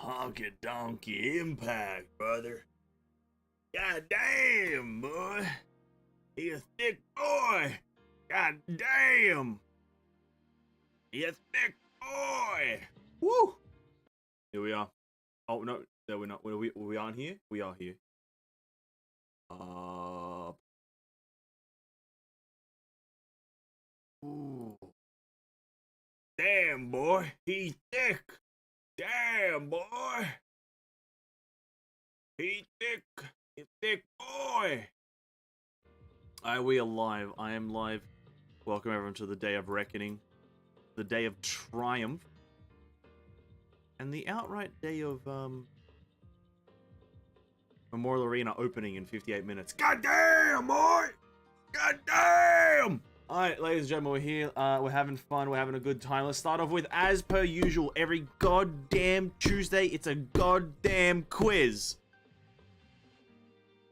Honky donkey impact, brother. God damn, boy. He a thick boy. God damn. He a thick boy. Woo. Here we are. Oh, no. No, we're not. We aren't here? We are here. Ooh. Damn, boy. He thick. Damn, boy. He thick. He thick boy. We are live. I am live. Welcome everyone to the day of reckoning. The day of triumph. And the outright day of, Memorial Arena opening in 58 minutes. God damn, boy! God damn! Alright, ladies and gentlemen, we're here. We're having fun. We're having a good time. Let's start off with, as per usual, every goddamn Tuesday, it's a goddamn quiz.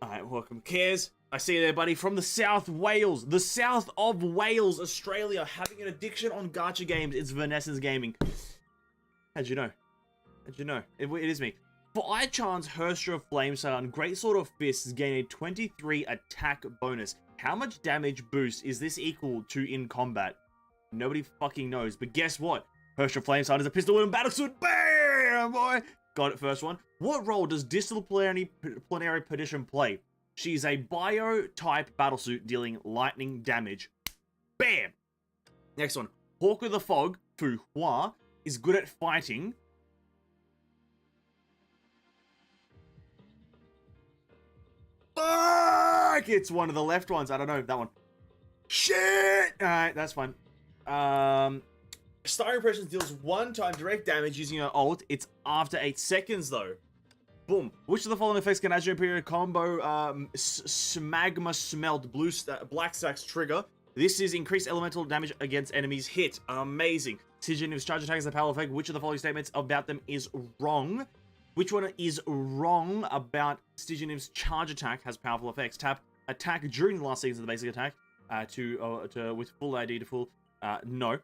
Alright, welcome, Cares. I see you there, buddy. From the South Wales. The south of Wales, Australia. Having an addiction on gacha games. It's Vanessa's Gaming. How'd you know? How'd you know? It is me. For I-Chance, Herstra of Flamesire and Great Sword of Fists gain a 23 attack bonus. How much damage boost is this equal to in combat? Nobody fucking knows. But guess what? Herstra of Flamesire is a pistol and battlesuit. Bam, boy! Got it, first one. What role does Disciplinary Perdition play? She's a bio-type battlesuit dealing lightning damage. Bam! Next one. Hawk of the Fog, Fu Hua, is good at fighting. Fuck! It's one of the left ones. I don't know. That one. Shit! Alright, that's fine. Star Impressions deals 1-time direct damage using her ult. It's after 8 seconds, though. Boom. Which of the following effects can add during a period combo Smagma Smelt Black Stacks trigger? This is increased elemental damage against enemies hit. Amazing. Siginium's charge attack is a power effect. Which of the following statements about them is wrong? Which one is wrong about Stygianim's charge attack has powerful effects? Tap attack during the last seconds of the basic attack with full ID to full. No.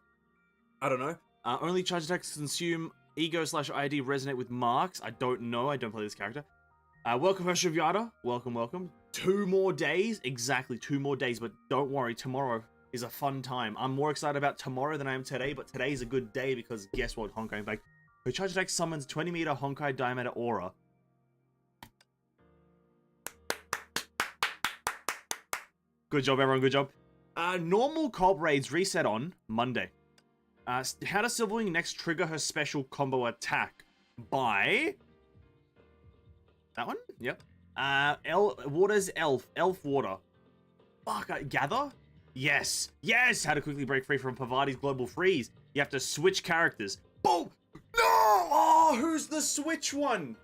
I don't know. Only charge attacks consume ego/ID resonate with marks. I don't know. I don't play this character. Welcome, Hershivyada. Welcome, welcome. 2 more days. Exactly, 2 more days. But don't worry, tomorrow is a fun time. I'm more excited about tomorrow than I am today, but today's a good day because guess what? Honkai, in fact. Her charge attack summons 20-meter Honkai diameter aura. Good job, everyone. Good job. Normal comp raids reset on Monday. How does Silverwing next trigger her special combo attack? By... that one? Yep. Water's Elf. Elf Water. Fuck, Gather? Yes. Yes! How to quickly break free from Pavati's global freeze. You have to switch characters. Boom! No! Oh, who's the Switch one?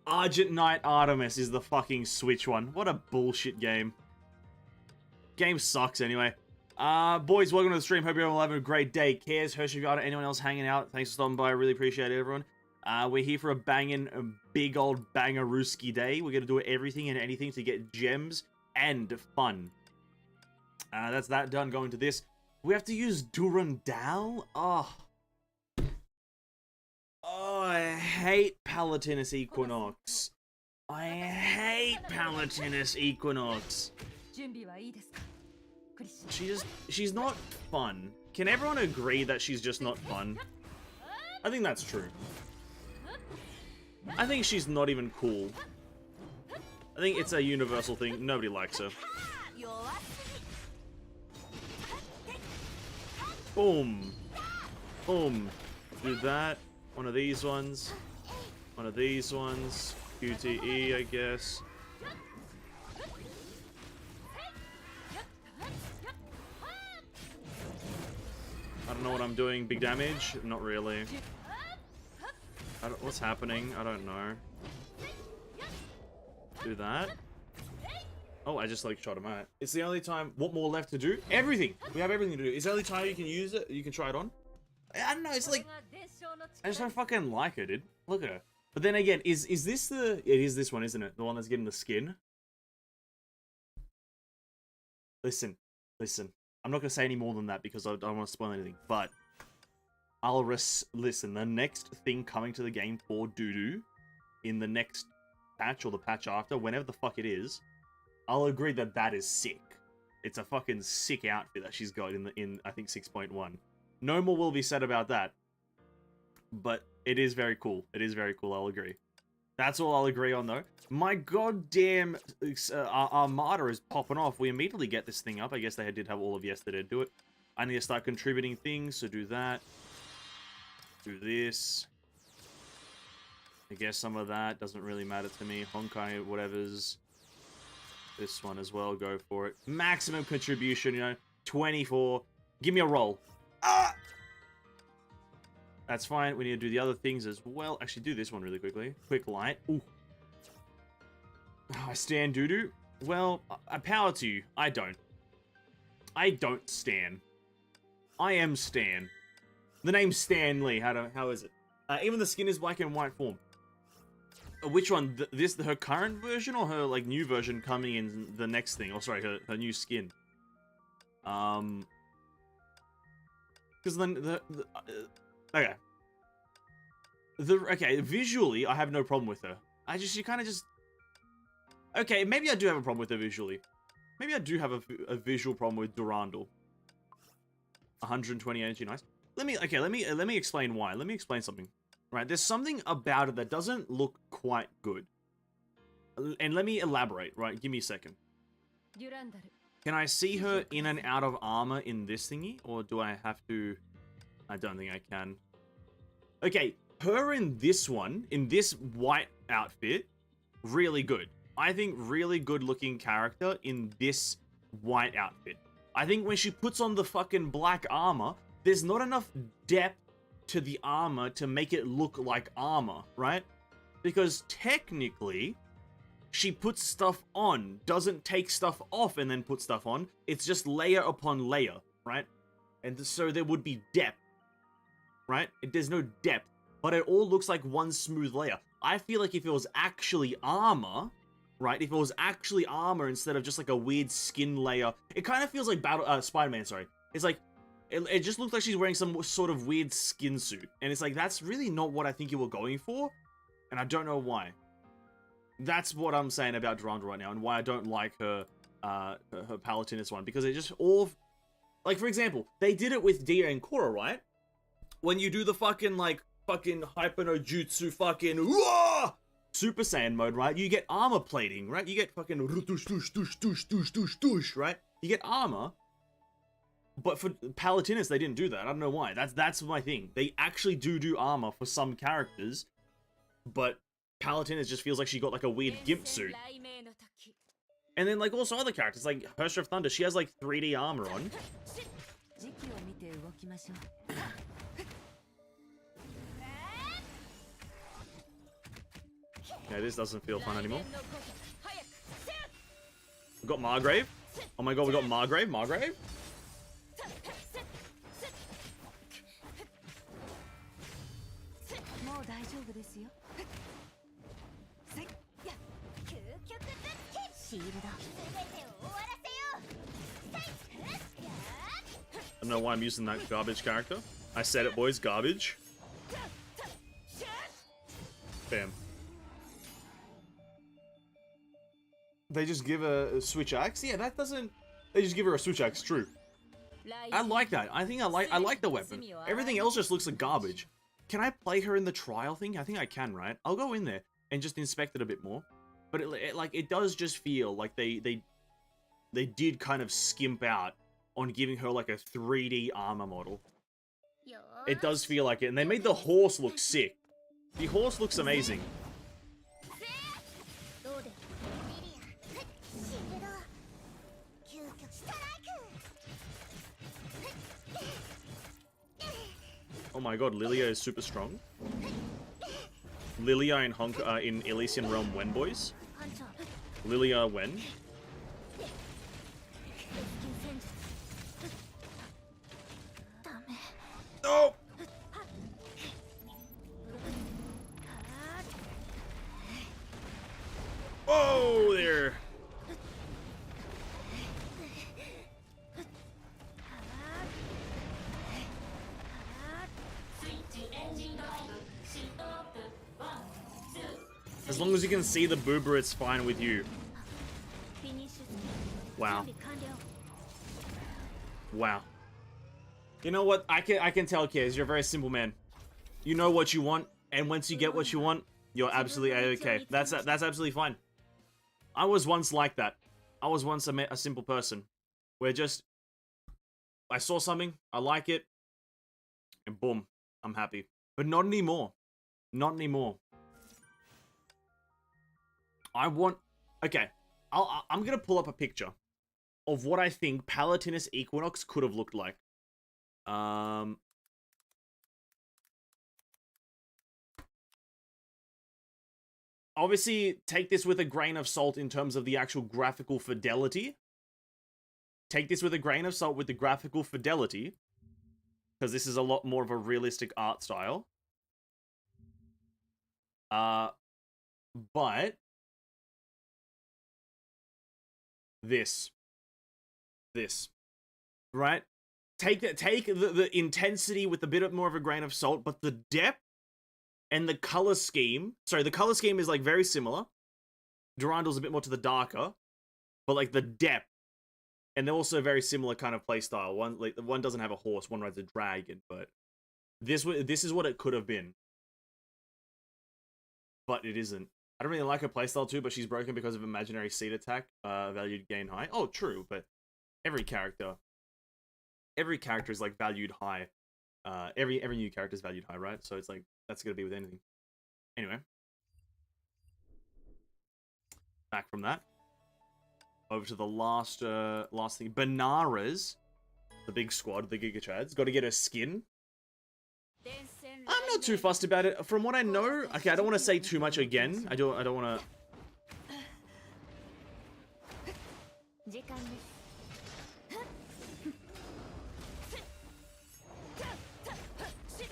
Argent Knight Artemis is the fucking Switch one. What a bullshit game. Game sucks anyway. Boys, welcome to the stream. Hope you're all having a great day. Cares, Hershivyada, anyone else hanging out? Thanks for stopping by. I really appreciate it, everyone. We're here for a big old bangarooski day. We're going to do everything and anything to get gems and fun. That's that done. Going to this. We have to use Durandal? Oh. Oh, I hate Palatinus Equinox. I hate Palatinus Equinox. She's not fun. Can everyone agree that she's just not fun? I think that's true. I think she's not even cool. I think it's a universal thing. Nobody likes her. Boom. Boom. Do that. One of these ones. One of these ones. QTE, I guess. I don't know what I'm doing. Big damage? Not really. What's happening? I don't know. Do that. Oh, I just like shot him at. It's the only time. What more left to do? Everything. We have everything to do. It's the only time you can use it. You can try it on. I don't know. It's like I just don't fucking like her, dude. Look at her. But then again, is this the? It is this one, isn't it? The one that's getting the skin. Listen. I'm not gonna say any more than that because I don't want to spoil anything. But listen, the next thing coming to the game for Doodoo in the next patch or the patch after, whenever the fuck it is, I'll agree that that is sick. It's a fucking sick outfit that she's got in I think 6.1. No more will be said about that. But it is very cool. It is very cool, I'll agree. That's all I'll agree on, though. My goddamn Armada is popping off. We immediately get this thing up. I guess they did have all of yesterday to do it. I need to start contributing things, so do that. Do this. I guess some of that doesn't really matter to me. Honkai, whatever's. This one as well, go for it. Maximum contribution, you know, 24. Give me a roll. Ah! That's fine. We need to do the other things as well. Actually, do this one really quickly. Quick light. Ooh. I stand Doodoo. Well, I power to you. I don't. I don't stan. I am Stan. The name's Stan Lee. How is it? Even the skin is black and white form. Which one? Her current version or her like new version coming in the next thing? Oh, sorry, her new skin. Because then okay. Okay, visually, I have no problem with her. You kind of just... Okay, maybe I do have a problem with her visually. Maybe I do have a visual problem with Durandal. 120 energy, nice. Let me explain why. Let me explain something. Right, there's something about it that doesn't look quite good. And let me elaborate, right? Give me a second. Can I see her in and out of armor in this thingy? Or do I have to... I don't think I can. Okay, her in this one, in this white outfit, really good. I think really good looking character in this white outfit. I think when she puts on the fucking black armor, there's not enough depth to the armor to make it look like armor, right? Because technically, she puts stuff on, doesn't take stuff off and then put stuff on. It's just layer upon layer, right? And so there would be depth, right? There's no depth, but it all looks like one smooth layer. I feel like if it was actually armor, right? If it was actually armor instead of just like a weird skin layer, it kind of feels like Spider-Man, sorry. It's like, it just looks like she's wearing some sort of weird skin suit. And it's like, that's really not what I think you were going for. And I don't know why. That's what I'm saying about Durandal right now, and why I don't like her Palatinus one, because it just all... Like, for example, they did it with Dia and Korra, right? When you do the fucking Hyper no Jutsu fucking Super Saiyan mode, right? You get armor plating, right? You get fucking right? You get armor. But for Palatinus, they didn't do that. I don't know why. That's my thing. They actually do armor for some characters, but Palatinus just feels like she got like a weird gimp suit. And then like also other characters, like Hersher of Thunder, she has like 3D armor on. Yeah, this doesn't feel fun anymore. We got Margrave. Oh my god, we got Margrave. I don't know why I'm using that garbage character. I said it, boys. Garbage. Bam. They just give a switch axe? Yeah, that doesn't... They just give her a switch axe, true. I like that. I like the weapon. Everything else just looks like garbage. Can I play her in the trial thing? I think I can, right? I'll go in there and just inspect it a bit more. But it does just feel like they did kind of skimp out on giving her like a 3D armor model. It does feel like it. And they made the horse look sick. The horse looks amazing. Oh my god, Lilia is super strong. Lilia in Elysian Realm when, boys? Lilia when? No! Whoa there! As long as you can see the boober, it's fine with you. Wow. Wow. You know what? I can tell, Kaz, you're a very simple man. You know what you want, and once you get what you want, you're absolutely A-okay. That's absolutely fine. I was once like that. I was once a simple person. Where just... I saw something, I like it, and boom, I'm happy. But not anymore. Not anymore. I want... Okay, I'm gonna pull up a picture of what I think Palatinus Equinox could have looked like. Obviously, take this with a grain of salt in terms of the actual graphical fidelity. Take this with a grain of salt with the graphical fidelity, because this is a lot more of a realistic art style. But this, right? Take the intensity with a bit more of a grain of salt, but the depth and the color scheme. Sorry, the color scheme is like very similar. Durandal's a bit more to the darker, but like the depth, and they're also very similar kind of play style. One doesn't have a horse, one rides a dragon, but this is what it could have been, but it isn't. I don't really like her playstyle too, but she's broken because of imaginary seed attack, valued gain high. Oh, true, but every character is like valued high. Every new character is valued high, right? So it's like, that's gonna be with anything. Anyway. Back from that. Over to the last thing. Banara's, the big squad, the Giga Chads, got to get her skin. I'm not too fussed about it. From what I know, okay, I don't want to say too much again. I don't want to...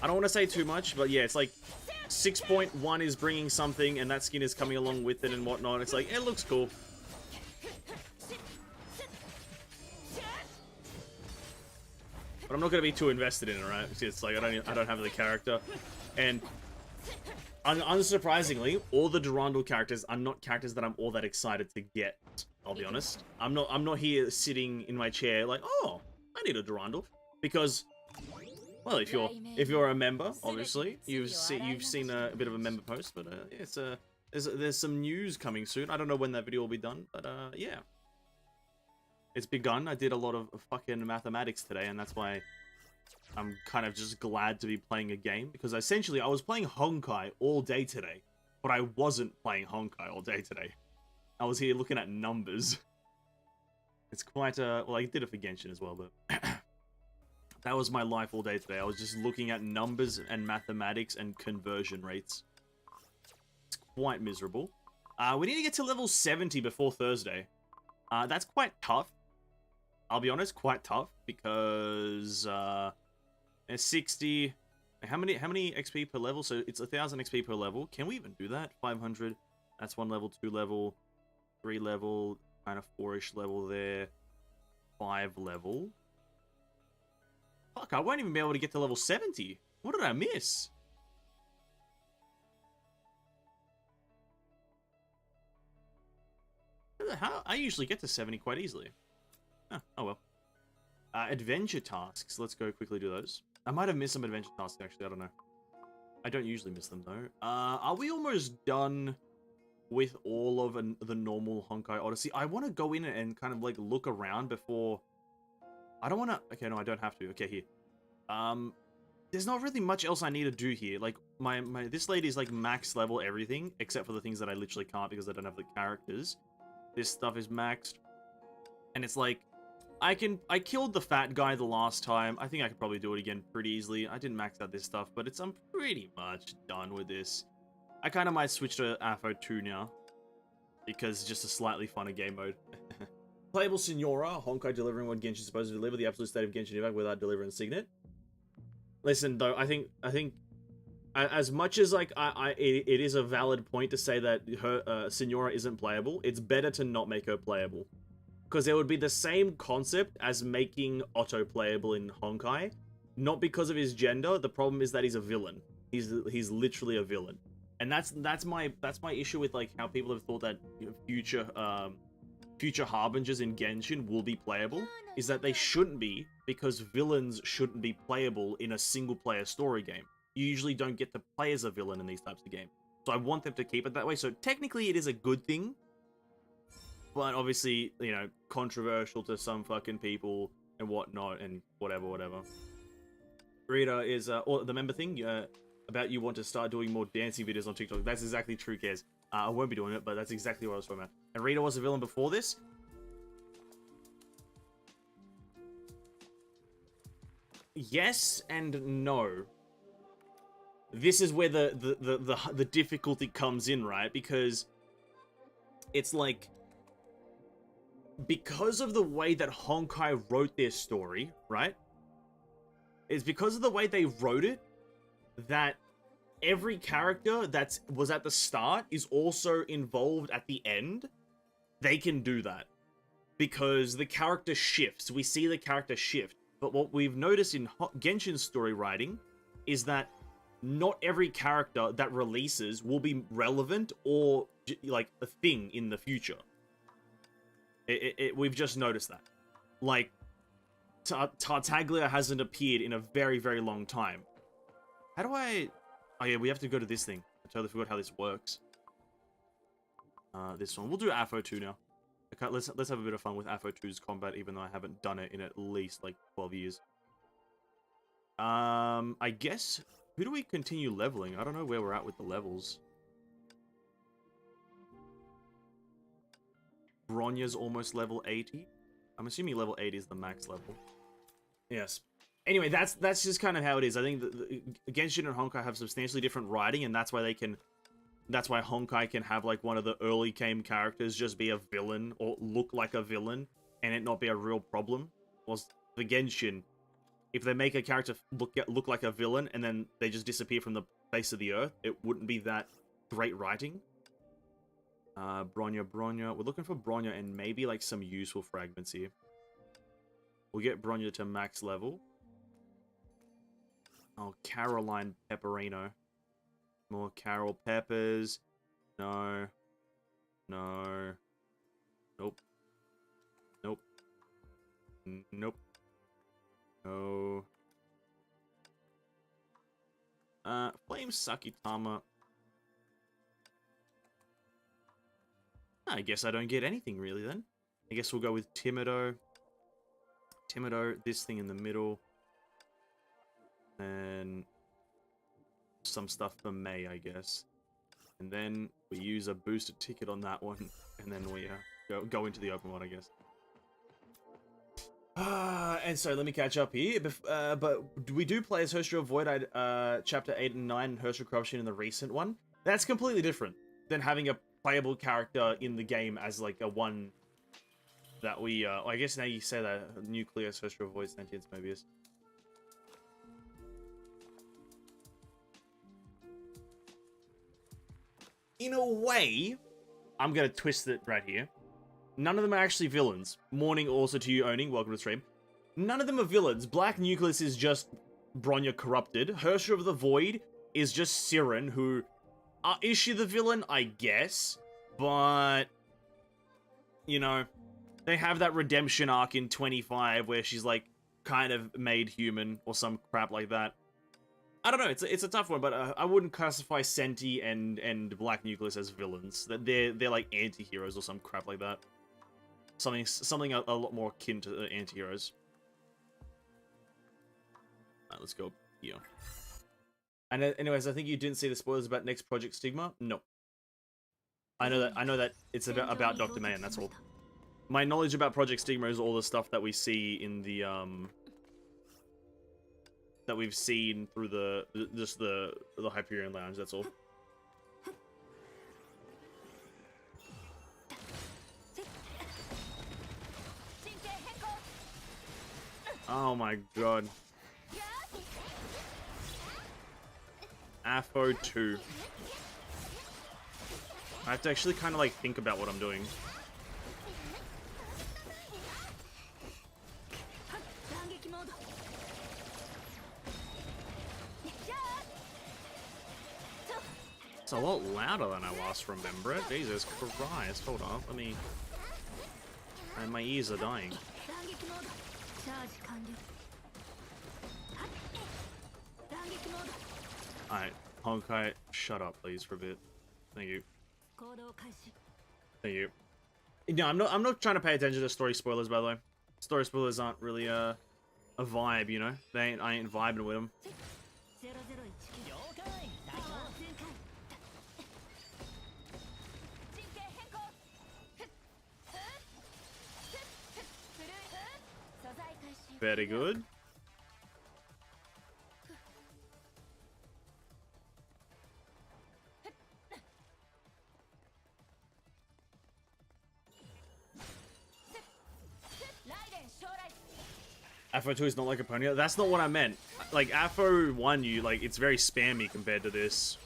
I don't want to say too much, but yeah, it's like 6.1 is bringing something, and that skin is coming along with it and whatnot. It's like, it looks cool. But I'm not going to be too invested in it, right? It's like, I don't have the character. And unsurprisingly, all the Durandal characters are not characters that I'm all that excited to get. I'll be honest. I'm not here sitting in my chair like, oh, I need a Durandal, because, well, if you're a member, obviously you've seen a bit of a member post, but yeah, there's some news coming soon. I don't know when that video will be done, but yeah. It's begun. I did a lot of fucking mathematics today, and that's why I'm kind of just glad to be playing a game, because essentially I was playing Honkai all day today, but I wasn't playing Honkai all day today. I was here looking at numbers. It's quite well, I did it for Genshin as well, but that was my life all day today. I was just looking at numbers and mathematics and conversion rates. It's quite miserable. We need to get to level 70 before Thursday. That's quite tough. I'll be honest, quite tough, because 60. How many XP per level? So it's 1,000 XP per level. Can we even do that? 500. That's 1 level, 2 level, 3 level, kind of 4-ish level there. 5 level. Fuck, I won't even be able to get to level 70. What did I miss? How? I usually get to 70 quite easily. Oh well. Adventure tasks. Let's go quickly do those. I might have missed some adventure tasks, actually. I don't know. I don't usually miss them, though. Are we almost done with all of the normal Honkai Odyssey? I want to go in and kind of, like, look around before... I don't want to... Okay, no, I don't have to. Okay, here. There's not really much else I need to do here. Like, this lady's, like, max level everything, except for the things that I literally can't because I don't have the characters. This stuff is maxed. And it's like, I killed the fat guy the last time. I think I could probably do it again pretty easily. I didn't max out this stuff, but I'm pretty much done with this. I kind of might switch to AFO 2 now, because it's just a slightly funner game mode. Playable Senora, Honkai delivering what Genshin's supposed to deliver, the absolute state of Genshin Impact without delivering Signet. Listen, though, I think as much as like it is a valid point to say that her Senora isn't playable, it's better to not make her playable, because it would be the same concept as making Otto playable in Honkai, not because of his gender. The problem is that he's a villain. He's literally a villain. And that's my issue with like how people have thought that future harbingers in Genshin will be playable, is that they shouldn't be, because villains shouldn't be playable in a single player story game. You usually don't get to play as a villain in these types of games. So I want them to keep it that way. So technically it is a good thing, but obviously, you know, controversial to some fucking people and whatnot and whatever. Rita is, or the member thing, about you want to start doing more dancing videos on TikTok. That's exactly true, Kez. I won't be doing it, but that's exactly what I was talking about. And Rita was a villain before this. Yes and no. This is where the difficulty comes in, right? Because it's like, because of the way that Honkai wrote their story, right? It's because of the way they wrote it that every character that was at the start is also involved at the end. They can do that because the character shifts. We see the character shift. But what we've noticed in Genshin's story writing is that not every character that releases will be relevant or like a thing in the future. We've just noticed that. Like, Tartaglia hasn't appeared in a very, very long time. How do I... Oh yeah, we have to go to this thing. I totally forgot how this works. This one. We'll do AFO 2 now. Okay, let's have a bit of fun with AFO 2's combat, even though I haven't done it in at least, like, 12 years. I guess... Who do we continue leveling? I don't know where we're at with the levels. Bronya's almost level 80. I'm assuming level 80 is the max level. Yes. Anyway, that's just kind of how it is. I think Genshin and Honkai have substantially different writing, and that's why they can... That's why Honkai can have, like, one of the early game characters just be a villain, or look like a villain, and it not be a real problem. Whilst the Genshin, if they make a character look like a villain, and then they just disappear from the face of the earth, it wouldn't be that great writing. Bronya. We're looking for Bronya and maybe, like, some useful fragments here. We'll get Bronya to max level. Oh, Caroline Pepperino. More Carol Peppers. No. No. Nope. Nope. Nope. No. Flame Sakitama. I guess I don't get anything really then. I guess we'll go with Timido. Timido, this thing in the middle. And some stuff for May, I guess. And then we use a boosted ticket on that one. And then we go into the open one, I guess. And so let me catch up here. But we do play as Herschel Void Chapter 8 and 9, Herschel Corruption in the recent one. That's completely different than having a playable character in the game as like a one that we, I guess now you say that, Nucleus, Herschel Void, Sentience, Mobius. In a way, I'm gonna twist it right here. None of them are actually villains. Morning also to you, Owning. Welcome to the stream. None of them are villains. Black Nucleus is just Bronya corrupted. Herrscher of the Void is just Siren, who... is she the villain? I guess. But... You know, they have that redemption arc in 25 where she's, like, kind of made human or some crap like that. I don't know, it's a tough one, but I wouldn't classify Senti and Black Nucleus as villains. They're like anti-heroes or some crap like that. Something a lot more akin to anti-heroes. Alright, let's go here. And anyways, I think you didn't see the spoilers about next Project Stigma? No. I know that it's about Dr. Mayan, that's all. My knowledge about Project Stigma is all the stuff that we see in the that we've seen through the Hyperion Lounge, that's all. Oh my god. AFO 2. I have to actually kind of like think about what I'm doing. It's a lot louder than I last remember it. Jesus Christ. Hold on. Let me... And my ears are dying. Alright. Honkai, shut up, please, for a bit. Thank you. Thank you. No, I'm not trying to pay attention to story spoilers, by the way. Story spoilers aren't really a vibe, you know? I ain't vibing with them. Very good. Afro 2 is not like Aponia. That's not what I meant. Like, Afro 1, it's very spammy compared to this.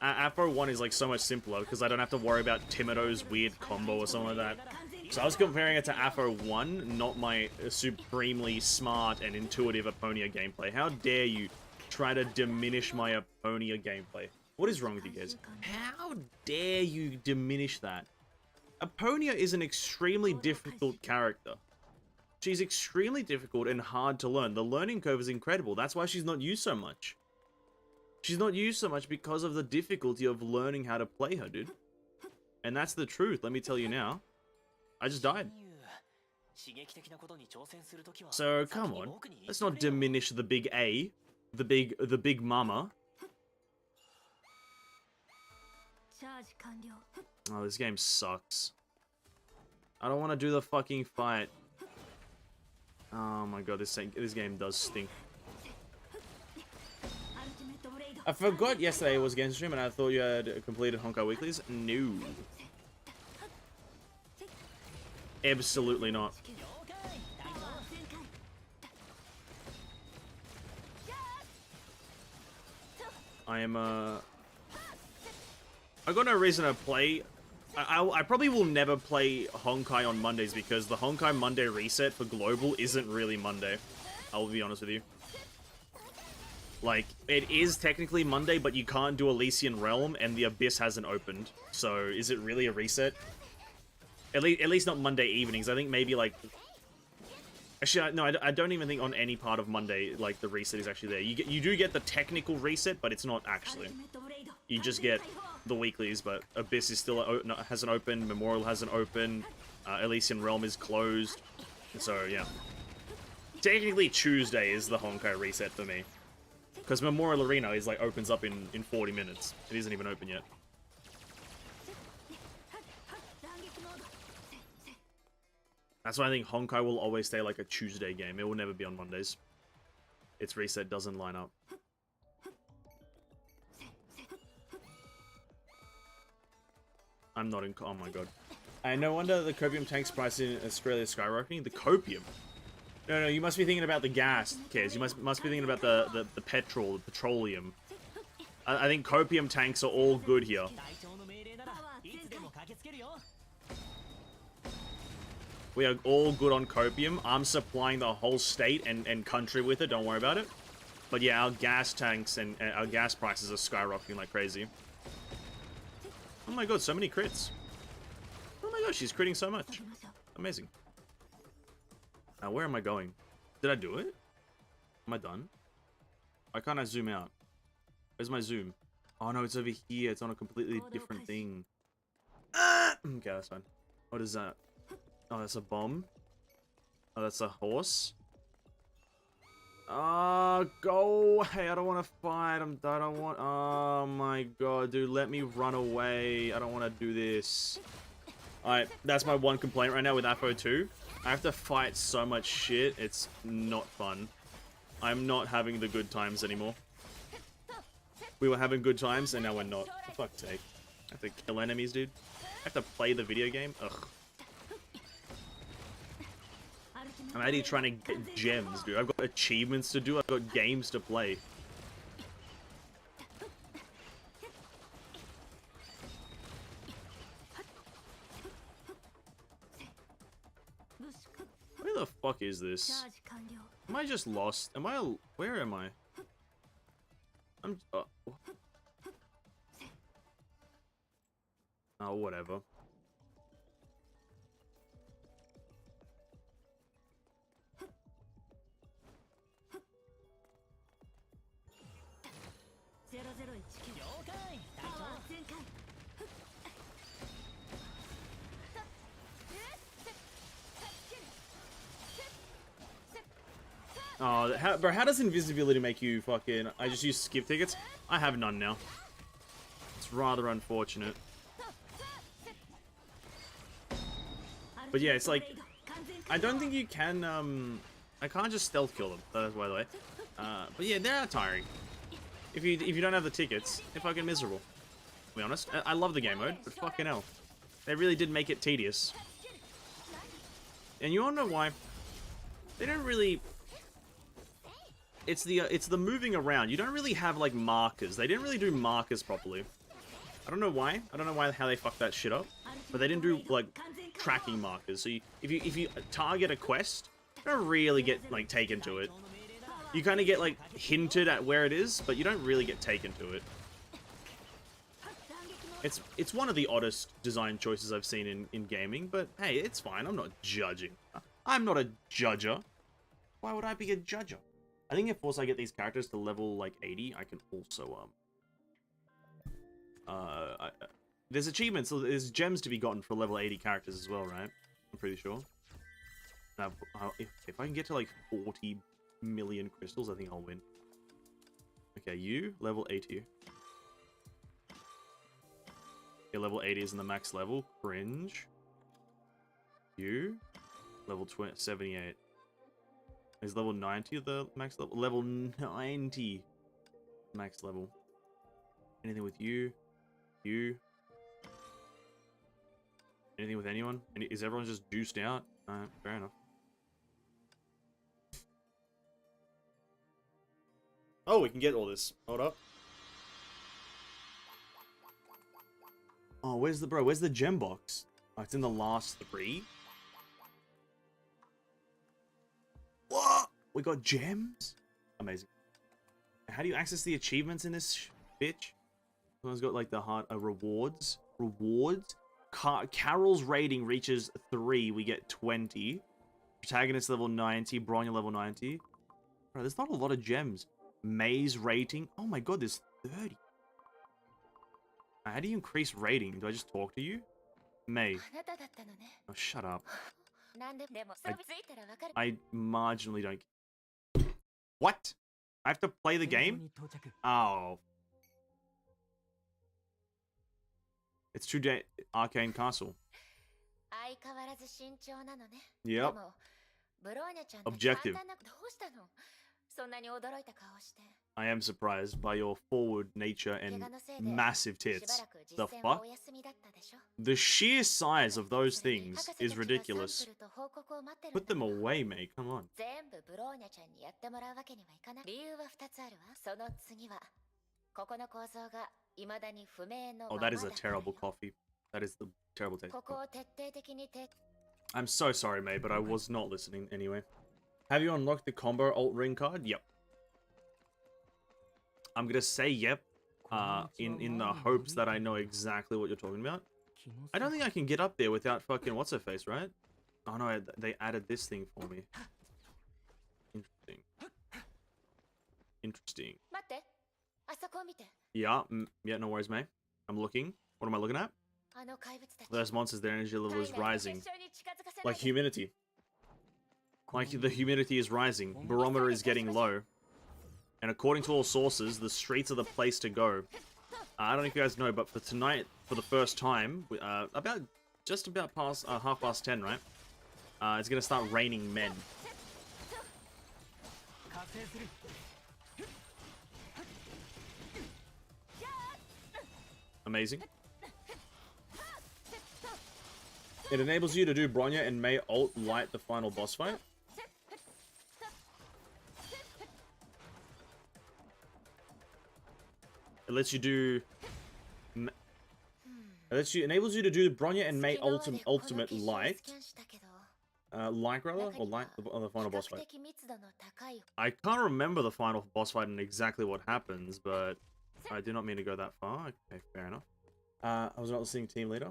Afro 1 is, like, so much simpler, because I don't have to worry about Timido's weird combo or something like that. So I was comparing it to Afro 1, not my supremely smart and intuitive Aponia gameplay. How dare you try to diminish my Aponia gameplay? What is wrong with you guys? How dare you diminish that? Aponia is an extremely difficult character. She's extremely difficult and hard to learn. The learning curve is incredible. That's why she's not used so much. She's not used so much because of the difficulty of learning how to play her, dude. And that's the truth, let me tell you now. I just died. So, come on. Let's not diminish the big A. The big mama. Oh, this game sucks. I don't want to do the fucking fight. Oh my god, this game does stink. I forgot yesterday was game stream and I thought you had completed Honkai Weeklies. No. Absolutely not. I am, I got no reason to play. I probably will never play Honkai on Mondays because the Honkai Monday reset for Global isn't really Monday. I will be honest with you. Like, it is technically Monday, but you can't do Elysian Realm and the Abyss hasn't opened. So, is it really a reset? At least not Monday evenings. I think maybe, like... Actually, no, I don't even think on any part of Monday, like, the reset is actually there. You do get the technical reset, but it's not actually. You just get the weeklies, but Abyss is still hasn't opened, Memorial hasn't opened, Elysian Realm is closed. So, yeah. Technically, Tuesday is the Honkai reset for me. Because Memorial Arena is, like, opens up in 40 minutes. It isn't even open yet. That's why I think Honkai will always stay like a Tuesday game. It will never be on Mondays. Its reset doesn't line up. I'm not in... Oh my god. And no wonder the copium tank's price in Australia is skyrocketing. The copium? No, you must be thinking about the gas, Kez. You must be thinking about the petrol, the petroleum. I think copium tanks are all good here. We are all good on copium. I'm supplying the whole state and country with it. Don't worry about it. But yeah, our gas tanks and our gas prices are skyrocketing like crazy. Oh my god, so many crits. Oh my gosh, she's critting so much. Amazing. Now, where am I going? Did I do it? Am I done? Why can't I zoom out? Where's my zoom? Oh no, it's over here. It's on a completely different thing. Ah! Okay, that's fine. What is that? Oh, that's a bomb. Oh, that's a horse. Go away. I don't want to fight. I don't want... Oh my god, dude. Let me run away. I don't want to do this. Alright, that's my one complaint right now with Afro 2. I have to fight so much shit. It's not fun. I'm not having the good times anymore. We were having good times, and now we're not. For fuck's sake. I have to kill enemies, dude. I have to play the video game? Ugh. I'm already trying to get gems, dude. I've got achievements to do. I've got games to play. Where the fuck is this? Am I just lost? Where am I? Oh, whatever. Oh, bro, how does invisibility make you fucking... I just use skip tickets? I have none now. It's rather unfortunate. But yeah, it's like... I don't think you can, I can't just stealth kill them, by the way. But yeah, they're tiring. If you don't have the tickets, they're fucking miserable. To be honest. I love the game mode, but fucking hell. They really did make it tedious. And you wanna know why? They don't really... It's the moving around. You don't really have, like, markers. They didn't really do markers properly. I don't know why. I don't know how they fucked that shit up. But they didn't do, like, tracking markers. So if you target a quest, you don't really get, like, taken to it. You kind of get, like, hinted at where it is, but you don't really get taken to it. It's one of the oddest design choices I've seen in gaming, but hey, it's fine. I'm not judging. I'm not a judger. Why would I be a judger? I think if once I get these characters to level, like, 80, I can also, there's achievements, so there's gems to be gotten for level 80 characters as well, right? I'm pretty sure. Now, if I can get to, like, 40 million crystals, I think I'll win. Okay, you, level 80. Okay, level 80 is in the max level. Cringe. You, level 78. Is level 90 the max level? Level 90 max level. Anything with you? You? Anything with anyone? Is everyone just juiced out? Fair enough. Oh, we can get all this. Hold up. Oh, where's the gem box? Oh, it's in the last 3. What? We got gems? Amazing. How do you access the achievements in this bitch? Someone's got, like, the rewards. Rewards? Carol's rating reaches 3. We get 20. Protagonist level 90. Bronya level 90. Bro, there's not a lot of gems. May's rating. Oh my god, there's 30. How do you increase rating? Do I just talk to you? May. Oh, shut up. I marginally don't... What? I have to play the game? Oh. It's true day Arcane Castle. Yep. Objective. I am surprised by your forward nature and massive tits. The fuck? The sheer size of those things is ridiculous. Put them away, mate. Come on. Oh, that is a terrible coffee. That is the terrible taste. I'm so sorry, mate, but I was not listening anyway. Have you unlocked the combo alt ring card? Yep. I'm gonna say yep, in the hopes that I know exactly what you're talking about. I don't think I can get up there without fucking what's-her-face, right? Oh no, they added this thing for me. Interesting. Interesting. Yeah, yeah, no worries, mate. I'm looking. What am I looking at? Those monsters, their energy level is rising. Like humidity. Like the humidity is rising. Barometer is getting low. And according to all sources, the streets are the place to go. I don't know if you guys know, but for tonight, for the first time, just about past 10:30, right? It's gonna start raining men. Amazing. It enables you to do Bronya and May alt light the final boss fight. It lets you do... enables you to do Bronya and May ultimate light. Light rather? Or light on the final boss fight. I can't remember the final boss fight and exactly what happens, but I did not mean to go that far. Okay, fair enough. I was not listening to team leader.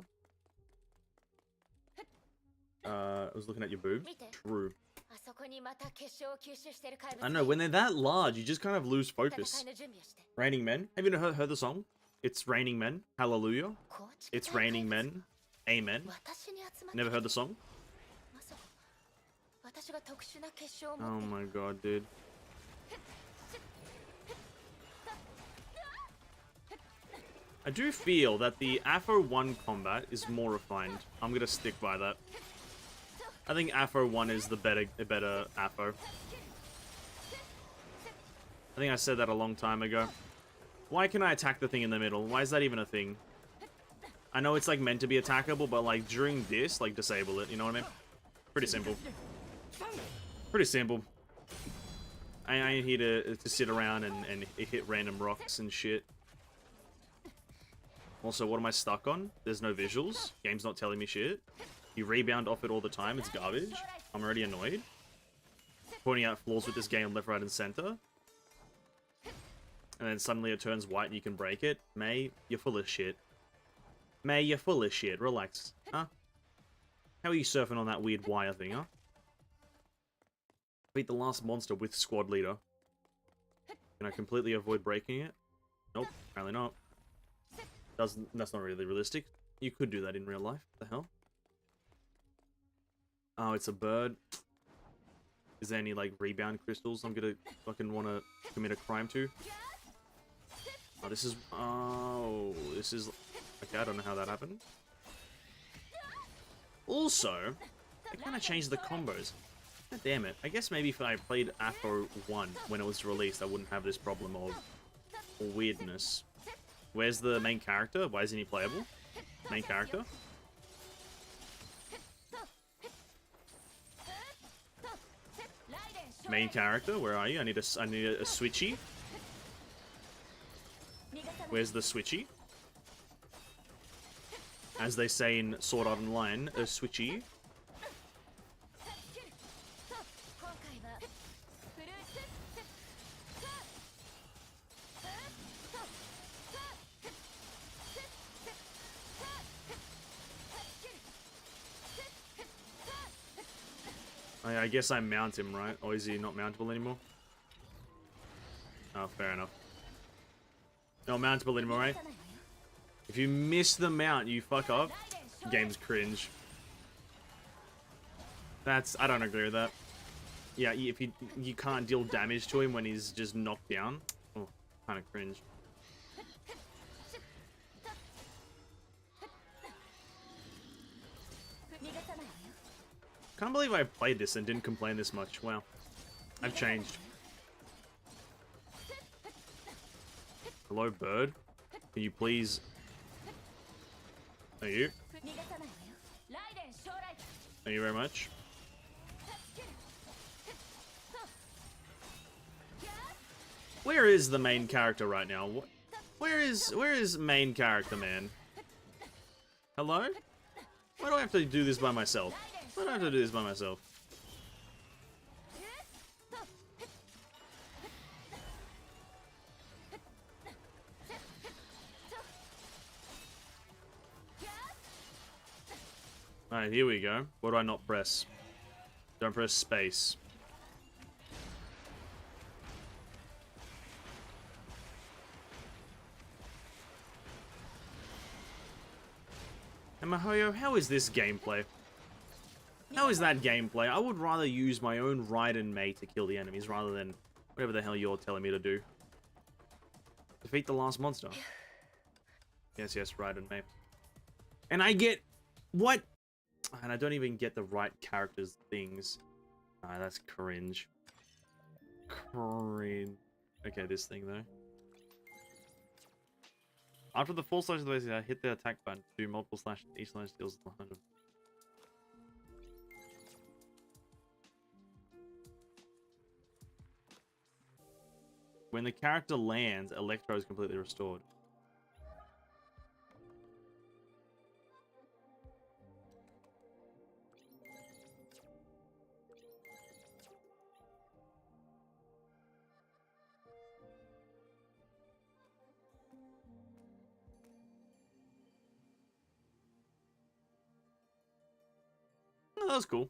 I was looking at your boobs. True. I don't know, when they're that large, you just kind of lose focus. Raining Men. Have you heard the song? It's Raining Men. Hallelujah. It's Raining Men. Amen. Never heard the song? Oh my god, dude. I do feel that the Afro 1 combat is more refined. I'm gonna stick by that. I think Afro 1 is the better Afro. I think I said that a long time ago. Why can I attack the thing in the middle? Why is that even a thing? I know it's like meant to be attackable, but like during this, like disable it, you know what I mean? Pretty simple. Pretty simple. I ain't here to sit around and hit random rocks and shit. Also, what am I stuck on? There's no visuals. Game's not telling me shit. You rebound off it all the time. It's garbage. I'm already annoyed. Pointing out flaws with this game left, right, and center. And then suddenly it turns white and you can break it. May, you're full of shit. May, you're full of shit. Relax. Huh? How are you surfing on that weird wire thing, huh? Beat the last monster with squad leader. Can I completely avoid breaking it? Nope, apparently not. That's not really realistic. You could do that in real life. What the hell? Oh, it's a bird. Is there any, like, rebound crystals I'm gonna fucking wanna commit a crime to? Oh, this is... Oh, this is... Okay, I don't know how that happened. Also, I kinda changed the combos. God damn it. I guess maybe if I played Afro 1 when it was released, I wouldn't have this problem of weirdness. Where's the main character? Why isn't he playable? Main character? Main character, where are you? I need a switchy. Where's the switchy? As they say in Sword Art Online, a switchy. I guess I mount him, right? Or is he not mountable anymore? Oh, fair enough. Not mountable anymore, right? If you miss the mount, you fuck up. Game's cringe. That's... I don't agree with that. Yeah, if you can't deal damage to him when he's just knocked down. Oh, kind of cringe. Can't believe I played this and didn't complain this much. Wow. I've changed. Hello, bird. Can you please... Thank you. Thank you very much. Where is the main character right now? Where is main character, man? Hello? Why do I have to do this by myself? Why do I have to do this by myself? Alright, here we go. What do I not press? Don't press space. And Mahoyo, how is this gameplay? How is that gameplay? I would rather use my own Raiden Mei to kill the enemies rather than whatever the hell you're telling me to do. Defeat the last monster. Yes, Raiden Mei. And I get... What? And I don't even get the right characters things. Ah, that's cringe. Cringe. Okay, this thing though. After the full slash of the basic, I hit the attack button to do multiple slashes. Each slash deals 100. When the character lands, Electro is completely restored. Oh, that was cool.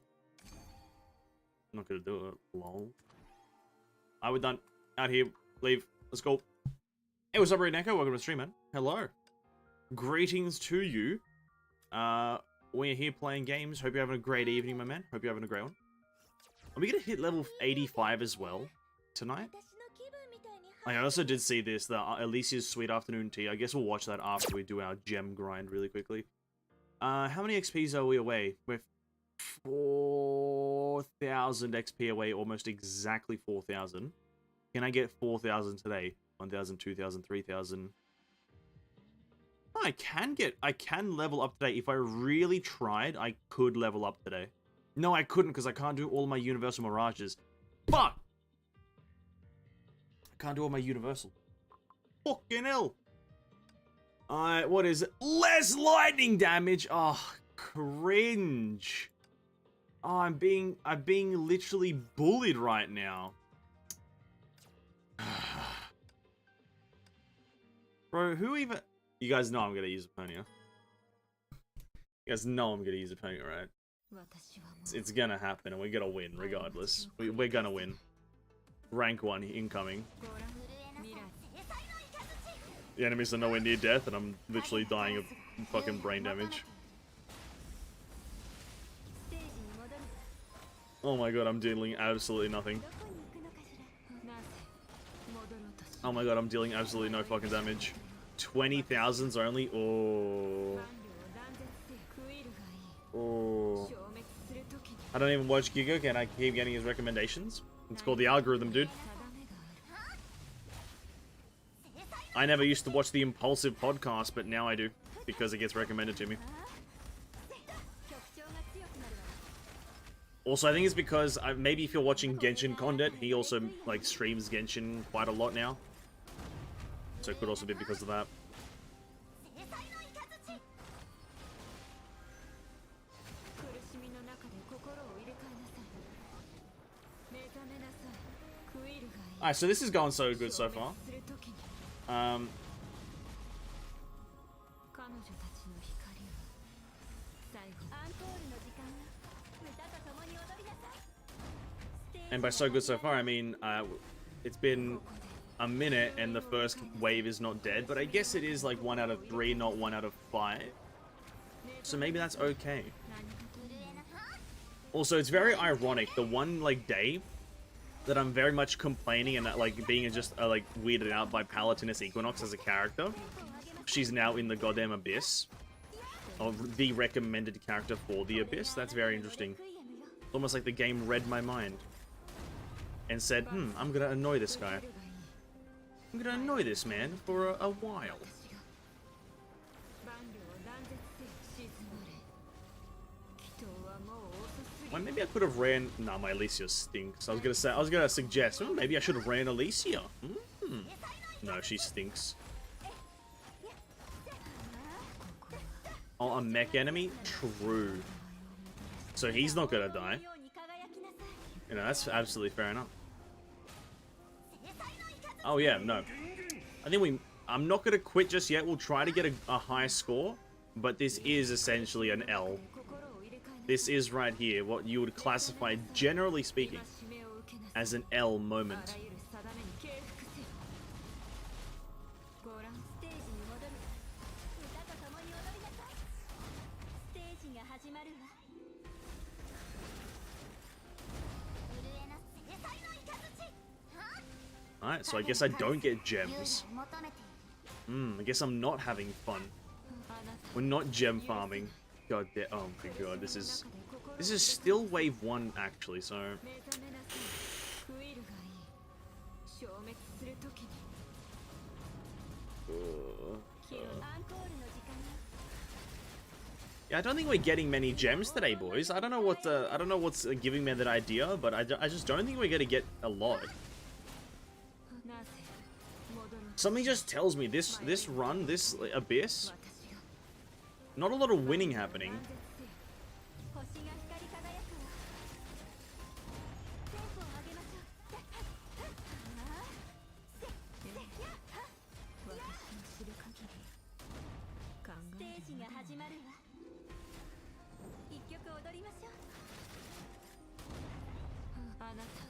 I'm not gonna do it. Lol. Alright, we're done. Out here. Leave. Let's go. Hey, what's up, Neko? Welcome to the stream, man. Hello. Greetings to you. We're here playing games. Hope you're having a great evening, my man. Hope you're having a great one. Are we gonna hit level 85 as well tonight? I also did see this, the Alicia's Sweet Afternoon Tea. I guess we'll watch that after we do our gem grind really quickly. How many XPs are we away? We're 4,000 XP away, almost exactly 4,000. Can I get 4,000 today? 1,000, 2,000, 3,000. Oh, I can level up today. If I really tried, I could level up today. No, I couldn't because I can't do all my Universal Mirages. Fuck! I can't do all my Universal. Fucking hell! Alright, what is it? Less lightning damage! Oh, cringe. Oh, I'm being literally bullied right now. Bro, who even... You guys know I'm gonna use Aponia. You guys know I'm gonna use Aponia, right? It's gonna happen and we're gonna win regardless. We're gonna win. Rank 1 incoming. The enemies are nowhere near death and I'm literally dying of fucking brain damage. Oh my god, I'm dealing absolutely nothing. Oh my god, I'm dealing absolutely no fucking damage. 20,000s only? Oh. Oh. I don't even watch Giga, can I keep getting his recommendations? It's called the algorithm, dude. I never used to watch the Impulsive podcast, but now I do, because it gets recommended to me. Also, I think it's because, maybe if you're watching Genshin content, he also, like, streams Genshin quite a lot now. So it could also be because of that. Alright, so this is going so good so far. And by so good so far, I mean, it's been a minute and the first wave is not dead, but I guess it is like 1 out of 3, not 1 out of 5. So maybe that's okay. Also, it's very ironic, the one, like, day that I'm very much complaining and, like, being just, like, weirded out by Palatinus Equinox as a character. She's now in the goddamn Abyss. Or the recommended character for the Abyss. That's very interesting. It's almost like the game read my mind. And said, I'm gonna annoy this guy. I'm gonna annoy this man for a while. Well, maybe I could have ran... Nah, my Alicia stinks. I was gonna suggest, maybe I should have ran Alicia. No, she stinks. Oh, a mech enemy? True. So he's not gonna die. You know, that's absolutely fair enough. Oh yeah, no. I think I'm not gonna quit just yet. We'll try to get a high score, but this is essentially an L. This is right here, what you would classify, generally speaking, as an L moment. Alright, so I guess I don't get gems. I guess I'm not having fun. We're not gem farming. God damn, oh my god, this is still wave 1 actually, so... Yeah, I don't think we're getting many gems today, boys. I don't know what's giving me that idea, but I just don't think we're gonna get a lot. Something just tells me this run, this Abyss, not a lot of winning happening.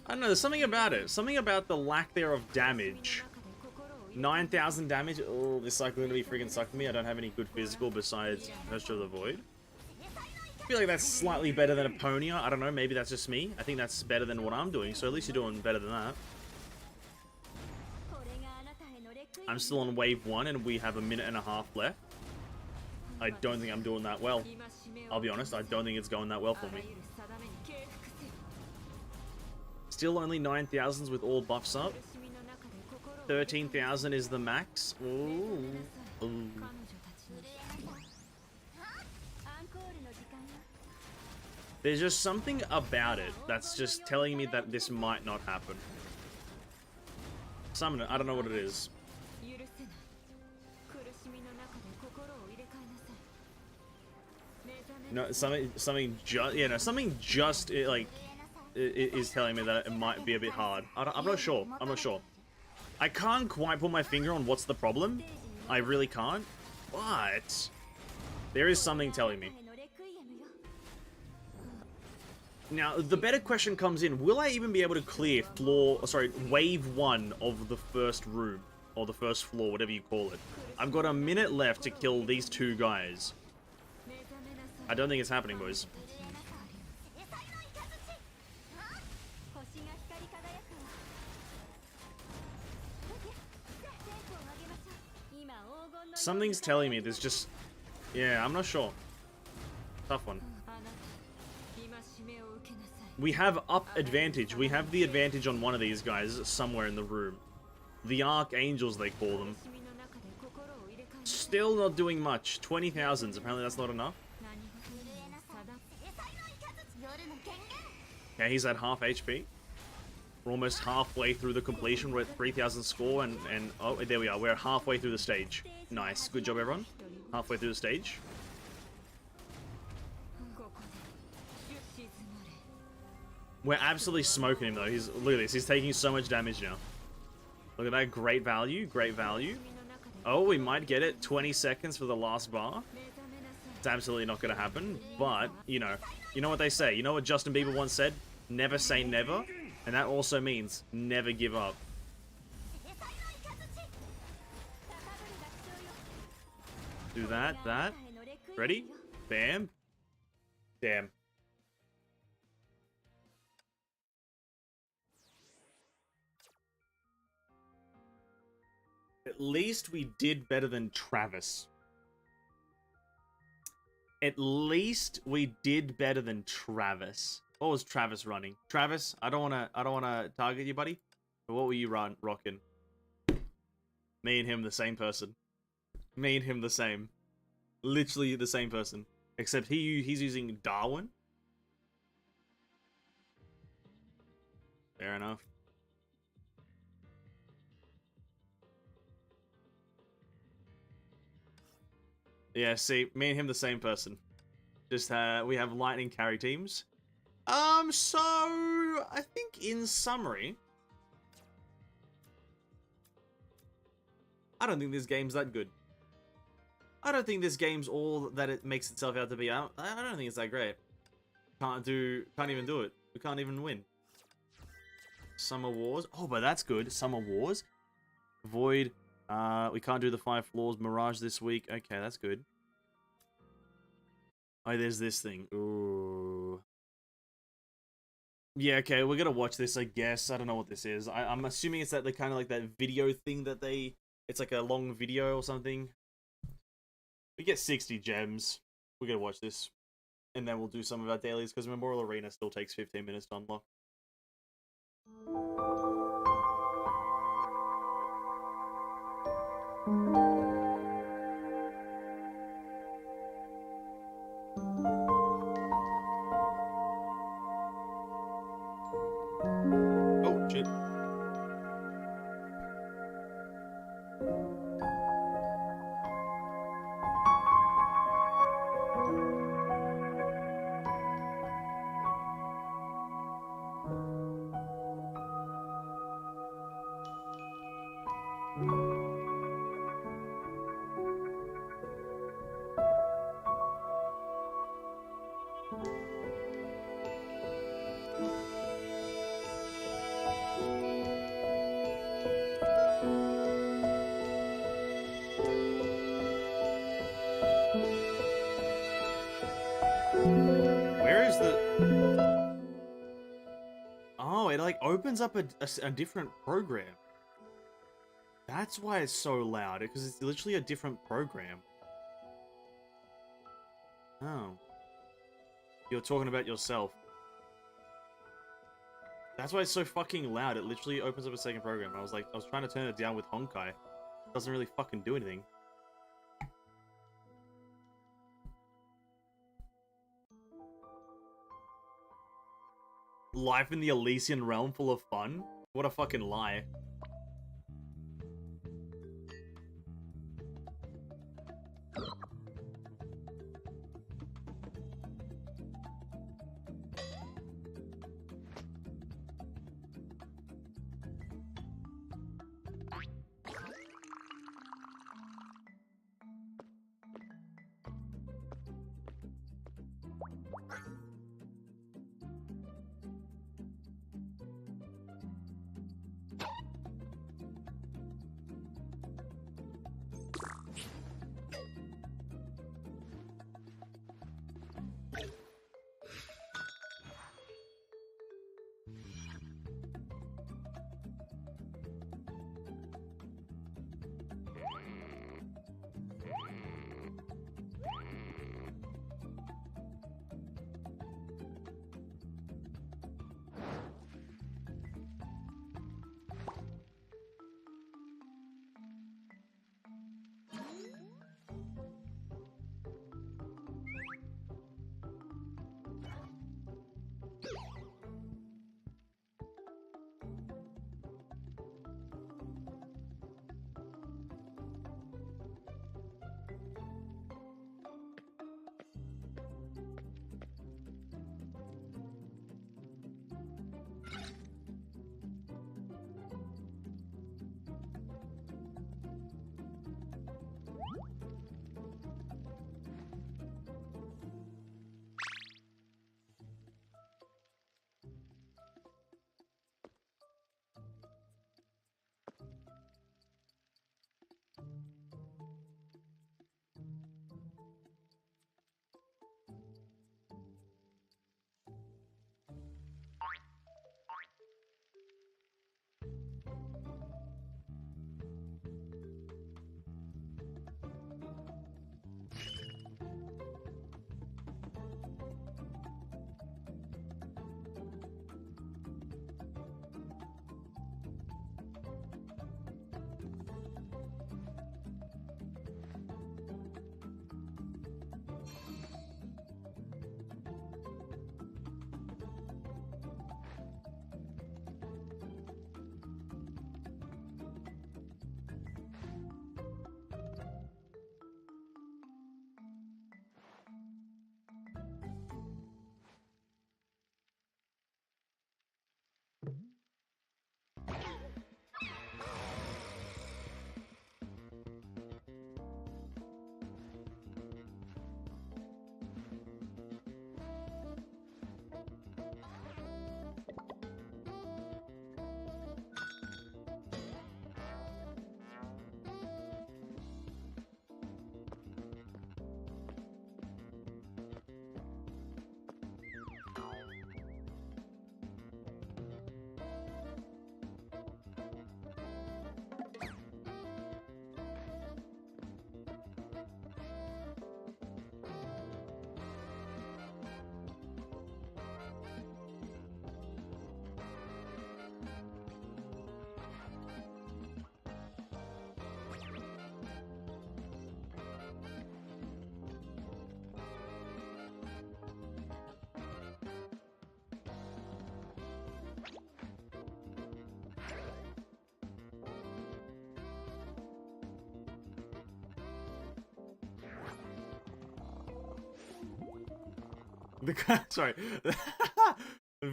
I don't know, there's something about it. Something about the lack there of damage. 9,000 damage. Oh, this cycle gonna be freaking sucking me. I don't have any good physical besides Nurture of the Void. I feel like that's slightly better than Aponia. I don't know, maybe that's just me. I think that's better than what I'm doing, so at least you're doing better than that. I'm still on wave 1 and we have a minute and a half left. I don't think I'm doing that well. I'll be honest, I don't think it's going that well for me. Still only 9,000s with all buffs up. 13,000 is the max. Ooh. Ooh. There's just something about it that's just telling me that this might not happen. Summon it, I don't know what it is. No, something just like is telling me that it might be a bit hard. I'm not sure. I'm not sure. I can't quite put my finger on what's the problem. I really can't. But there is something telling me. Now, the better question comes in, will I even be able to clear wave 1 of the first room? Or the first floor, whatever you call it. I've got a minute left to kill these 2 guys. I don't think it's happening, boys. Something's telling me there's just... Yeah, I'm not sure. Tough one. We have up advantage. We have the advantage on one of these guys somewhere in the room. The Archangels, they call them. Still not doing much. 20,000s. Apparently that's not enough. Okay, he's at half HP. We're almost halfway through the completion. We're at 3,000 score and oh, there we are. We're halfway through the stage. Nice. Good job, everyone. Halfway through the stage. We're absolutely smoking him, though. Look at this. He's taking so much damage now. Look at that. Great value. Great value. Oh, we might get it. 20 seconds for the last bar. It's absolutely not going to happen. But, you know what they say. You know what Justin Bieber once said? Never say never. And that also means never give up. Do that. Ready? Bam. Damn. At least we did better than Travis. At least we did better than Travis. What was Travis running? Travis, I don't wanna target you, buddy. But what were you rocking? Me and him the same person. Me and him the same. Literally the same person. Except he's using Darwin. Fair enough. Yeah, see, me and him the same person. Just we have lightning carry teams. So I think in summary, I don't think this game's that good. I don't think this game's all that it makes itself out to be. I don't think it's that great. Can't even do it. We can't even win. Summer Wars. Oh, but that's good. Summer Wars. Void. We can't do the 5 floors. Mirage this week. Okay, that's good. Oh, there's this thing. Ooh. Yeah, okay, we're gonna watch this, I guess. I don't know what this is. I'm assuming it's that kind of like that video thing that it's like a long video or something. We get 60 gems. We're gonna watch this. And then we'll do some of our dailies, because Memorial Arena still takes 15 minutes to unlock. Oh, shit. like opens up a different program. That's why it's so loud, because it's literally a different program. Oh. You're talking about yourself. That's why it's so fucking loud. It literally opens up a second program. I was trying to turn it down with Honkai. It doesn't really fucking do anything. Life in the Elysian realm full of fun? What a fucking lie. Sorry.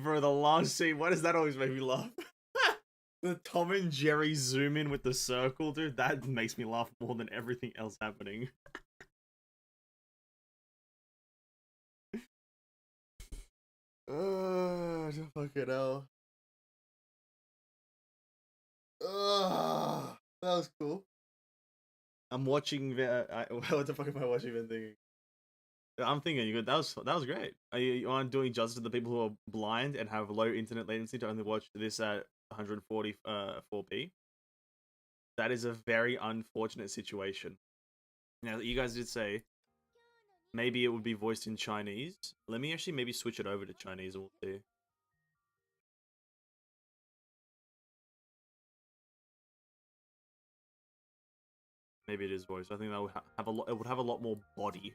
For the last scene, why does that always make me laugh? The Tom and Jerry zoom in with the circle, dude, that makes me laugh more than everything else happening. Fucking hell. That was cool. I'm watching what the fuck am I watching? Been thinking. I'm thinking you good. That was great. You aren't doing justice to the people who are blind and have low internet latency to only watch this at 144p. That is a very unfortunate situation. Now, you guys did say maybe it would be voiced in Chinese. Let me actually maybe switch it over to Chinese and we'll see. Maybe it is voiced. I think that would have a lot. It would have a lot more body.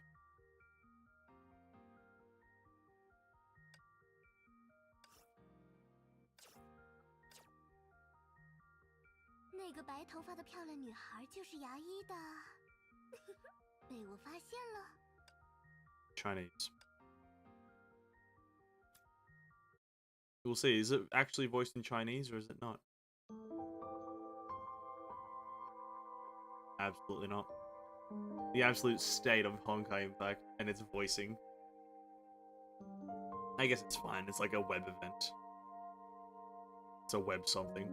Chinese. We'll see. Is it actually voiced in Chinese or is it not? Absolutely not. The absolute state of Honkai Impact and its voicing. I guess it's fine. It's like a web event. It's a web something.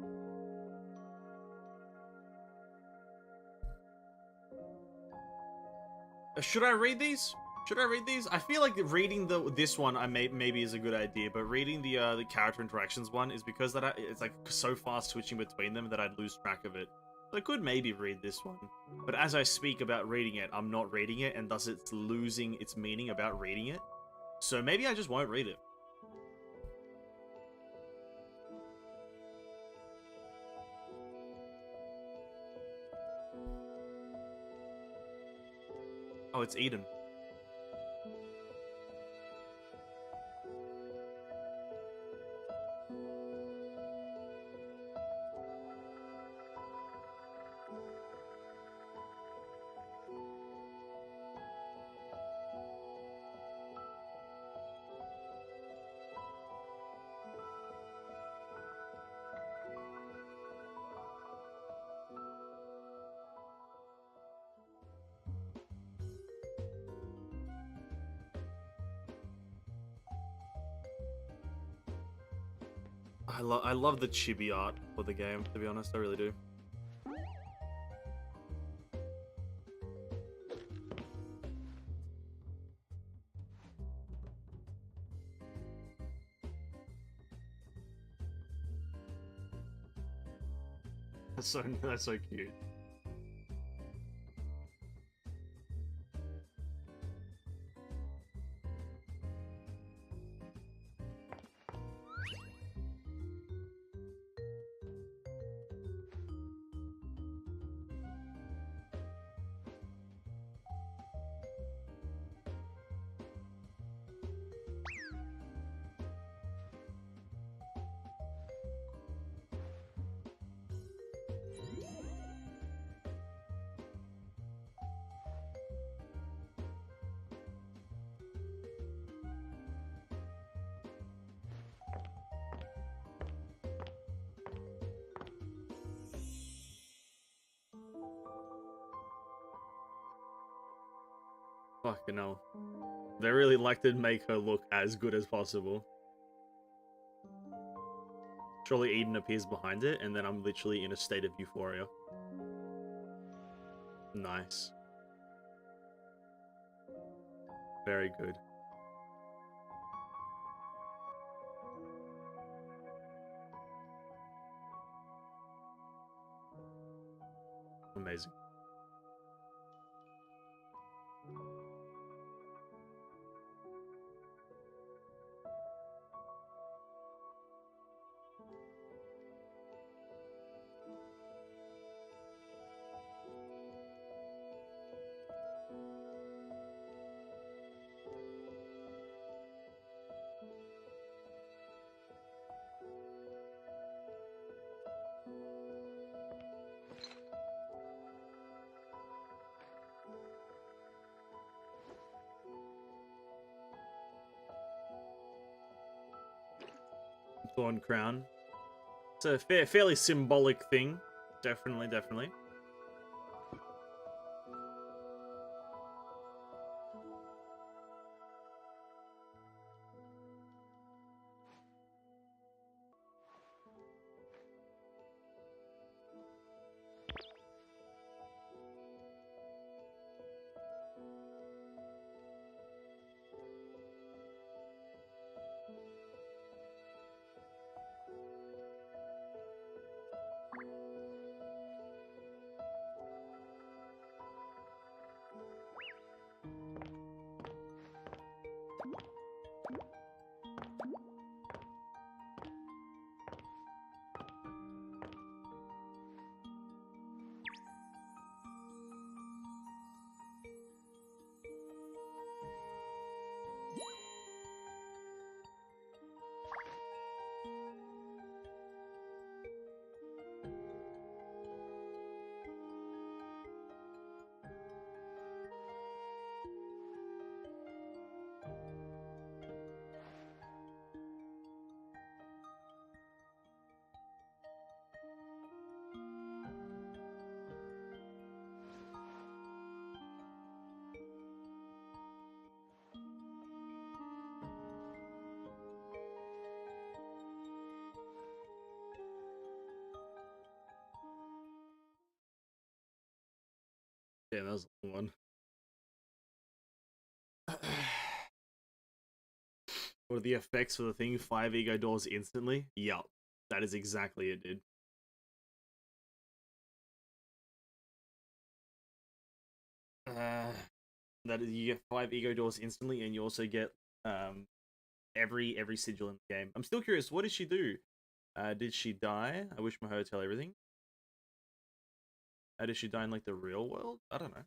Should I read these? Should I read these? I feel like reading this one maybe is a good idea, but reading the character interactions one is because it's like so fast switching between them that I'd lose track of it. So I could maybe read this one, but as I speak about reading it, I'm not reading it, and thus it's losing its meaning about reading it. So maybe I just won't read it. Oh, it's Eden. I love the chibi art for the game, to be honest, I really do. That's so cute. Fucking hell. They really like to make her look as good as possible. Surely Eden appears behind it, and then I'm literally in a state of euphoria. Nice. Very good. Amazing. Thorn Crown. It's a fairly symbolic thing. Definitely, definitely. Damn, that was a long one. What are the effects for the thing? 5 ego doors instantly? Yup. That is exactly it, dude. That is, you get 5 ego doors instantly, and you also get every sigil in the game. I'm still curious, what did she do? Did she die? I wish my hotel everything. Did she die in like the real world? I don't know.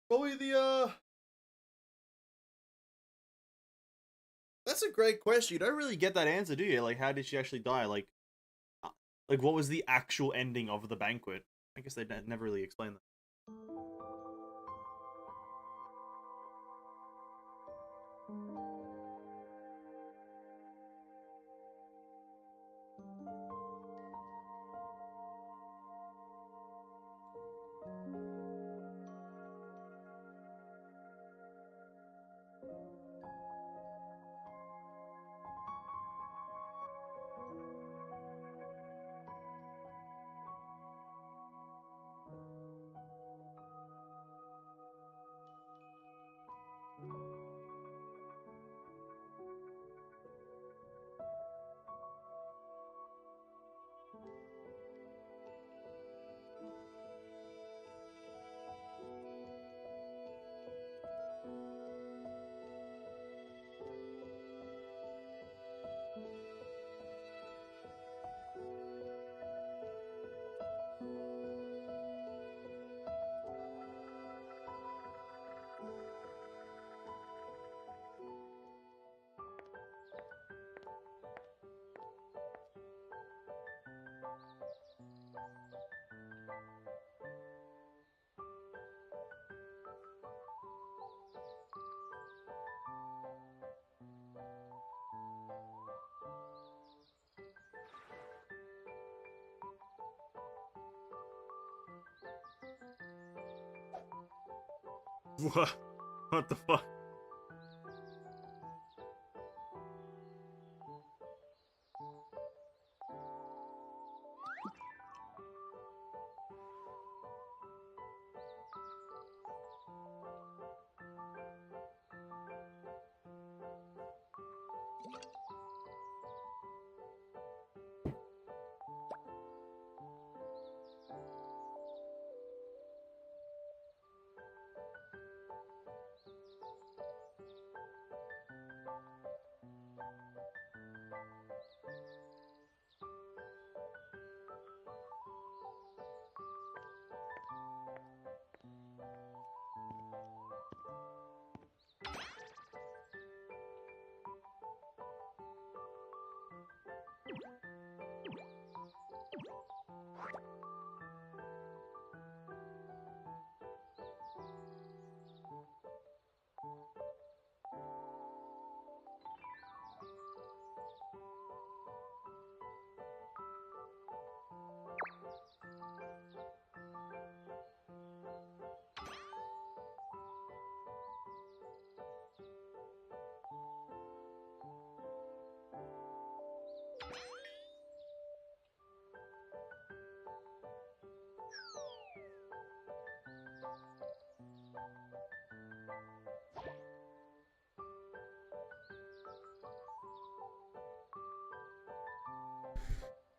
Probably the That's a great question. You don't really get that answer, do you? Like, how did she actually die? Like what was the actual ending of the banquet? I guess they never really explain that. What the fuck?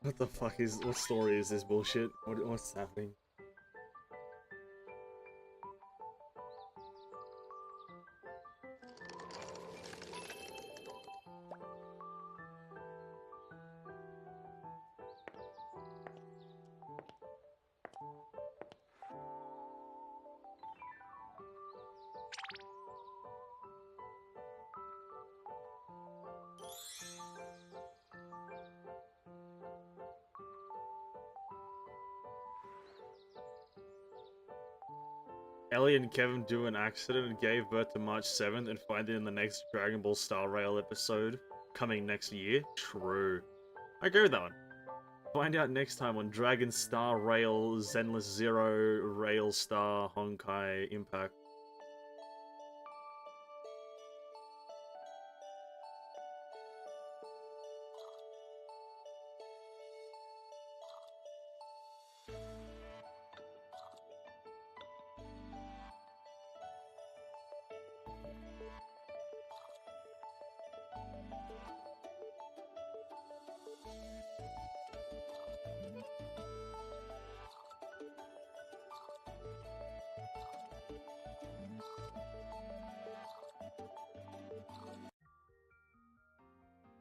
What the fuck is... What story is this bullshit? What's happening? Ellie and Kevin do an accident and gave birth to March 7th and find it in the next Dragon Ball Star Rail episode coming next year. True. I agree with that one. Find out next time on Dragon Star Rail, Zenless Zero, Rail Star, Honkai, Impact.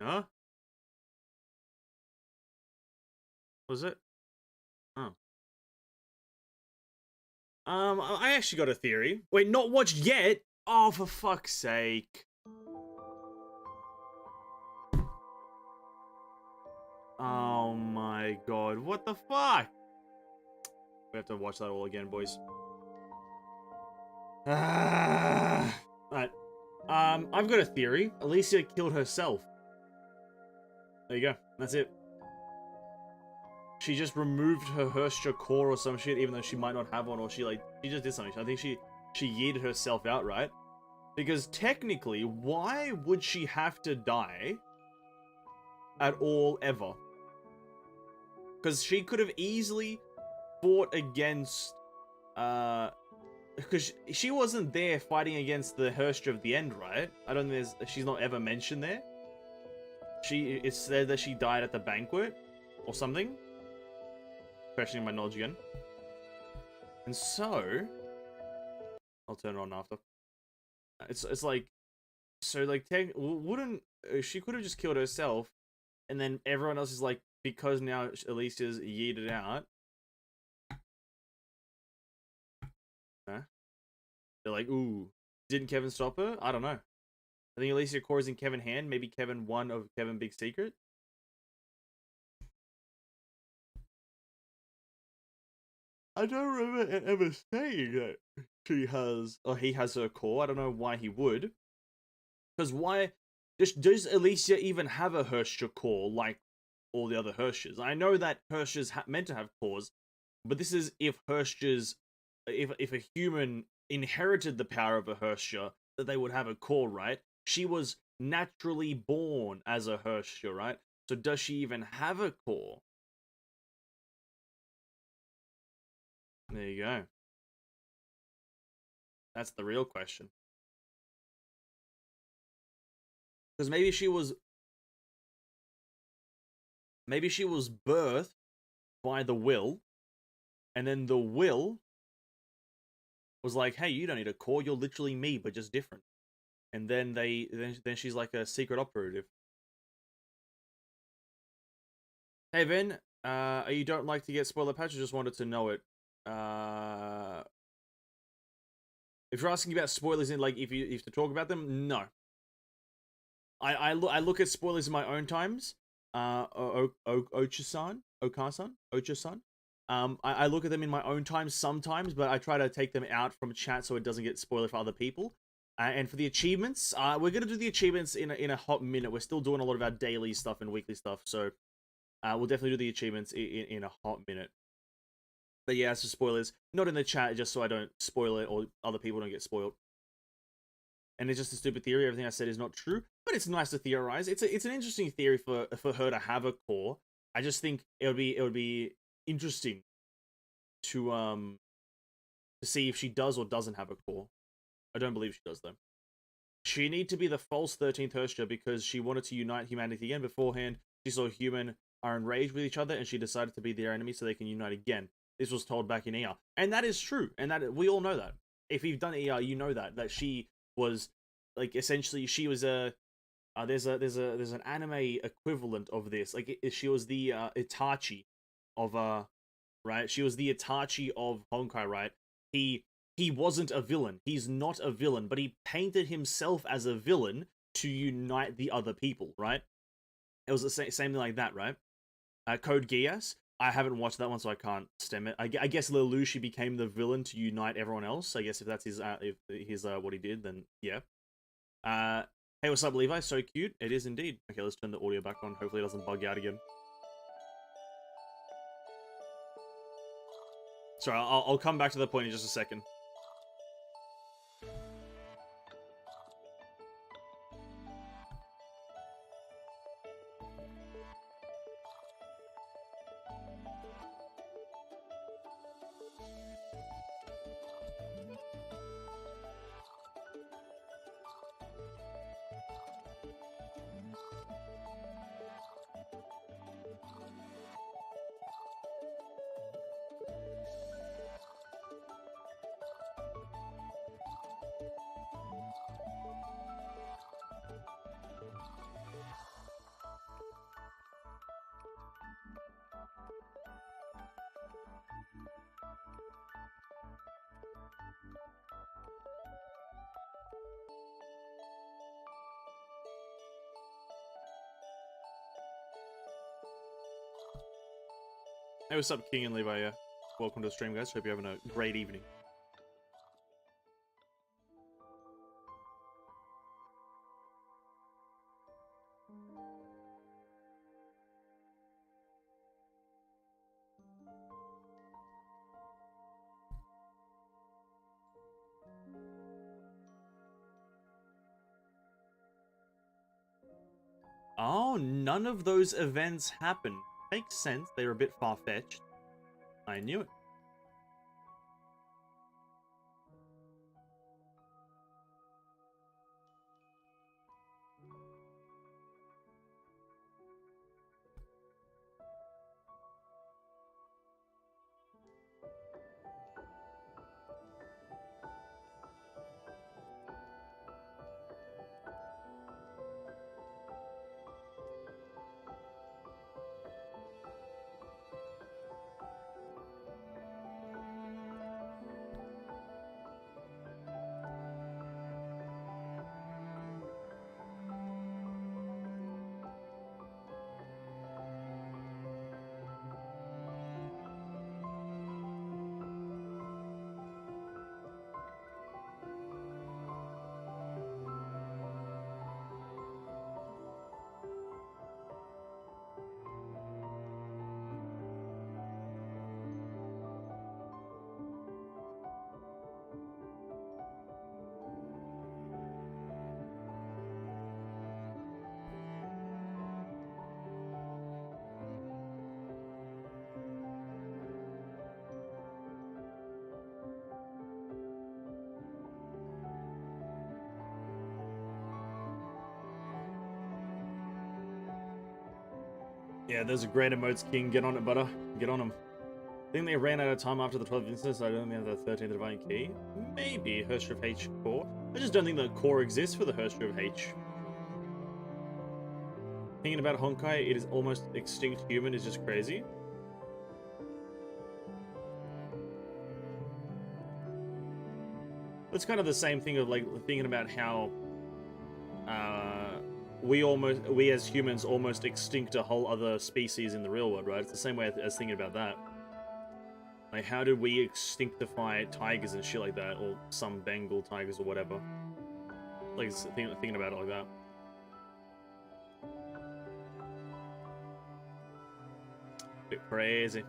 Huh? Was it? Oh. I actually got a theory. Wait, not watched yet? Oh, for fuck's sake. Oh my god, what the fuck? We have to watch that all again, boys. Alright. I've got a theory. Alicia killed herself. There you go. That's it. She just removed her Herstra core or some shit, even though she might not have one, or she just did something. I think she yeeted herself out, right? Because technically, why would she have to die at all ever? Because she could have easily fought against, because she wasn't there fighting against the Herstra of the End, right? I don't think she's not ever mentioned there. It's said that she died at the banquet or something. Questioning my knowledge again. And so, I'll turn it on after. It's like, so like, wouldn't she could have just killed herself, and then everyone else is like, because now Alicia's yeeted out. Huh? They're like, ooh, didn't Kevin stop her? I don't know. I think Alicia core is in Kevin hand. Maybe Kevin one of Kevin Big Secret. I don't remember ever saying that she has, or he has her core. I don't know why he would. Because why does Alicia even have a Herstra core like all the other Herstras? I know that Herstras meant to have cores, but this is if Herstras, if a human inherited the power of a Herstra, that they would have a core, right? She was naturally born as a Herstra, right? So does she even have a core? There you go. That's the real question. Because maybe she was birthed by the will, and then the will was like, hey, you don't need a core, you're literally me, but just different. And then then she's like a secret operative. Hey Vin, you don't like to get spoiler patch, I just wanted to know it. If you're asking about spoilers in like if you have to talk about them, no. I look at spoilers in my own times. Ocha-san. I look at them in my own time sometimes, but I try to take them out from chat so it doesn't get spoiled for other people. And for the achievements, we're gonna do the achievements in a hot minute. We're still doing a lot of our daily stuff and weekly stuff, so we'll definitely do the achievements in a hot minute. But yeah, as for spoilers, not in the chat, just so I don't spoil it or other people don't get spoiled. And it's just a stupid theory. Everything I said is not true, but it's nice to theorize. It's an interesting theory for her to have a core. I just think it would be interesting to see if she does or doesn't have a core. I don't believe she does though. She need to be the false 13th Herstra because she wanted to unite humanity again. Beforehand, she saw human are enraged with each other and she decided to be their enemy so they can unite again. This was told back in ER. And that is true. And that we all know that. If you've done ER, you know that she was like essentially she was a there's an anime equivalent of this. Like she was the Itachi of right? She was the Itachi of Honkai, right? He wasn't a villain. He's not a villain, but he painted himself as a villain to unite the other people, right? It was the same thing like that, right? Code Geass. I haven't watched that one, so I can't stem it. I guess Lelouch became the villain to unite everyone else. I guess if that's his what he did, then yeah. Hey, what's up, Levi? So cute. It is indeed. Okay, let's turn the audio back on. Hopefully it doesn't bug out again. Sorry, I'll come back to the point in just a second. Hey, what's up, King and Levi? Welcome to the stream, guys. Hope you're having a great evening. Oh, none of those events happened. Makes sense. They were a bit far-fetched. I knew it. Yeah, there's a great emotes, King. Get on it, butter. Get on them. I think they ran out of time after the 12th instance, so I don't think they have the 13th Divine Key. Maybe Hersher of H core. I just don't think the core exists for the Hersher of H. Thinking about Honkai, it is almost extinct human is just crazy. It's kind of the same thing of like thinking about how we as humans almost extinct a whole other species in the real world, right? It's the same way as thinking about that. Like, how did we extinctify tigers and shit like that, or some Bengal tigers or whatever? Like, thinking about it like that. Bit crazy.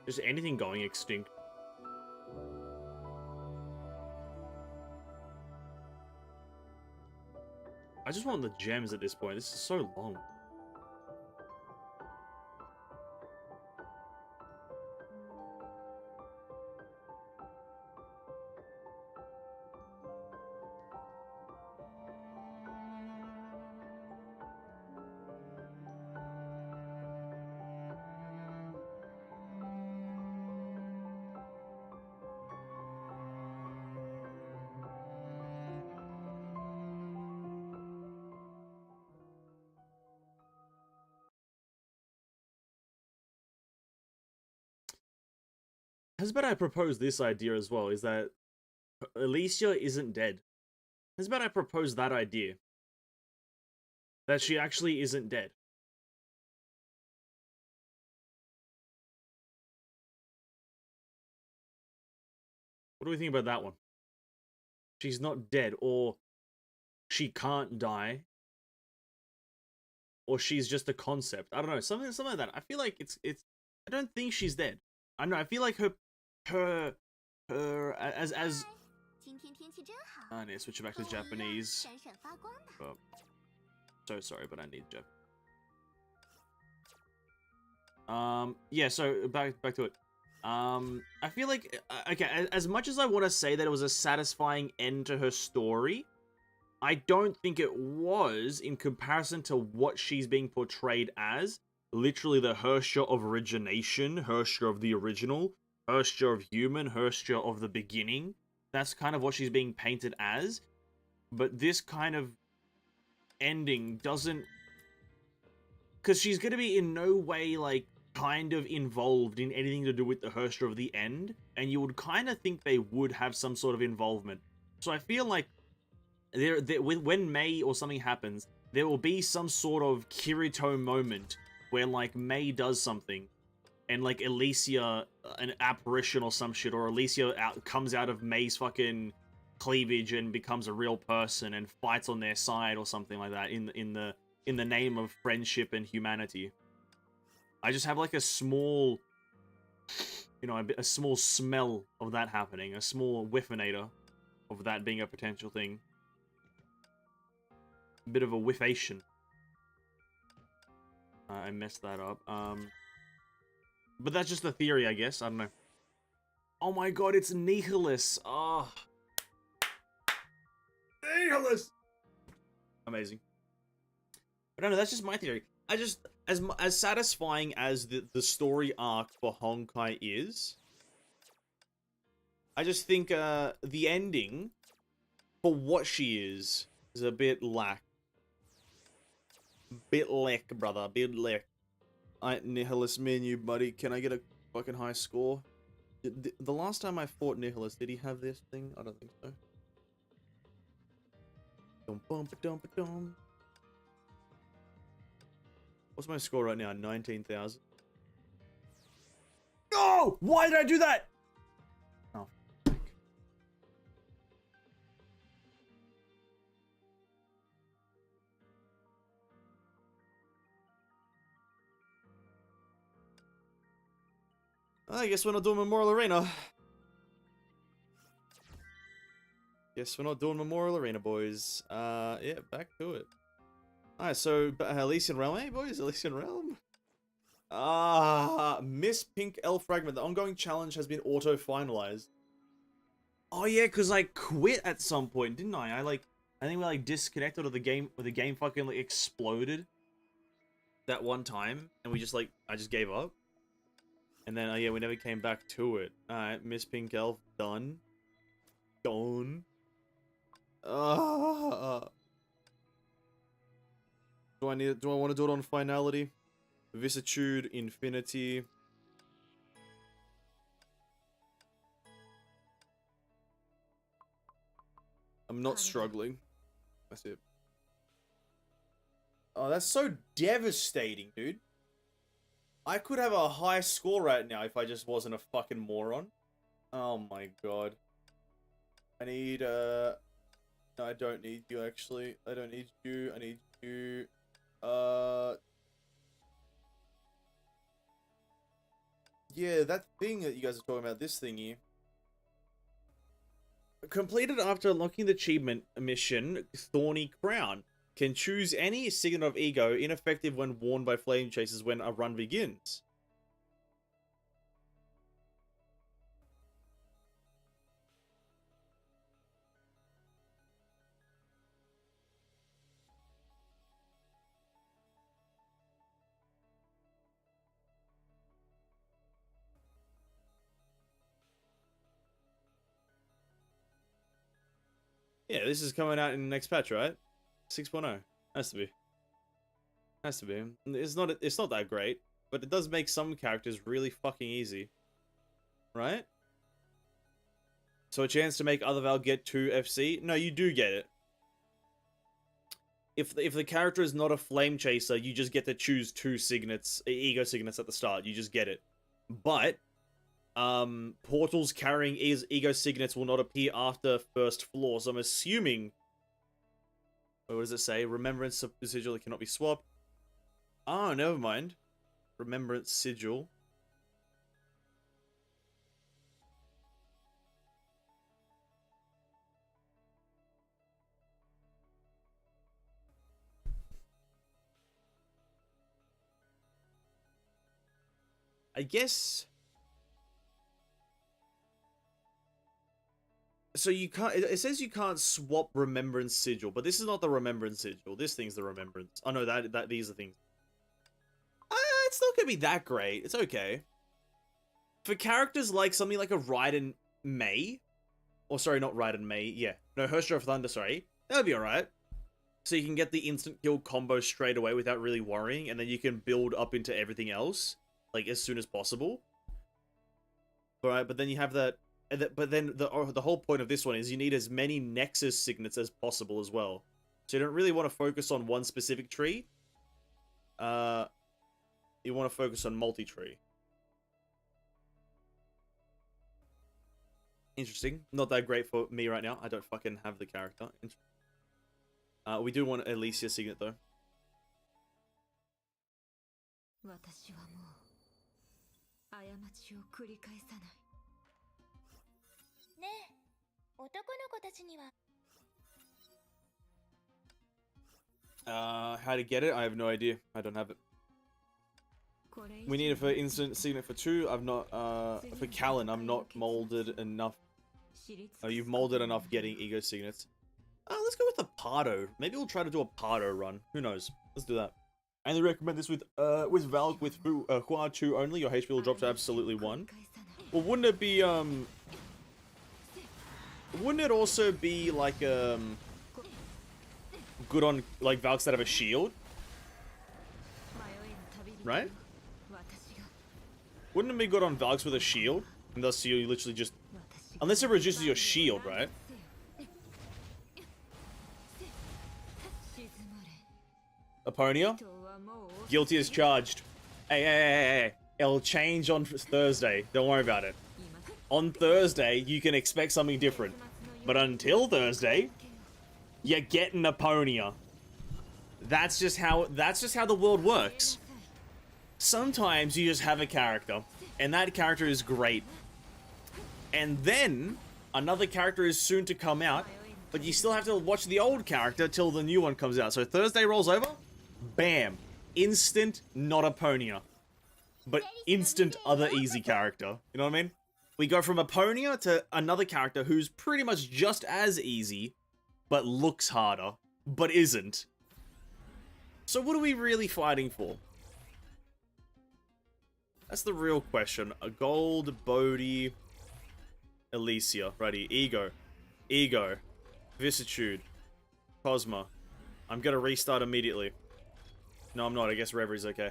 Just anything going extinct. I just want the gems at this point. This is so long. How about I propose this idea as well, is that Alicia isn't dead. How about I propose that idea? That she actually isn't dead. What do we think about that one? She's not dead, or she can't die, or she's just a concept. I don't know, something like that. I feel like it's. I don't think she's dead. I know. I feel like her as. I need to switch it back to Japanese. Oh, so sorry, but I need Jap. Yeah. So back to it. I feel like okay. As much as I want to say that it was a satisfying end to her story, I don't think it was in comparison to what she's being portrayed as. Literally the Hersher of origination, Hersher of the original, Hersher of human, Hersher of the beginning. That's kind of what she's being painted as. But this kind of ending doesn't... Because she's going to be in no way, like, kind of involved in anything to do with the Hersher of the end. And you would kind of think they would have some sort of involvement. So I feel like when Mei or something happens, there will be some sort of Kirito moment where, like, Mei does something, and like Elysia, an apparition or some shit, or Elysia comes out of May's fucking cleavage and becomes a real person and fights on their side or something like that in the name of friendship and humanity. I just have like a small, you know, a small smell of that happening, a small whiffinator of that being a potential thing. A bit of a whiffation. I messed that up. But that's just a theory, I guess. I don't know. Oh my god, it's Nihilus. Oh. Nihilus! Amazing. But no, that's just my theory. I just, as satisfying as the story arc for Honkai is, I just think the ending for what she is a bit lack. Bit lick, brother. Bit lick. Nihilus menu, buddy. Can I get a fucking high score? The last time I fought Nihilus, did he have this thing? I don't think so. Dum-bum-ba-dum-ba-dum. What's my score right now? 19,000. No! Why did I do that? Oh, fuck. I guess we're not doing Memorial Arena. Guess we're not doing Memorial Arena, boys. Yeah, back to it. Alright, so Elysian Realm, eh, boys? Elysian Realm? Miss Pink L Fragment. The ongoing challenge has been auto-finalized. Oh yeah, because I quit at some point, didn't I? I think we like disconnected or the game fucking like exploded that one time, and we just like, I just gave up. And then, yeah, we never came back to it. Alright, Miss Pink Elf, done. Done. Do I want to do it on finality? Vicissitude, infinity. I'm not struggling. That's it. Oh, that's so devastating, dude. I could have a high score right now if I just wasn't a fucking moron. Oh my god. I need, no, I don't need you, actually. I don't need you. I need you. Yeah, that thing that you guys are talking about, this thingy. Completed after unlocking the achievement mission, Thorny Crown. Can choose any signet of ego, ineffective when worn by flame chasers when a run begins. Yeah, this is coming out in the next patch, right? 6.0. Has to be. Has to be. It's not that great, but it does make some characters really fucking easy. Right? So a chance to make other Val get 2 FC? No, you do get it. If the character is not a flame chaser, you just get to choose 2 signets, ego signets at the start. You just get it. But portals carrying ego signets will not appear after first floor. So I'm assuming, what does it say? Remembrance of sigil that cannot be swapped. Oh, never mind. Remembrance sigil. I guess. So you can't. It says you can't swap remembrance sigil, but this is not the remembrance sigil. This thing's the remembrance. Oh no, these are things. It's not gonna be that great. It's okay. For characters like something like a Raiden May, or sorry, not Raiden May. Yeah, no, Herstra of Thunder. Sorry, that'll be alright. So you can get the instant kill combo straight away without really worrying, and then you can build up into everything else like as soon as possible. Alright, but then you have that. But then the whole point of this one is you need as many Nexus signets as possible as well. So you don't really want to focus on one specific tree. You want to focus on multi-tree. Interesting. Not that great for me right now. I don't fucking have the character. We do want Alicia Signet though. 私はもう過ちを繰り返さない。ねえ、男の子たちには。How to get it? I have no idea. I don't have it. We need it for instant signet for 2. I've not, for Callan, I'm not molded enough. Oh, you've molded enough getting ego signets. Let's go with a Pardo. Maybe we'll try to do a Pardo run. Who knows? Let's do that. I only recommend this with Valk with Hua 2 only. Your HP will drop to absolutely 1. Well, wouldn't it be, wouldn't it also be, like, good on, like, Valks that have a shield? Right? Wouldn't it be good on Valks with a shield? And thus you literally just... Unless it reduces your shield, right? Aponia? Guilty as charged. Hey. It'll change on Thursday. Don't worry about it. On Thursday, you can expect something different. But until Thursday, you're getting Aponia. That's just how the world works. Sometimes you just have a character, and that character is great. And then, another character is soon to come out, but you still have to watch the old character till the new one comes out. So Thursday rolls over, bam. Instant, not Aponia. But instant other easy character. You know what I mean? We go from Aponia to another character who's pretty much just as easy, but looks harder, but isn't. So what are we really fighting for? That's the real question. A gold, Bodhi, Alicia. Righty. Ego. Vicissitude. Cosma. I'm gonna restart immediately. No, I'm not. I guess Reverie's okay.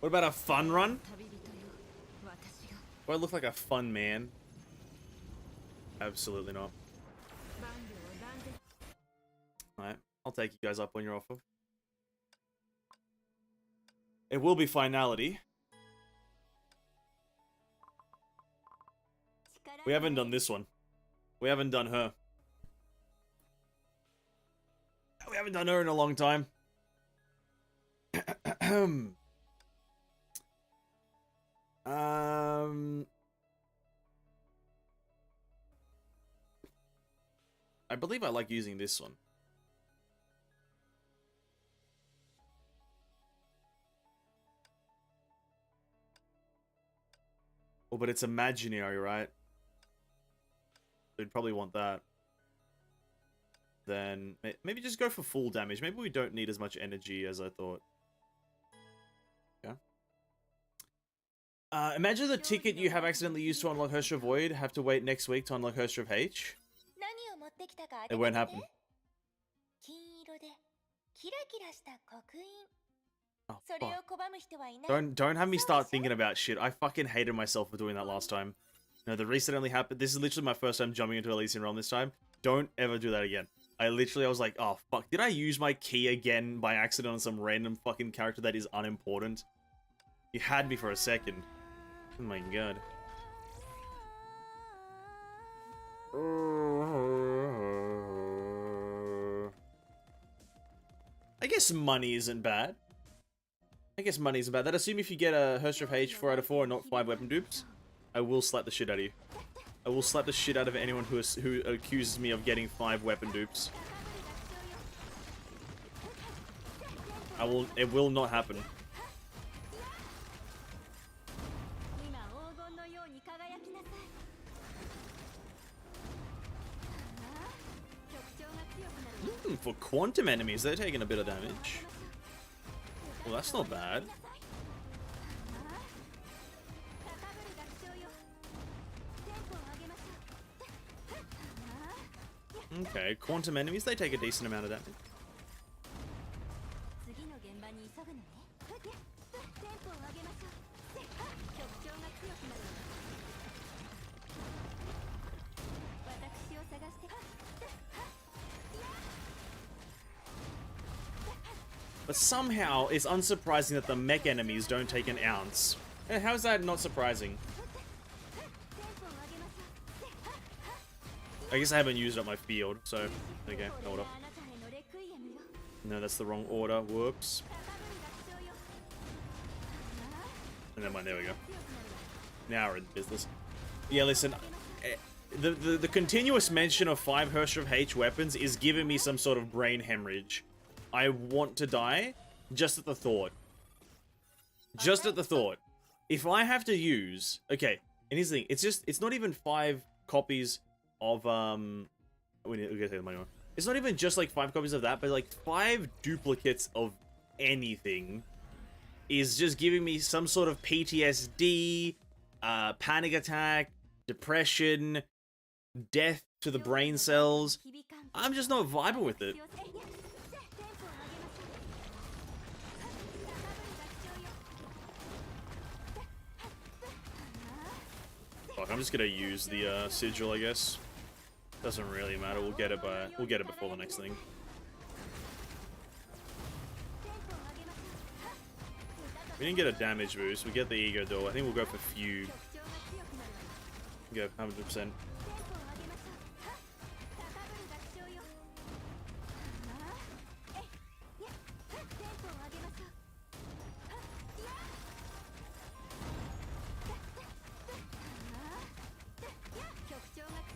What about a fun run? Do I look like a fun man? Absolutely not. Alright, I'll take you guys up on your offer. It will be finality. We haven't done this one. We haven't done her. We haven't done her in a long time. I believe I like using this one. Oh, but it's imaginary, right? We'd probably want that. Then maybe just go for full damage. Maybe we don't need as much energy as I thought. Yeah. Imagine the ticket you have accidentally used to unlock Herstra Void have to wait next week to unlock Herstra of H. It won't happen. Oh, fuck. Don't have me start thinking about shit. I fucking hated myself for doing that last time. No, the reset only happened. This is literally my first time jumping into Elysian Realm this time. Don't ever do that again. I was like, oh fuck, did I use my key again by accident on some random fucking character that is unimportant? You had me for a second. Oh my god. I guess money isn't bad. That assume if you get a Herstra of H 4 out of 4 and not 5 weapon dupes, I will slap the shit out of you. I will slap the shit out of anyone who accuses me of getting 5 weapon dupes. It will not happen. For quantum enemies, they're taking a bit of damage. Well, that's not bad. Okay, quantum enemies, they take a decent amount of damage. But somehow, it's unsurprising that the mech enemies don't take an ounce. How is that not surprising? I guess I haven't used up my field, so... Okay, hold up. No, that's the wrong order. Whoops. And then there we go. Now we're in business. Yeah, listen. The continuous mention of 5 Hersher of H weapons is giving me some sort of brain hemorrhage. I want to die just at the thought. Just at the thought. If I have to use... Okay, and here's the thing. It's not even 5 copies of... we'll get to the money one. It's not even just like 5 copies of that, but like 5 duplicates of anything is just giving me some sort of PTSD, panic attack, depression, death to the brain cells. I'm just not vibing with it. Fuck, I'm just gonna use the sigil, I guess. Doesn't really matter. We'll get it before the next thing. We didn't get a damage boost. We get the ego door. I think we'll go for fugue. Go 100%.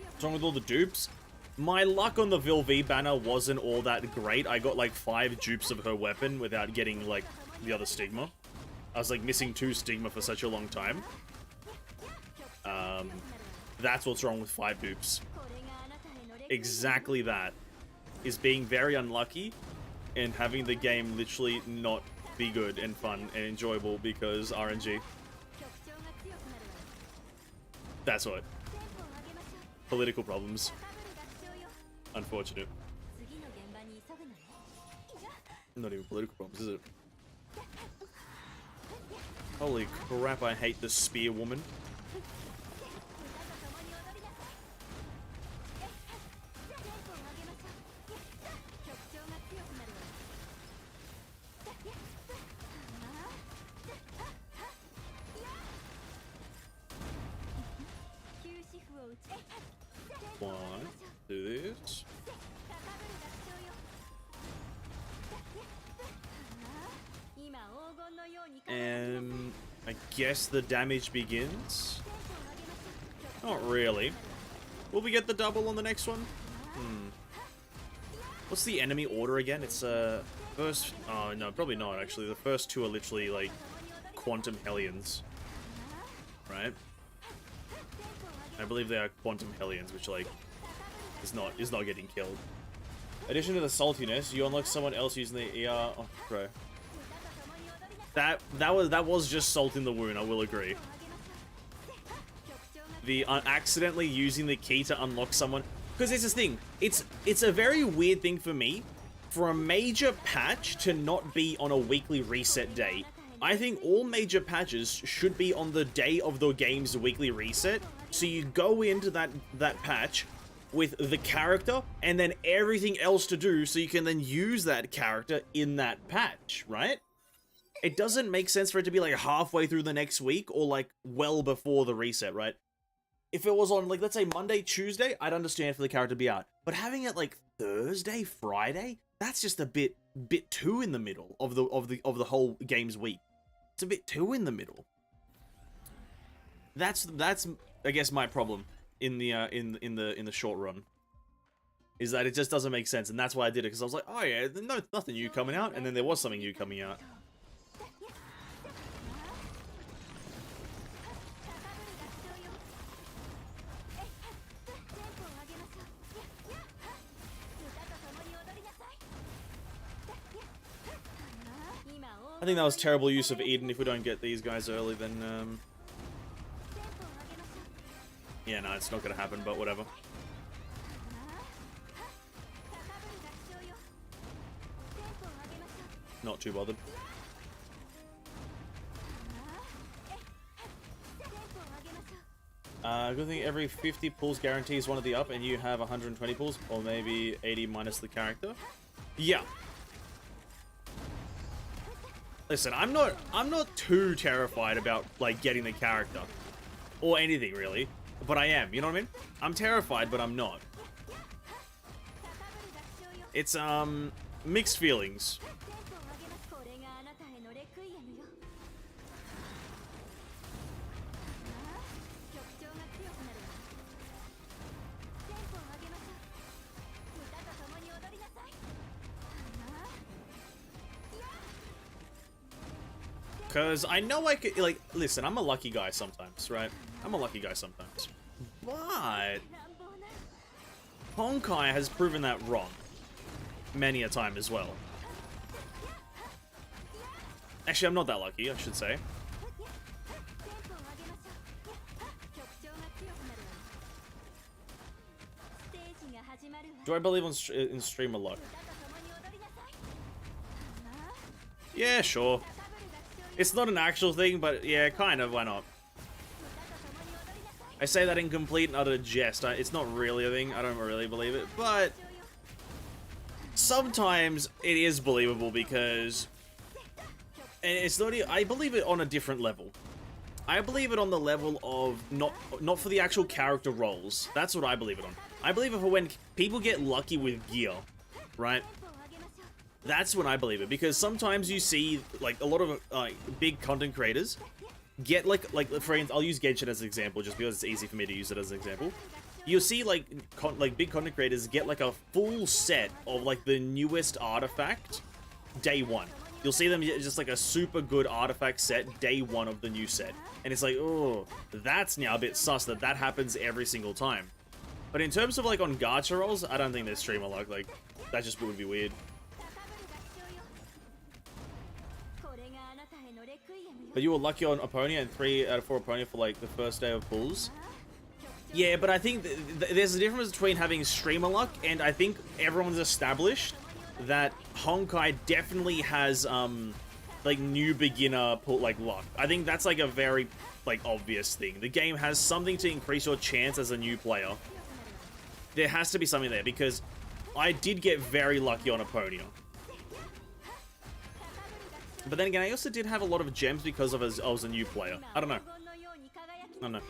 What's wrong with all the dupes? My luck on the Vilv banner wasn't all that great. I got like 5 dupes of her weapon without getting like the other stigma. I was like missing 2 stigma for such a long time. That's what's wrong with 5 dupes. Exactly that. Is being very unlucky and having the game literally not be good and fun and enjoyable because RNG. That's what. Political problems. Unfortunate. Not even political problems, is it? Holy crap, I hate this spear woman. One, do this. And I guess the damage begins. Not really. Will we get the double on the next one? What's the enemy order again? It's first... Oh, no, probably not, actually. The first 2 are literally, like, Quantum Hellions. Right? I believe they are Quantum Hellions, which, like, is not getting killed. In addition to the saltiness, you unlock someone else using the ER... Oh, bro. That was just salt in the wound, I will agree. The accidentally using the key to unlock someone... Because it's this thing. It's a very weird thing for me, for a major patch to not be on a weekly reset day. I think all major patches should be on the day of the game's weekly reset, so you go into that patch with the character and then everything else to do, so you can then use that character in that patch, right? It doesn't make sense for it to be like halfway through the next week or like well before the reset, right? If it was on, like, let's say Monday, Tuesday, I'd understand for the character to be out. But having it like Thursday, Friday, that's just a bit too in the middle of the whole game's week. It's a bit too in the middle. That's I guess my problem in the short run. Is that it just doesn't make sense, and that's why I did it, because I was like, oh yeah, no, nothing new coming out, and then there was something new coming out. I think that was terrible use of Eden. If we don't get these guys early, then, yeah, no, it's not gonna happen, but whatever. Not too bothered. Good thing every 50 pulls guarantees one of the up, and you have 120 pulls, or maybe 80 minus the character. Yeah. Listen, I'm not too terrified about like getting the character or anything really, but I am. You know what I mean? I'm terrified, but I'm not. It's mixed feelings. Because I know I could, like, listen, I'm a lucky guy sometimes, right? I'm a lucky guy sometimes. But Honkai has proven that wrong many a time as well. Actually, I'm not that lucky, I should say. Do I believe in stream a lot? Yeah, sure. It's not an actual thing, but yeah, kind of, why not? I say that in complete and utter jest. It's not really a thing, I don't really believe it, but sometimes it is believable because, and it's not, I believe it on a different level. I believe it on the level of not for the actual character roles. That's what I believe it on. I believe it for when people get lucky with gear, right? That's when I believe it, because sometimes you see like a lot of big content creators get like for instance, I'll use Genshin as an example just because it's easy for me to use it as an example. You'll see like big content creators get like a full set of like the newest artifact day one. You'll see them get just like a super good artifact set day one of the new set, and it's like, oh, that's now a bit sus that happens every single time. But in terms of like on gacha rolls, I don't think there's streamer luck. Like that just would be weird. But you were lucky on Aponia and 3 out of 4 Aponia for like the first day of pulls. Yeah, but I think there's a difference between having streamer luck, and I think everyone's established that Honkai definitely has like new beginner pull like luck. I think that's like a very like obvious thing. The game has something to increase your chance as a new player. There has to be something there, because I did get very lucky on Aponia. But then again, I also did have a lot of gems because I was a new player. I don't know. I don't know.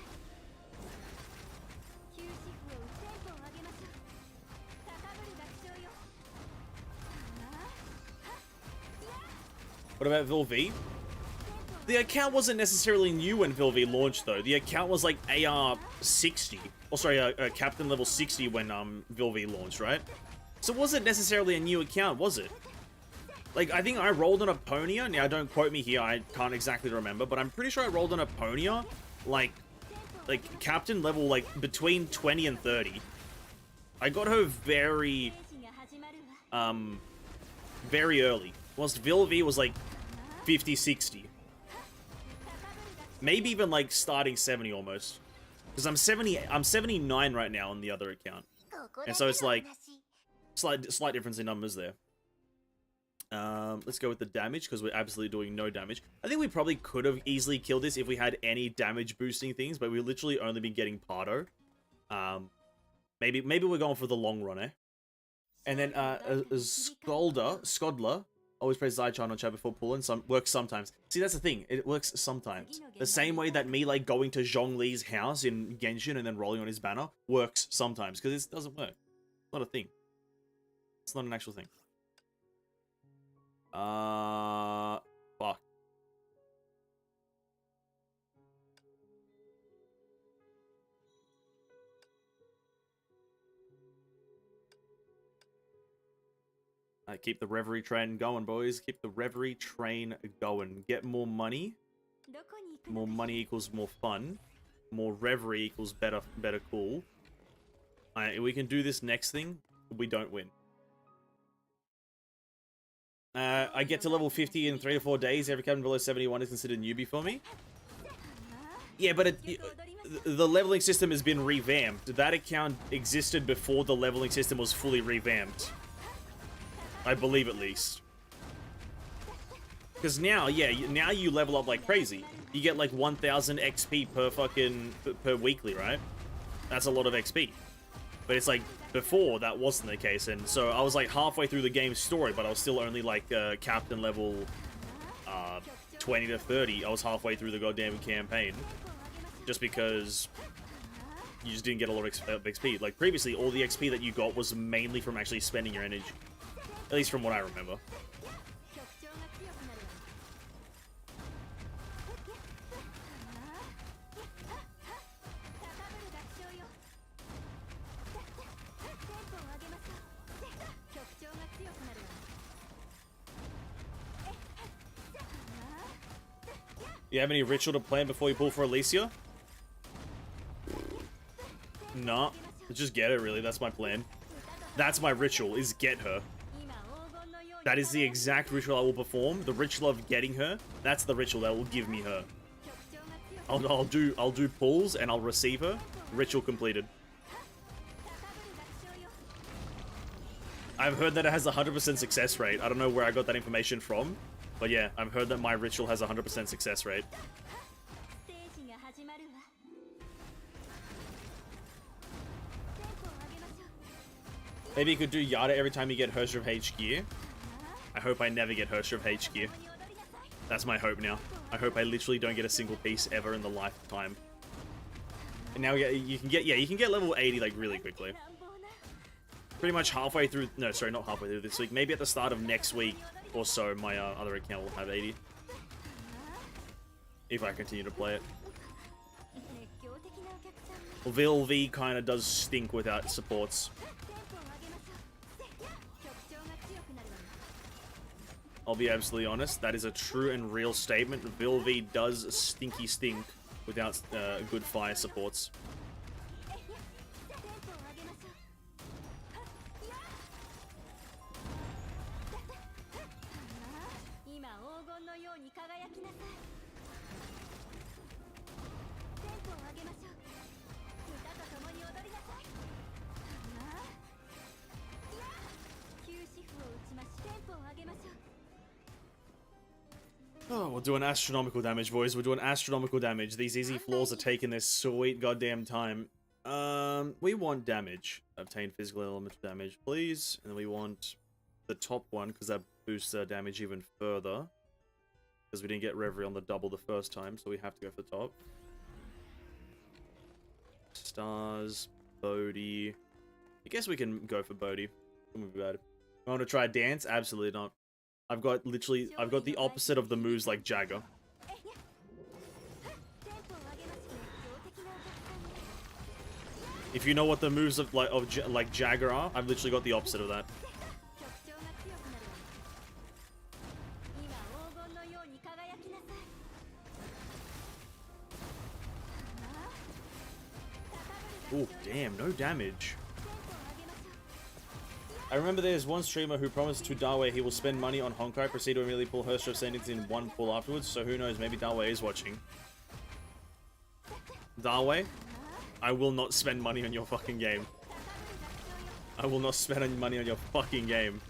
What about Vil-V? The account wasn't necessarily new when Vil-V launched, though. The account was like AR 60. Oh, sorry, Captain level 60 when Vil-V launched, right? So it wasn't necessarily a new account, was it? Like, I think I rolled on Aponia. Now, don't quote me here. I can't exactly remember. But I'm pretty sure I rolled on Aponia, like Captain level, like, between 20 and 30. I got her very early. Whilst Vil-V was, like, 50, 60. Maybe even, like, starting 70 almost. Because I'm 79 right now on the other account. And so it's, like, slight difference in numbers there. Let's go with the damage, because we're absolutely doing no damage. I think we probably could have easily killed this if we had any damage boosting things, but we literally only been getting Pardo. Maybe we're going for the long run, eh? And then Skodler always plays Zai-chan on chat before pulling. Works sometimes. See, that's the thing. It works sometimes. The same way that me like going to Zhongli's house in Genshin and then rolling on his banner works sometimes, because it doesn't work. It's not a thing. It's not an actual thing. Fuck. Keep the reverie train going, boys. Keep the reverie train going. Get more money. More money equals more fun. More reverie equals better cool. We can do this next thing. We don't win. I get to level 50 in 3 to 4 days. Every captain below 71 is considered newbie for me. Yeah, but the leveling system has been revamped. That account existed before the leveling system was fully revamped. I believe, at least. Because now, yeah, now you level up like crazy. You get like 1000 XP per fucking, per weekly, right? That's a lot of XP. But it's like, before, that wasn't the case, and so I was like halfway through the game's story, but I was still only like captain level 20 to 30. I was halfway through the goddamn campaign. Just because you just didn't get a lot of XP. Like, previously, all the XP that you got was mainly from actually spending your energy. At least from what I remember. You have any ritual to plan before you pull for Alicia? Nah, just get her, really. That's my plan. That's my ritual, is get her. That is the exact ritual I will perform. The ritual of getting her. That's the ritual that will give me her. I'll do pulls and I'll receive her. Ritual completed. I've heard that it has a 100% success rate. I don't know where I got that information from. But yeah, I've heard that my ritual has a 100% success rate. Maybe you could do Yada every time you get Hersher of H gear. I hope I never get Hersher of H gear. That's my hope now. I hope I literally don't get a single piece ever in the lifetime. And now you can get level 80 like really quickly. Pretty much halfway through, no, sorry, not halfway through this week. Maybe at the start of next week or so, my other account will have 80. If I continue to play it. VLV kind of does stink without supports. I'll be absolutely honest, that is a true and real statement. VLV does stinky stink without good fire supports. Oh, we're doing astronomical damage, boys. We're doing astronomical damage. These easy floors are taking their sweet goddamn time. We want damage. Obtain physical element damage, please. And then we want the top one, because that boosts our damage even further. Because we didn't get Reverie on the double the first time, so we have to go for the top. Stars, Bodhi. I guess we can go for Bodhi. Wouldn't be bad. I want to try dance? Absolutely not. I've got the opposite of the moves like Jagger. If you know what the moves of like Jagger are, I've literally got the opposite of that. Oh, damn, no damage. I remember there's one streamer who promised to Dawe he will spend money on Honkai, proceed to immediately pull Hersher of Sentence in one pull afterwards, so who knows, maybe Dawe is watching. Dawe, I will not spend money on your fucking game. I will not spend any money on your fucking game.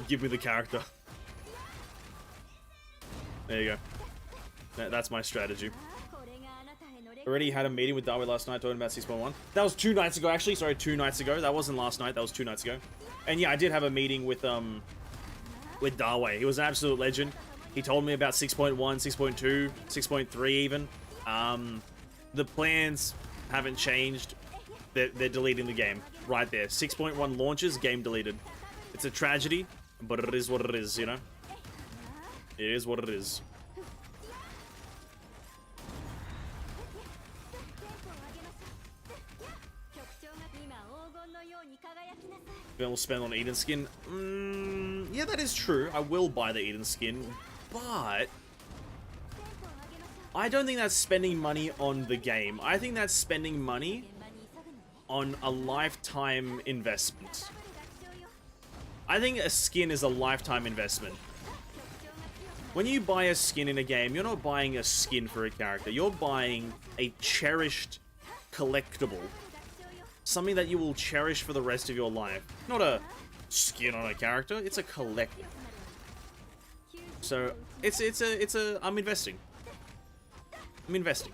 Give me the character. There you go. That's my strategy. Already had a meeting with Dawe last night talking about 6.1. That was 2 nights ago, actually. Sorry, 2 nights ago. That wasn't last night. That was 2 nights ago. And yeah, I did have a meeting with Dawe. He was an absolute legend. He told me about 6.1, 6.2, 6.3 even. The plans haven't changed. They're deleting the game. Right there. 6.1 launches, game deleted. It's a tragedy, but it is what it is, you know? It is what it is. We'll spend on Eden skin. Yeah, that is true. I will buy the Eden skin, but I don't think that's spending money on the game. I think that's spending money on a lifetime investment. I think a skin is a lifetime investment. When you buy a skin in a game, you're not buying a skin for a character. You're buying a cherished collectible. Something that you will cherish for the rest of your life. Not a skin on a character, it's a collectible. So it's a I'm investing. I'm investing.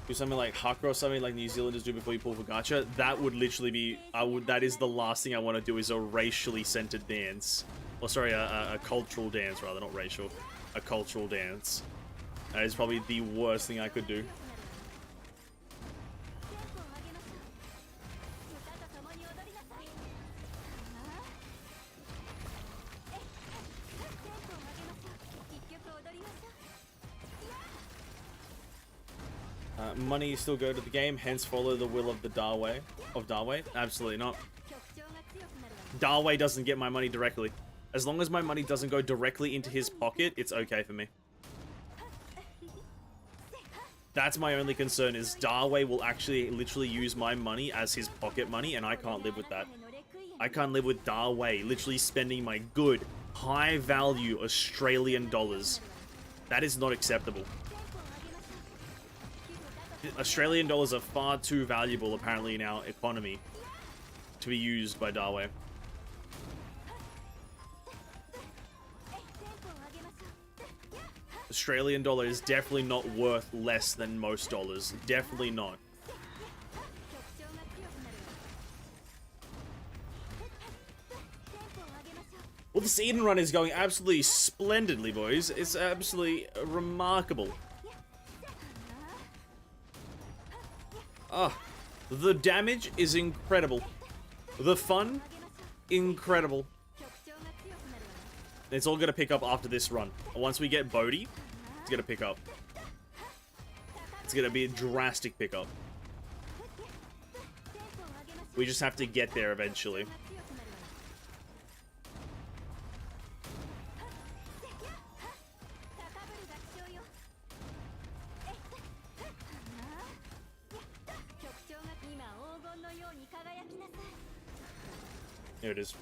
Do something like haka or something like New Zealanders do before you pull for gacha. That would literally be that is the last thing I want to do, is a racially centered dance. Or sorry, a cultural dance rather, not racial. A cultural dance. That is probably the worst thing I could do. Money still go to the game, hence follow the will of the Darway. Absolutely not. Darway doesn't get my money directly. As long as my money doesn't go directly into his pocket, it's okay for me. That's my only concern, is Darway will actually literally use my money as his pocket money, and I can't live with that. I can't live with Darway literally spending my good, high-value Australian dollars. That is not acceptable. Australian dollars are far too valuable, apparently, in our economy to be used by Darway. Australian dollar is definitely not worth less than most dollars. Definitely not. Well, this Eden run is going absolutely splendidly, boys. It's absolutely remarkable. Oh, the damage is incredible. The fun, incredible. It's all gonna pick up after this run. Once we get Bodhi, it's gonna pick up. It's gonna be a drastic pickup. We just have to get there eventually. Here it is.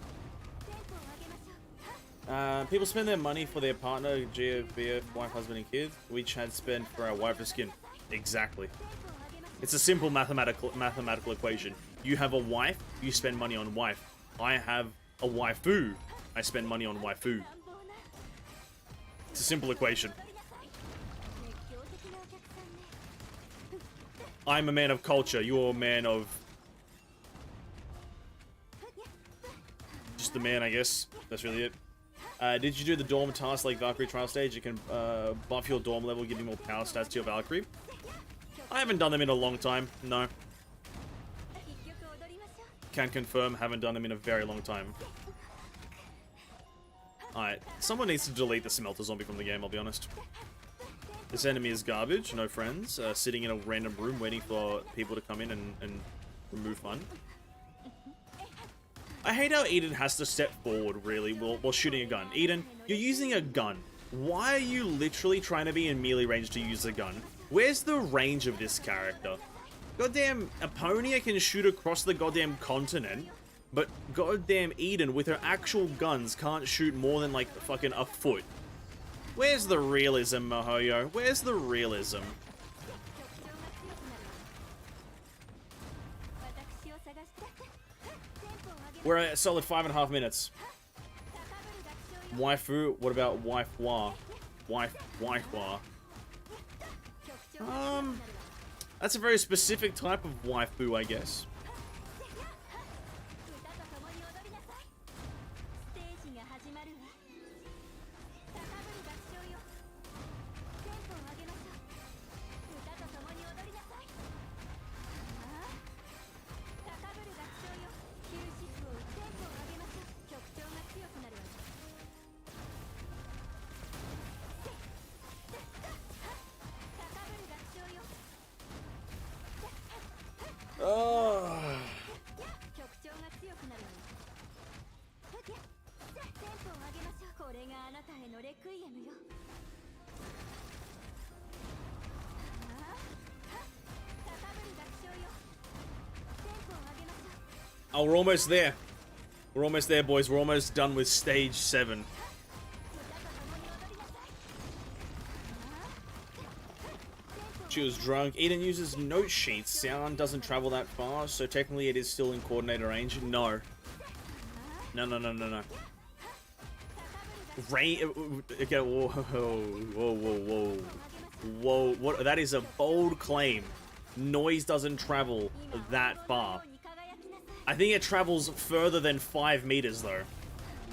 People spend their money for their partner, GFBF, wife, husband, and kids. We Chad spend for our wife or skin. Exactly. It's a simple mathematical equation. You have a wife, you spend money on wife. I have a waifu, I spend money on waifu. It's a simple equation. I'm a man of culture, you're a man of... just the man, I guess. That's really it. Did you do the dorm task like Valkyrie trial stage? You can buff your dorm level, giving more power stats to your Valkyrie. I haven't done them in a long time, no. Can confirm, haven't done them in a very long time. Alright, someone needs to delete the smelter zombie from the game, I'll be honest. This enemy is garbage, no friends, sitting in a random room waiting for people to come in and remove fun. I hate how Eden has to step forward, really, while shooting a gun. Eden, you're using a gun. Why are you literally trying to be in melee range to use a gun? Where's the range of this character? Goddamn Aponia can shoot across the goddamn continent, but goddamn Eden with her actual guns can't shoot more than like fucking a foot. Where's the realism, Mahoyo? Where's the realism? We're at a solid 5.5 minutes. Waifu, what about waifwa? Waifwa. That's a very specific type of waifu, I guess. Oh, we're almost there. We're almost there, boys. We're almost done with stage 7. She was drunk. Eden uses note sheets. Sound doesn't travel that far, so technically it is still in coordinator range. No. No. Rain. Okay, whoa. What? That is a bold claim. Noise doesn't travel that far. I think it travels further than 5 meters, though.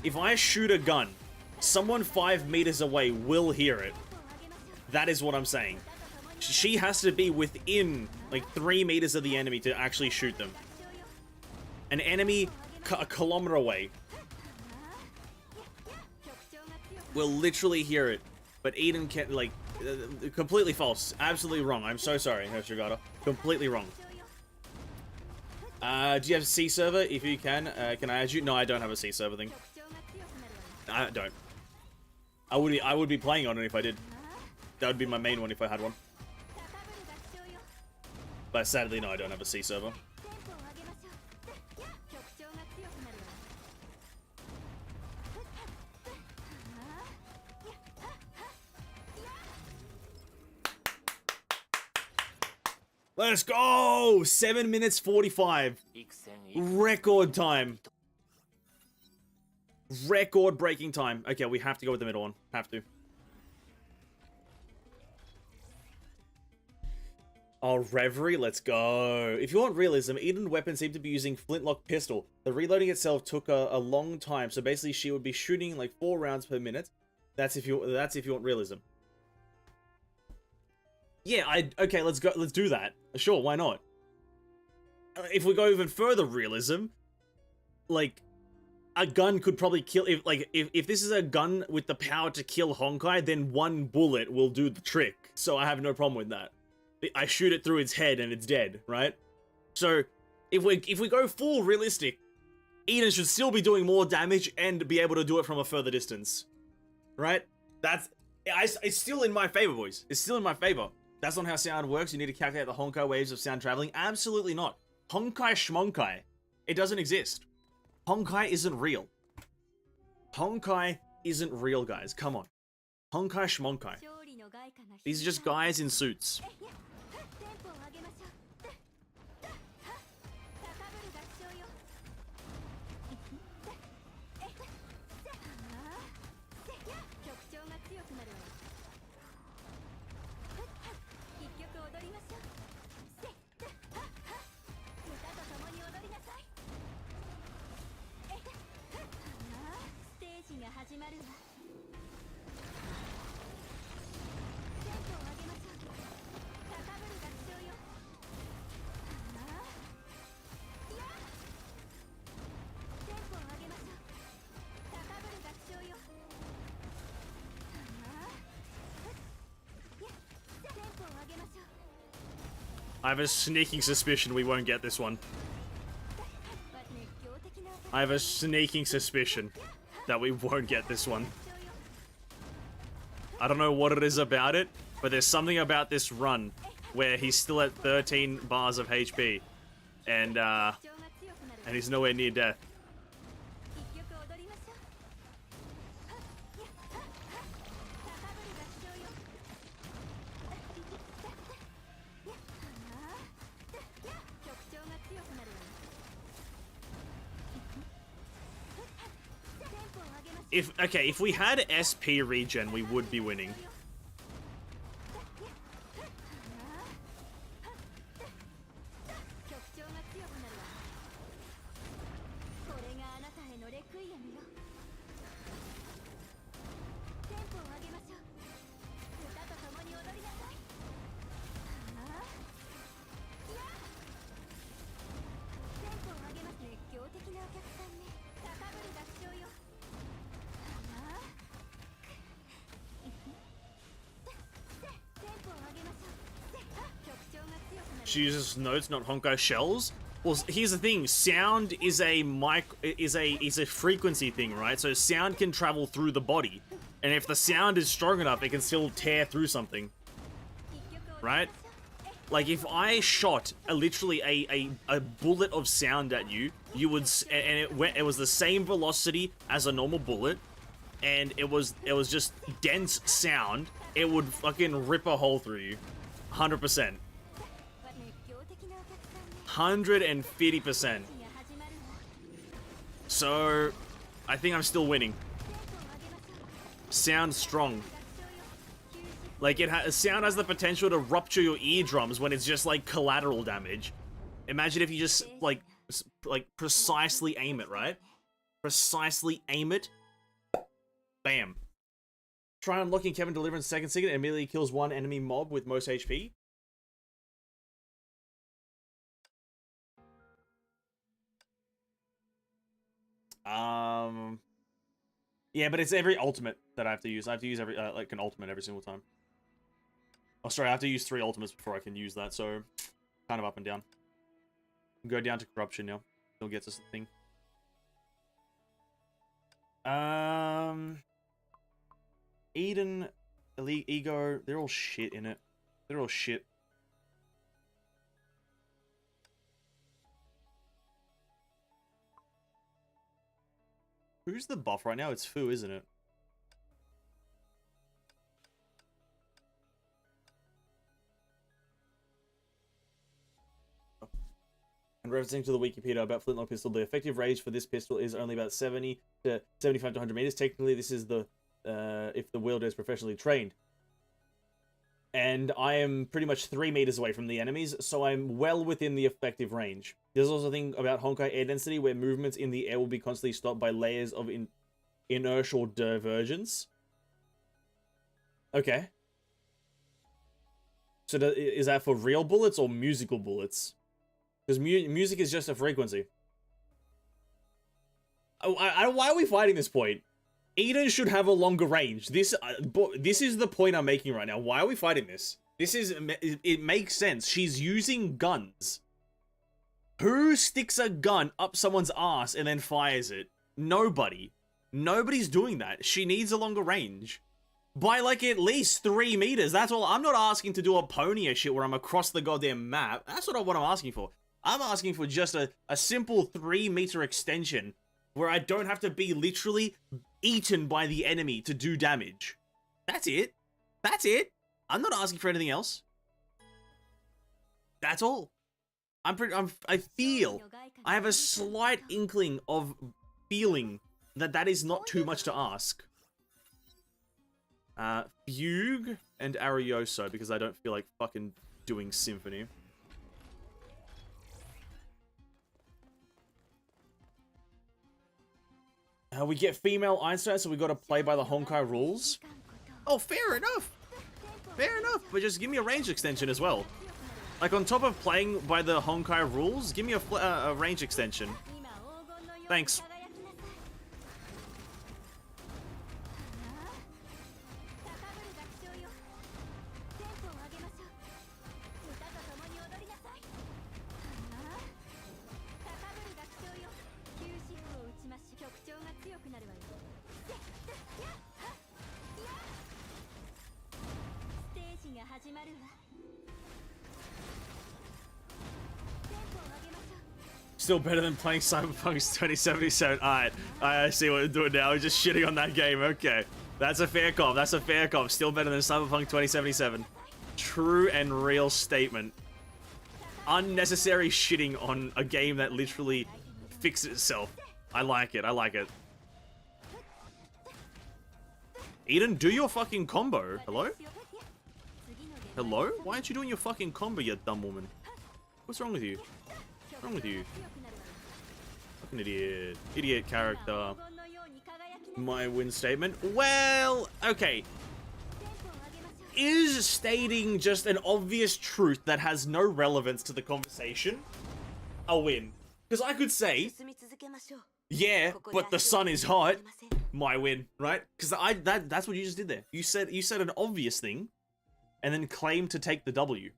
If I shoot a gun, someone 5 meters away will hear it. That is what I'm saying. She has to be within, like, 3 meters of the enemy to actually shoot them. An enemy a kilometer away will literally hear it. But Eden can't, like, completely false. Absolutely wrong. I'm so sorry, Hoshigata. Completely wrong. Do you have a C server? If you can I add you? No, I don't have a C server thing. I don't. I would be playing on it if I did. That would be my main one if I had one. But sadly, no, I don't have a C server. Let's go! 7 minutes 45. Record time. Record breaking time. Okay, we have to go with the middle one. Have to. Oh, Reverie, let's go. If you want realism, Eden weapons seem to be using flintlock pistol. The reloading itself took a long time, so basically she would be shooting like 4 rounds per minute. That's if you want realism. Yeah, okay, let's go. Let's do that. Sure, why not? If we go even further realism, like a gun could probably kill. If this is a gun with the power to kill Honkai, then 1 bullet will do the trick. So I have no problem with that. I shoot it through its head and it's dead, right? So if we go full realistic, Eden should still be doing more damage and be able to do it from a further distance, right? It's still in my favor, boys. It's still in my favor. That's not how sound works. You need to calculate the Honkai waves of sound traveling. Absolutely not. Honkai schmonkai. It doesn't exist. Honkai isn't real. Honkai isn't real, guys. Come on. Honkai schmonkai. These are just guys in suits. I have a sneaking suspicion we won't get this one. I have a sneaking suspicion that we won't get this one. I don't know what it is about it, but there's something about this run where he's still at 13 bars of HP, and he's nowhere near death. If we had SP regen, we would be winning. She uses notes, not Honkai shells. Well, here's the thing: sound is a frequency thing, right? So sound can travel through the body, and if the sound is strong enough, it can still tear through something, right? Like if I shot literally a bullet of sound at you, you would, and it was the same velocity as a normal bullet, and it was just dense sound. It would fucking rip a hole through you. 100%. 150%. So, I think I'm still winning. Sound strong. Like, sound has the potential to rupture your eardrums when it's just, like, collateral damage. Imagine if you just, like precisely aim it, right? Precisely aim it. Bam. Try unlocking Kevin Deliverance second second and immediately kills one enemy mob with most HP. Yeah, but it's every ultimate that I have to use. I have to use every like an ultimate every single time. Oh, sorry, I have to use 3 ultimates before I can use that, so kind of up and down. Go down to corruption now. Still gets us the thing. Eden, Elite, Ego, they're all shit in it. They're all shit. Who's the buff right now? It's Fu, isn't it? And referencing to the Wikipedia about Flintlock pistol, the effective range for this pistol is only about 70 to 75 to 100 meters. Technically, this is the if the wielder is professionally trained. And I am pretty much 3 meters away from the enemies, so I'm well within the effective range. There's also a thing about Honkai air density, where movements in the air will be constantly stopped by layers of inertial divergence. Okay. So is that for real bullets or musical bullets? Because music is just a frequency. Why are we fighting this point? Eden should have a longer range. This is the point I'm making right now. Why are we fighting this? It makes sense. She's using guns. Who sticks a gun up someone's ass and then fires it? Nobody. Nobody's doing that. She needs a longer range. By like at least 3 meters. That's all. I'm not asking to do a Aponia shit where I'm across the goddamn map. That's not what I'm asking for. I'm asking for just a simple 3-meter extension where I don't have to be literally eaten by the enemy to do damage. That's it. That's it. I'm not asking for anything else. That's all. I have a slight inkling of feeling that is not too much to ask. Fugue and Arioso, because I don't feel like fucking doing Symphony. We get female Einstein, so we gotta play by the Honkai rules. Oh, fair enough. Fair enough, but just give me a range extension as well. Like, on top of playing by the Honkai rules, give me a range extension. Thanks. Still better than playing Cyberpunk's 2077. Alright, I see what we're doing now. We're just shitting on that game. Okay. That's a fair cop. That's a fair cop. Still better than Cyberpunk 2077. True and real statement. Unnecessary shitting on a game that literally fixes itself. I like it. I like it. Eden, do your fucking combo. Hello? Hello? Why aren't you doing your fucking combo, you dumb woman? What's wrong with you? What's wrong with you? Fucking idiot. Idiot character. My win statement? Well, okay. Is stating just an obvious truth that has no relevance to the conversation a win? Because I could say, yeah, but the sun is hot. My win, right? Because that's what you just did there. You said an obvious thing, and then claimed to take the W.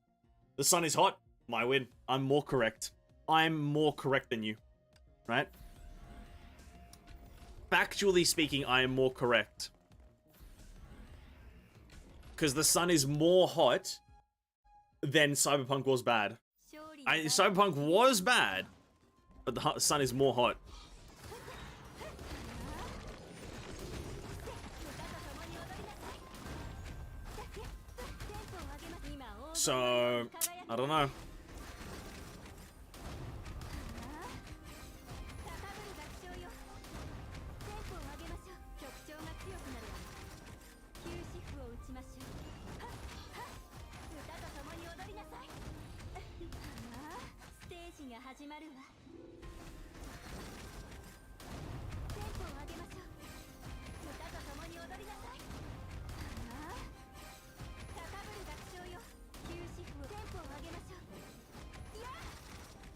The sun is hot. My win. I'm more correct. I'm more correct than you, right? Factually speaking, I am more correct. Because the sun is more hot than Cyberpunk was bad. Cyberpunk was bad, but the sun is more hot. So, I don't know.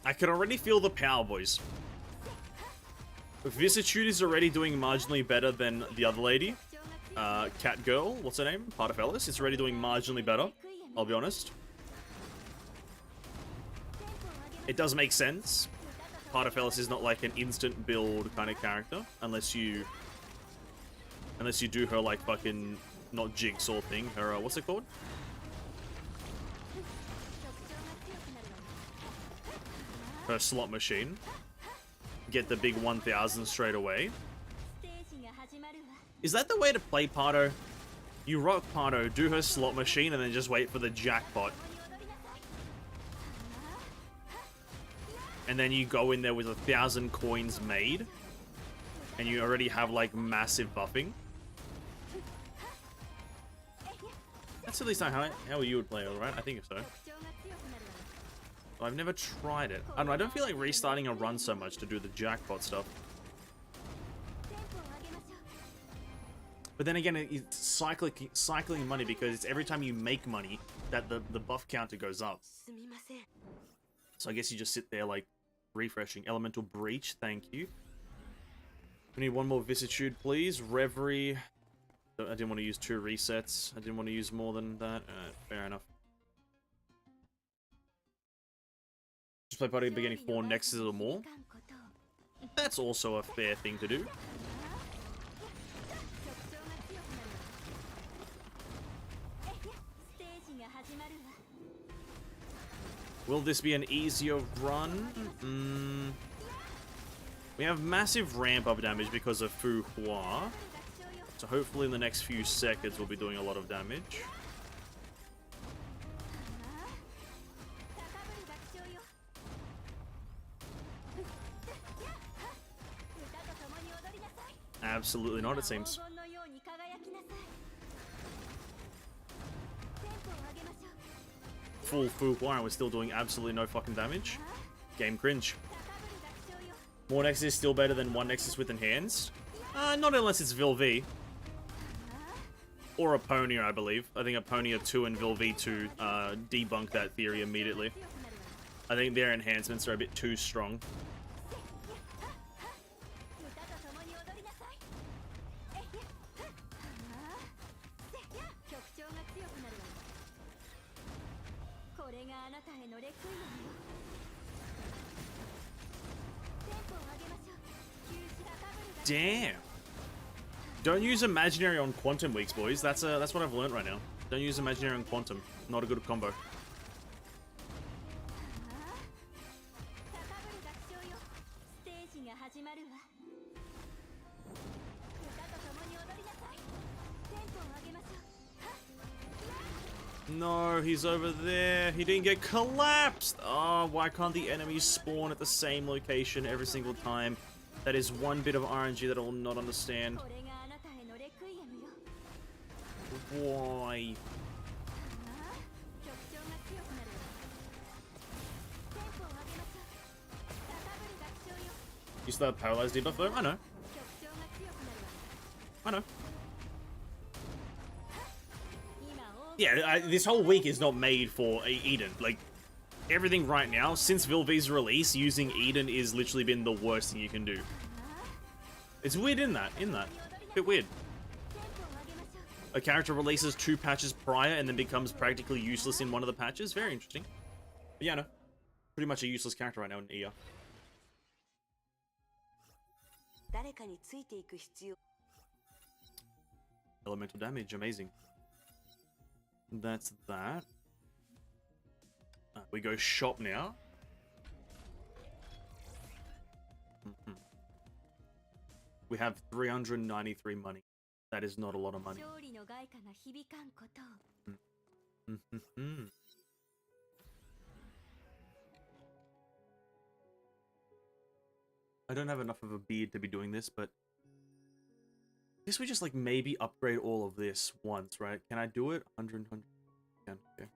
I can already feel the power, boys. Vicissitude is already doing marginally better than the other lady. Cat girl, what's her name? Paterfellis. It's already doing marginally better, I'll be honest. It does make sense. Paterfellis is not like an instant build kind of character, unless you do her like fucking, not jigsaw thing, her, what's it called? Her slot machine. Get the big 1000 straight away. Is that the way to play Parto? You rock Parto, do her slot machine, and then just wait for the jackpot. And then you go in there with 1000 coins made. And you already have like massive buffing. That's at least how you would play it, right? I think so. I've never tried it. I don't know, I don't feel like restarting a run so much to do the jackpot stuff. But then again, it's cycling money because it's every time you make money that the buff counter goes up. So I guess you just sit there like refreshing. Elemental Breach, thank you. We need one more Vicissitude, please. Reverie. I didn't want to use 2 resets. I didn't want to use more than that. Fair enough. Just play party beginning 4 nexuses or more. That's also a fair thing to do. Will this be an easier run? We have massive ramp up damage because of Fu Hua. So hopefully in the next few seconds we'll be doing a lot of damage. Absolutely not, it seems. Full Fu Hua and we're still doing absolutely no fucking damage. Game cringe. More Nexus is still better than 1 Nexus with Enhanced. Not unless it's Vilv. Or Aponia, I believe. I think Aponia 2 and Vilv 2 debunk that theory immediately. I think their enhancements are a bit too strong. Damn. Don't use Imaginary on Quantum weeks, boys. That's what I've learned right now. Don't use Imaginary on Quantum. Not a good combo. No, he's over there. He didn't get collapsed. Oh, why can't the enemies spawn at the same location every single time? That is one bit of RNG that I will not understand. Why? You still have paralyzed debuff though? I know. I know. Yeah, this whole week is not made for Eden. Like, everything right now, since Vilv's release, using Eden is literally been the worst thing you can do. It's weird in that. Bit weird. A character releases 2 patches prior and then becomes practically useless in one of the patches. Very interesting. But yeah, no. Pretty much a useless character right now in EA. Elemental damage, amazing. That's that. We go shop now. We have 393 money. That is not a lot of money. I don't have enough of a beard to be doing this, but I guess we just like maybe upgrade all of this once, right? Can I do it? 100. Can. Okay.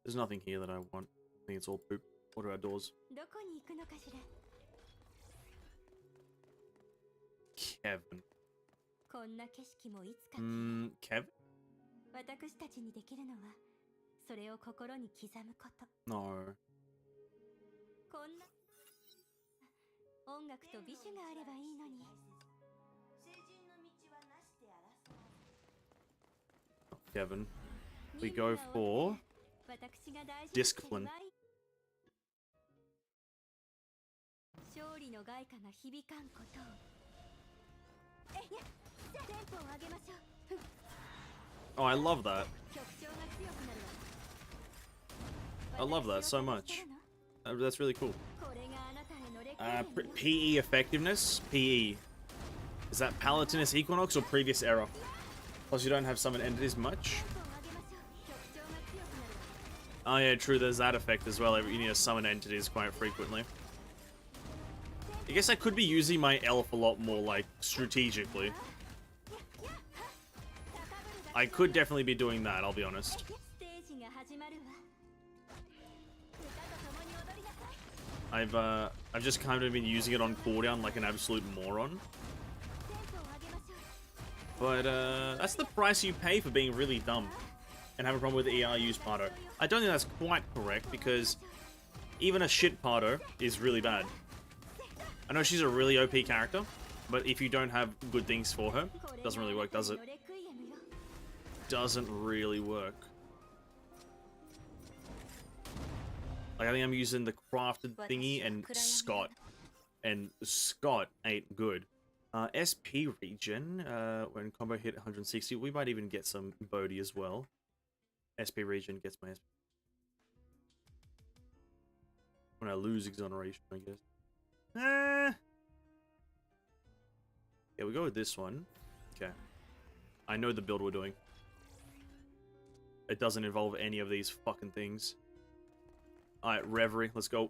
There's nothing here that I want. I think it's all poop. What are our doors? Kevin. Kevin? No. Kevin. We go for discipline. Oh, I love that. I love that so much. That's really cool. PE effectiveness? PE. Is that Palatinus Equinox or previous era? Plus you don't have summon entities much. Oh yeah, true, there's that effect as well. You need to summon entities quite frequently. I guess I could be using my elf a lot more, like, strategically. I could definitely be doing that, I'll be honest. I've just kind of been using it on cooldown like an absolute moron. But, that's the price you pay for being really dumb and have a problem with ER use Pardo. I don't think that's quite correct, because even a shit Pardo is really bad. I know she's a really OP character, but if you don't have good things for her, it doesn't really work, does it? Doesn't really work. Like, I think I'm using the crafted thingy and Scott. And Scott ain't good. SP regen, when combo hit 160, we might even get some Bodhi as well. SP regen gets my SP. When I lose exoneration, I guess. Yeah, we go with this one. Okay. I know the build we're doing. It doesn't involve any of these fucking things. Alright, Reverie, let's go.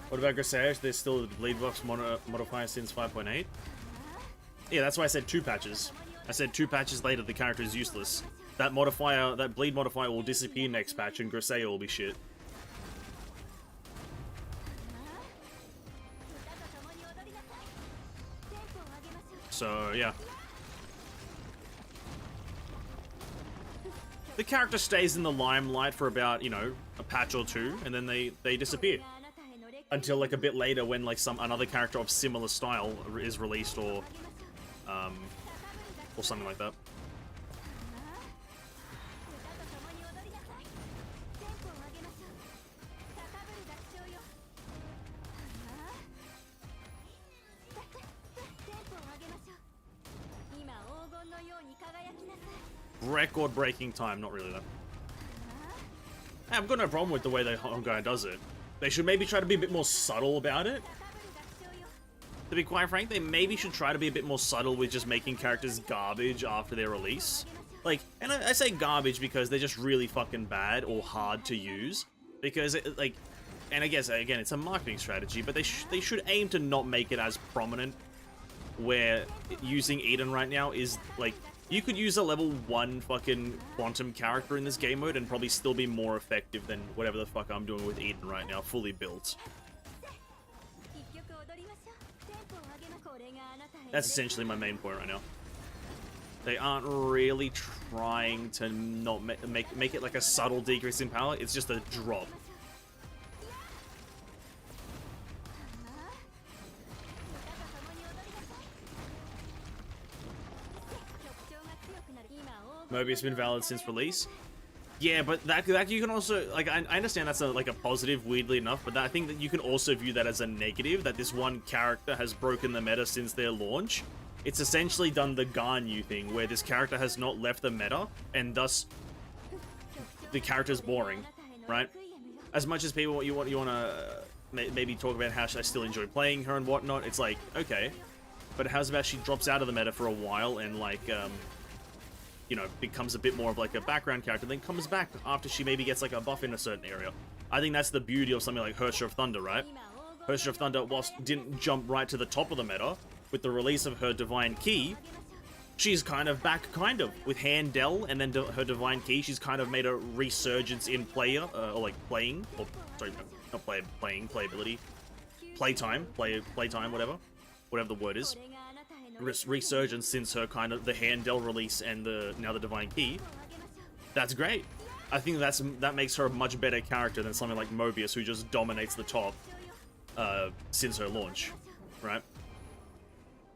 What about Grisage? There's still a bleed buffs modifier since 5.8. Yeah, that's why I said 2 patches. I said 2 patches later the character is useless. That modifier, that bleed modifier will disappear next patch and Grisage will be shit. So, yeah. The character stays in the limelight for about, you know, a patch or 2, and then they disappear. Until, like, a bit later when, like, another character of similar style is released, or something like that. Record-breaking time, not really though. I've got no problem with the way that Honkai does it. They should maybe try to be a bit more subtle about it. To be quite frank, they maybe should try to be a bit more subtle with just making characters garbage after their release. Like, and I say garbage because they're just really fucking bad or hard to use. Because, like, and I guess, again, it's a marketing strategy, but they should aim to not make it as prominent. Where using Eden right now is, like, you could use a level 1 fucking quantum character in this game mode and probably still be more effective than whatever the fuck I'm doing with Eden right now, fully built. That's essentially my main point right now. They aren't really trying to not make it like a subtle decrease in power, it's just a drop. Mobius has been valid since release. Yeah, but that you can also, like, I understand that's like a positive, weirdly enough, but I think that you can also view that as a negative, that this one character has broken the meta since their launch. it's essentially done the Ganyu thing, where this character has not left the meta, and thus the character's boring, right? As much as people you want to maybe talk about how I still enjoy playing her and whatnot, it's like, okay, but how's about she drops out of the meta for a while and like you know, becomes a bit more of like a background character, then comes back after she maybe gets like a buff in a certain area. I think that's the beauty of something like Hersher of Thunder, right? Hersher of Thunder, whilst didn't jump right to the top of the meta, with the release of her Divine Key, she's kind of back, with Handel and then her Divine Key. She's kind of made a resurgence in player, or like playing, or sorry, not playing, playability, playtime, whatever the word is. Resurgence since her kind of the Handel release and now the Divine Key. That's great. I think that makes her a much better character than something like Mobius, who just dominates the top since her launch, right?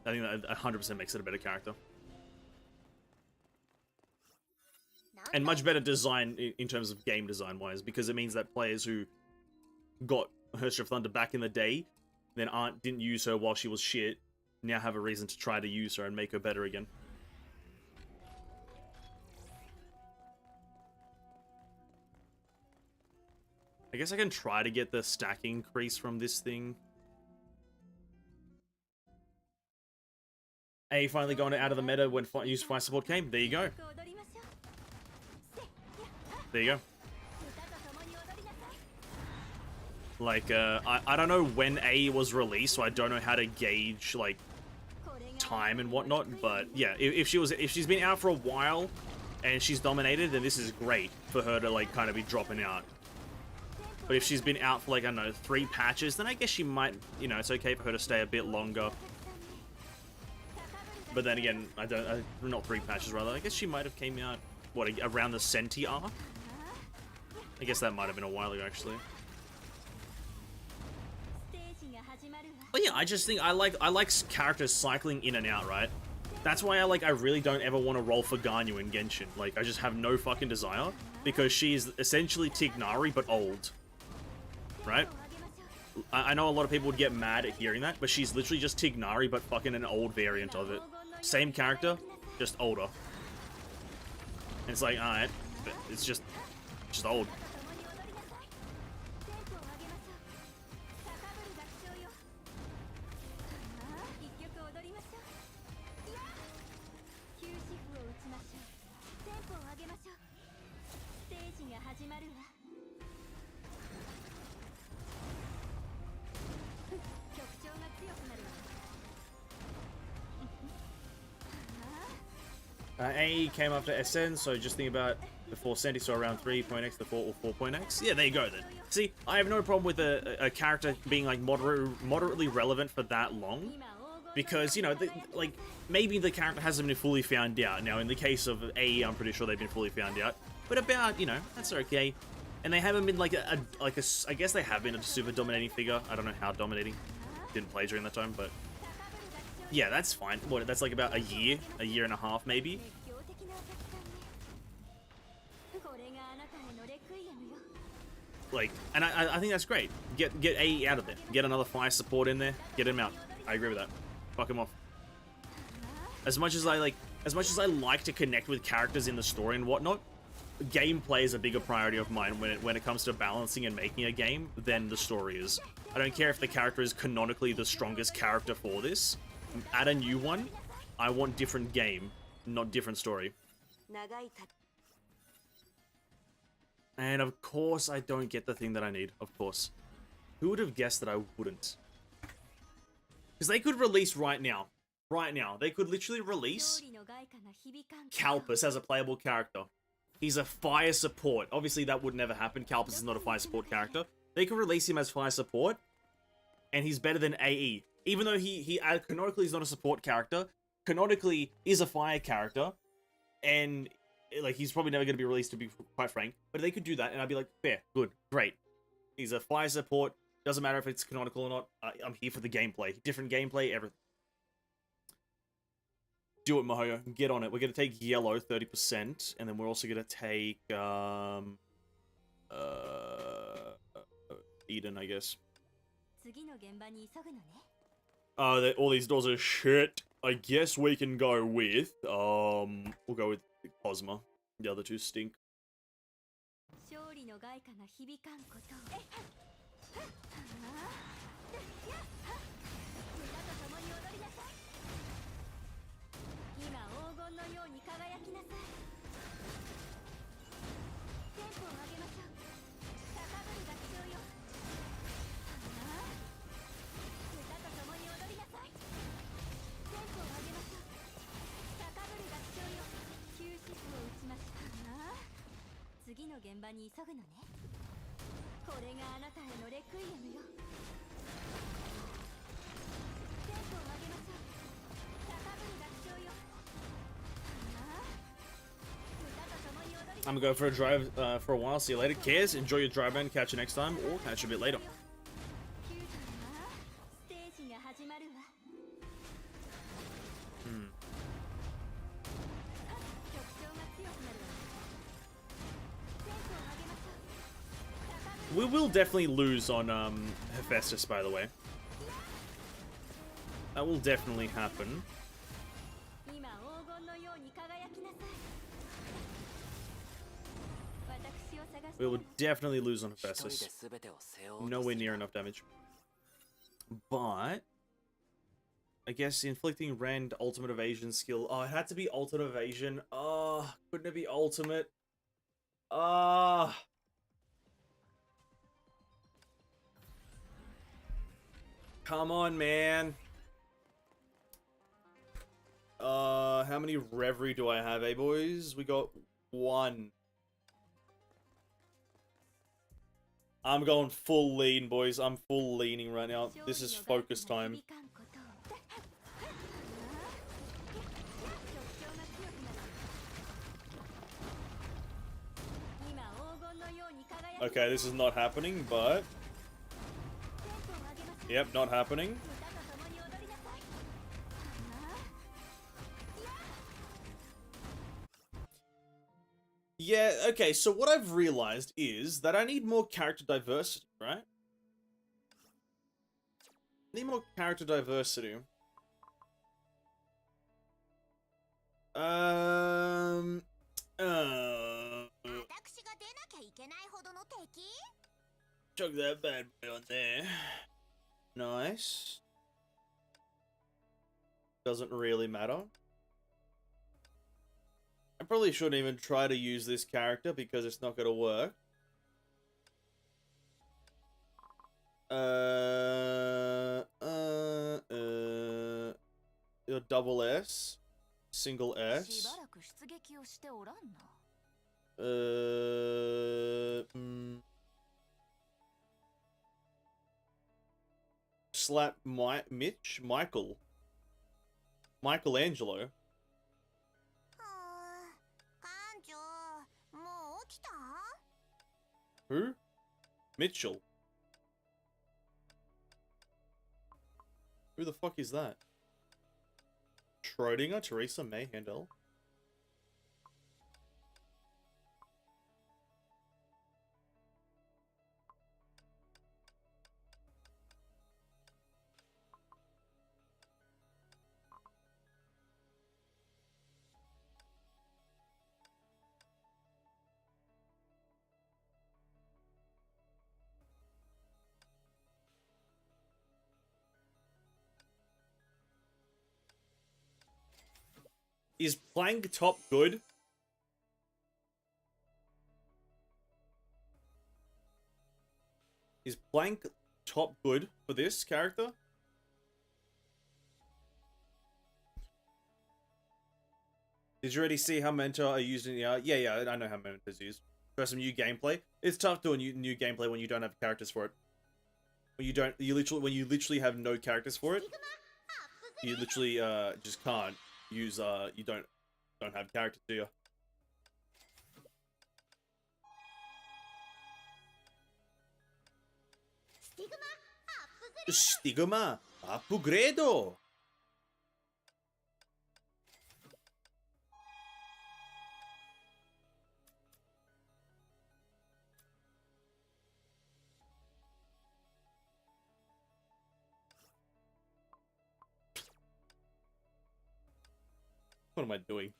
I think that 100% makes it a better character. And much better design in terms of game design wise, because it means that players who got Hersher of Thunder back in the day, then didn't use her while she was shit, now have a reason to try to use her and make her better again. I guess I can try to get the stack increase from this thing. A finally going out of the meta when used fire support came. There you go. There you go. Like, I don't know when A was released, so I don't know how to gauge, like, time and whatnot, but yeah, if she's been out for a while and she's dominated, then this is great for her to, like, kind of be dropping out. But if she's been out for, like, I don't know, 3 patches, then I guess she might, you know, it's okay for her to stay a bit longer. But then again, not 3 patches, rather. I guess she might have came out, what, around the Senti arc? I guess that might have been a while ago, actually. But yeah, I just think I like characters cycling in and out, right? That's why I really don't ever want to roll for Ganyu in Genshin. Like, I just have no fucking desire, because she's essentially Tignari, but old. Right? I know a lot of people would get mad at hearing that, but she's literally just Tignari, but fucking an old variant of it. Same character, just older. And it's like, alright, but it's just old. A came after SN, so just think about before Senti, so around 3.x to 4 or 4.x. Yeah, there you go then. See, I have no problem with a character being like moderately relevant for that long, because, you know, like, maybe the character hasn't been fully found out. Now, in the case of AE, I'm pretty sure they've been fully found out, but about, you know, that's okay. And they haven't been like I guess they have been a super dominating figure. I don't know how dominating. Didn't play during that time, but yeah, that's fine. What, that's like about a year and a half, maybe. Like, and I think that's great. Get AE out of there. Get another fire support in there. Get him out. I agree with that. Fuck him off. As much as I like to connect with characters in the story and whatnot, gameplay is a bigger priority of mine when it comes to balancing and making a game than the story is. I don't care if the character is canonically the strongest character for this. Add a new one. I want different game, not different story. And of course I don't get the thing that I need, of course. Who would have guessed that I wouldn't? Because they could release right now. Right now. They could literally release Kalpus as a playable character. He's a fire support. Obviously that would never happen. Kalpus is not a fire support character. They could release him as fire support, and he's better than AE. Even though he canonically is not a support character, canonically is a fire character, and like he's probably never going to be released, to be quite frank. But they could do that, and I'd be like, fair, good, great. He's a fire support. Doesn't matter if it's canonical or not. I'm here for the gameplay. Different gameplay, everything. Do it, Mahoyo. Get on it. We're going to take yellow, 30%, and then we're also going to take Eden, I guess. Oh, all these doors are shit. I guess we can go with, we'll go with Cosma. The other two stink. 勝利の外貨が響かんこと。歌と共に踊りなさい。今黄金のように輝きなさい。テンポを上げましょう。高ぶる合唱よ。歌と共に踊りなさい。テンポを上げましょう。高ぶる合唱よ。休止符を打ちました。次の現場に急ぐのね。これがあなたへのレクイエムよ。テンポを上げましょう。高ぶる合唱よ。歌と共に踊りなさい。 I'm gonna go for a drive for a while. See you later. Cares. Enjoy your drive, man. Catch you next time, or catch you a bit later. ステージが始まるわ。 We will definitely lose on Hephaestus, by the way. That will definitely happen. We will definitely lose on Hephaestus. Nowhere near enough damage. But I guess inflicting rend, ultimate evasion skill. Oh, it had to be ultimate evasion. Oh, couldn't it be ultimate? Ah. Come on, man. How many Reverie do I have, eh, boys? We got 1. I'm going full lean, boys. I'm full leaning right now. This is focus time. Okay, this is not happening, but... Yep, not happening. Yeah, okay, so what I've realized is that I need more character diversity, right? I need more character diversity. Chuck that bad boy on there. Nice. Doesn't really matter. I probably shouldn't even try to use this character because it's not gonna work. Your double S, single S. Slap Michelangelo. Who? Mitchell. Who the fuck is that? Schrodinger, Teresa May Handel. Is Plank top good? Is Plank top good for this character? Did you already see how Mentor are used in the art? Yeah, I know how Mentor is used. For some new gameplay. It's tough doing new gameplay when you don't have characters for it. When you literally have no characters for it. You literally just can't use you don't have characters, do you? Stigma upgrade. What am I doing?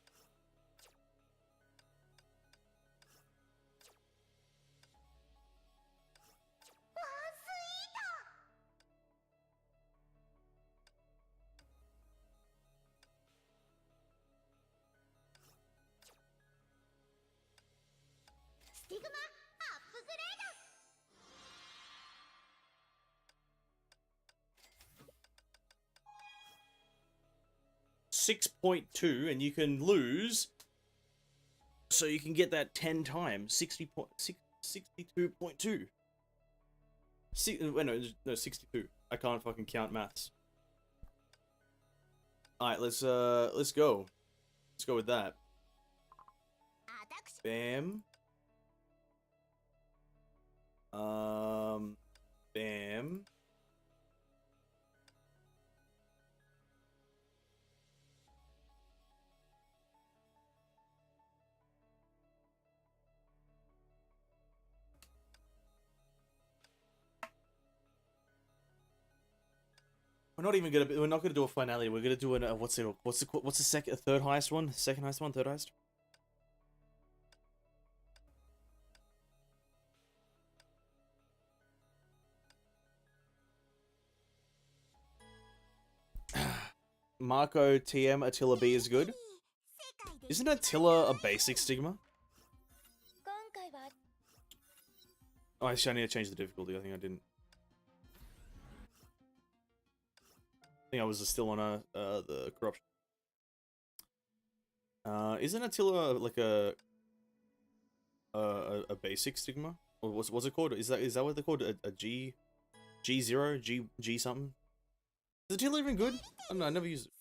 Stigma upgrade. 6.2, and you can lose, so you can get that 10 times 62.2. Wait, no, 62. I can't fucking count maths. All right, let's go. Let's go with that. Bam. Bam. We're not gonna do a finale. We're gonna do a what's the third highest one? Second highest one? Third highest? Marco TM Attila B is good. Isn't Attila a basic Stigma? Oh, actually, I need to change the difficulty. I think I didn't. I think I was still on the corruption. Isn't Attila like a basic Stigma? Or what's it called? Is that what they're called? A G0? G something? Is Attila even good? I don't know, I never used it.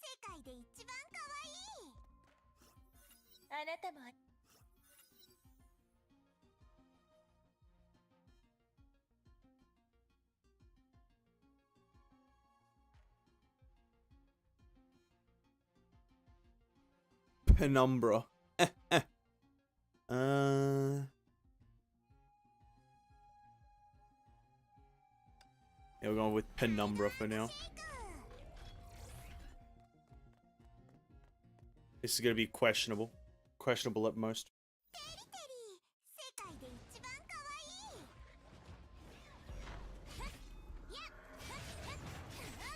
Penumbra. Yeah, we're going with Penumbra for now. This is gonna be questionable. Questionable at most.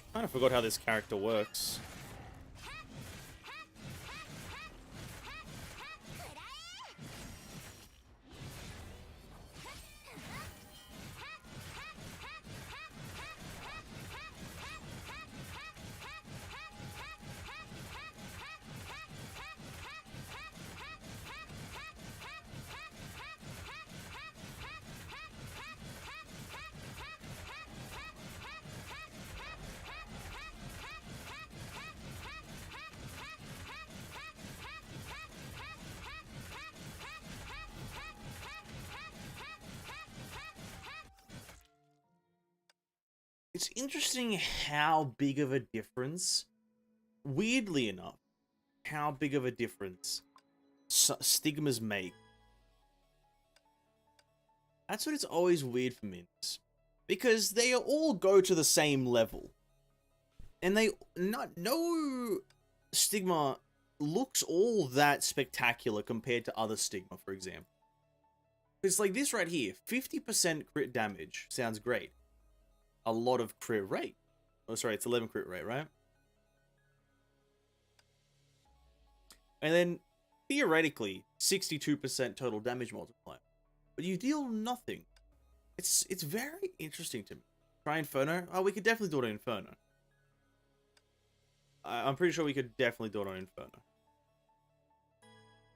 I kind of forgot how this character works. It's interesting how big of a difference, weirdly enough, how big of a difference Stigmas make. That's what it's always weird for Mints. Because they all go to the same level. And no Stigma looks all that spectacular compared to other Stigma, for example. It's like this right here, 50% crit damage sounds great. A lot of crit rate. Oh, sorry, it's 11 crit rate, right? And then, theoretically, 62% total damage multiplier. But you deal nothing. It's very interesting to me. Try Inferno? Oh, we could definitely do it on Inferno. I'm pretty sure we could definitely do it on Inferno.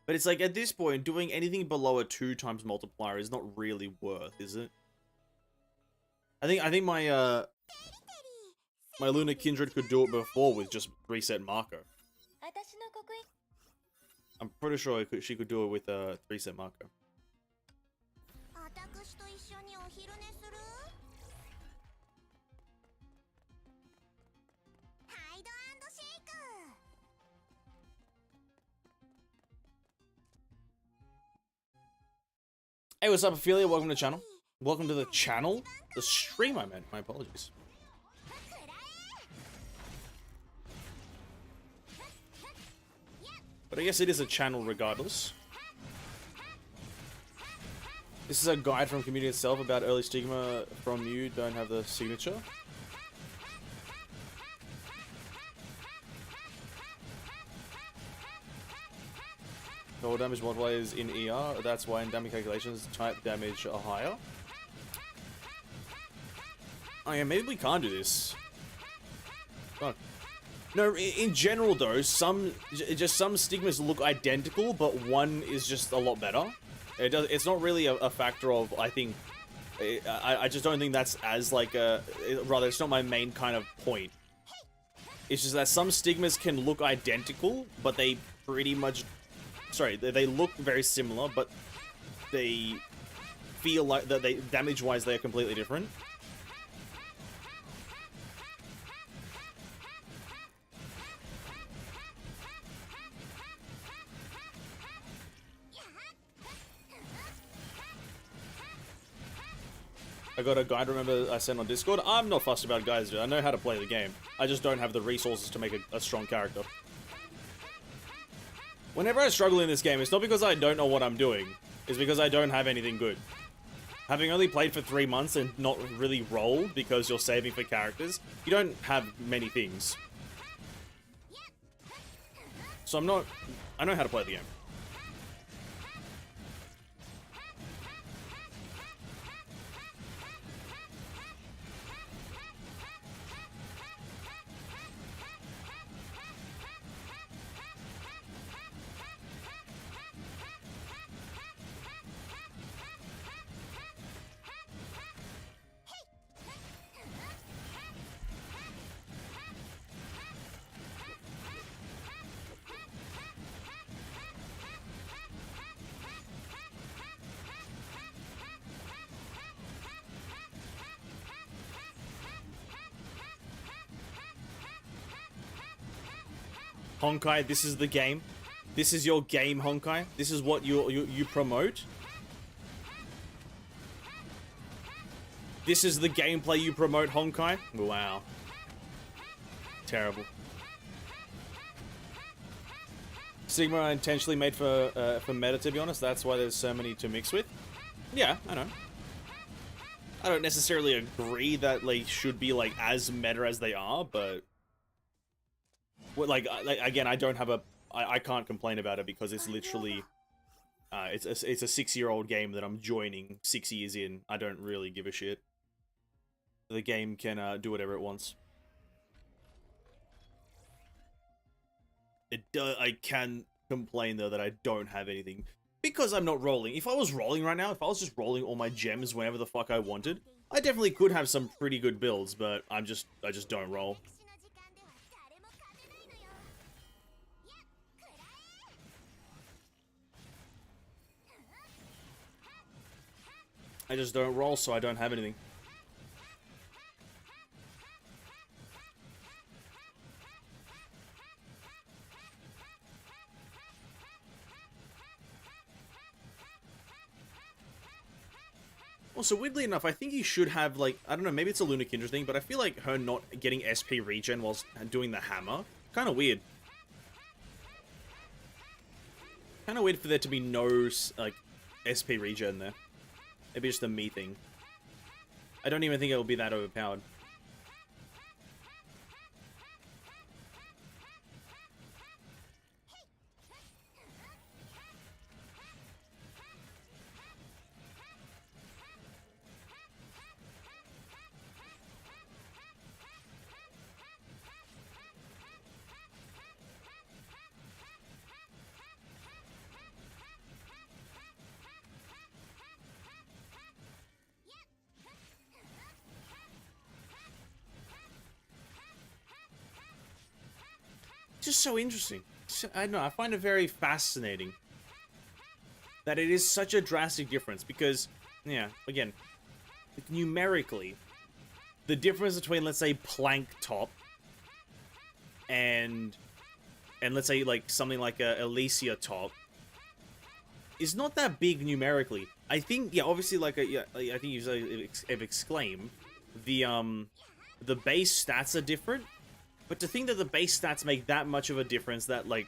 But it's like, at this point, doing anything below a 2 times multiplier is not really worth, is it? I think my my Luna Kindred could do it before with just reset Marco. I'm pretty sure she could do it with reset Marco. Hey, what's up, Ophelia? Welcome to the channel. Welcome to the channel? The stream, I meant. My apologies. But I guess it is a channel regardless. This is a guide from community itself about early stigma from you. Don't have the signature. Total damage multiplier is in ER. That's why in damage calculations, type damage are higher. Oh yeah, maybe we can't do this. Fuck. No, in general though, some stigmas look identical, but one is just a lot better. It's not really a factor of, I think, I just don't think that's as like a, rather it's not my main kind of point. It's just that some stigmas can look identical, but they pretty much, sorry, they look very similar, but they feel like that they, damage-wise, they're completely different. I got a guide, remember I sent on Discord? I'm not fussed about guides, dude. I know how to play the game. I just don't have the resources to make a strong character. Whenever I struggle in this game, it's not because I don't know what I'm doing. It's because I don't have anything good. Having only played for 3 months and not really rolled because you're saving for characters, you don't have many things. So I know how to play the game. Honkai, this is the game. This is your game, Honkai. This is what you promote. This is the gameplay you promote, Honkai. Wow. Terrible. Sigma are intentionally made for meta, to be honest. That's why there's so many to mix with. Yeah, I know. I don't necessarily agree that they should be like as meta as they are, but like again, I don't have a, I can't complain about it because it's literally, it's a 6-year-old game that I'm joining 6 years in. I don't really give a shit. The game can do whatever it wants. I can complain though that I don't have anything because I'm not rolling. If I was rolling right now, if I was just rolling all my gems whenever the fuck I wanted, I definitely could have some pretty good builds, but I just don't roll. I just don't roll, so I don't have anything. Also, weirdly enough, I think he should have, like, I don't know, maybe it's a Luna Kindred thing, but I feel like her not getting SP regen whilst doing the hammer, kind of weird. Kind of weird for there to be no, like, SP regen there. Maybe just a me thing. I don't even think it will be that overpowered. Just so interesting. I don't know, I find it very fascinating that it is such a drastic difference because, yeah, again, numerically, the difference between, let's say, Plank Top and let's say, like, something like a Elysia Top is not that big numerically. I think, yeah, obviously, like, yeah, I think you have exclaimed, the base stats are different. But to think that the base stats make that much of a difference that, like,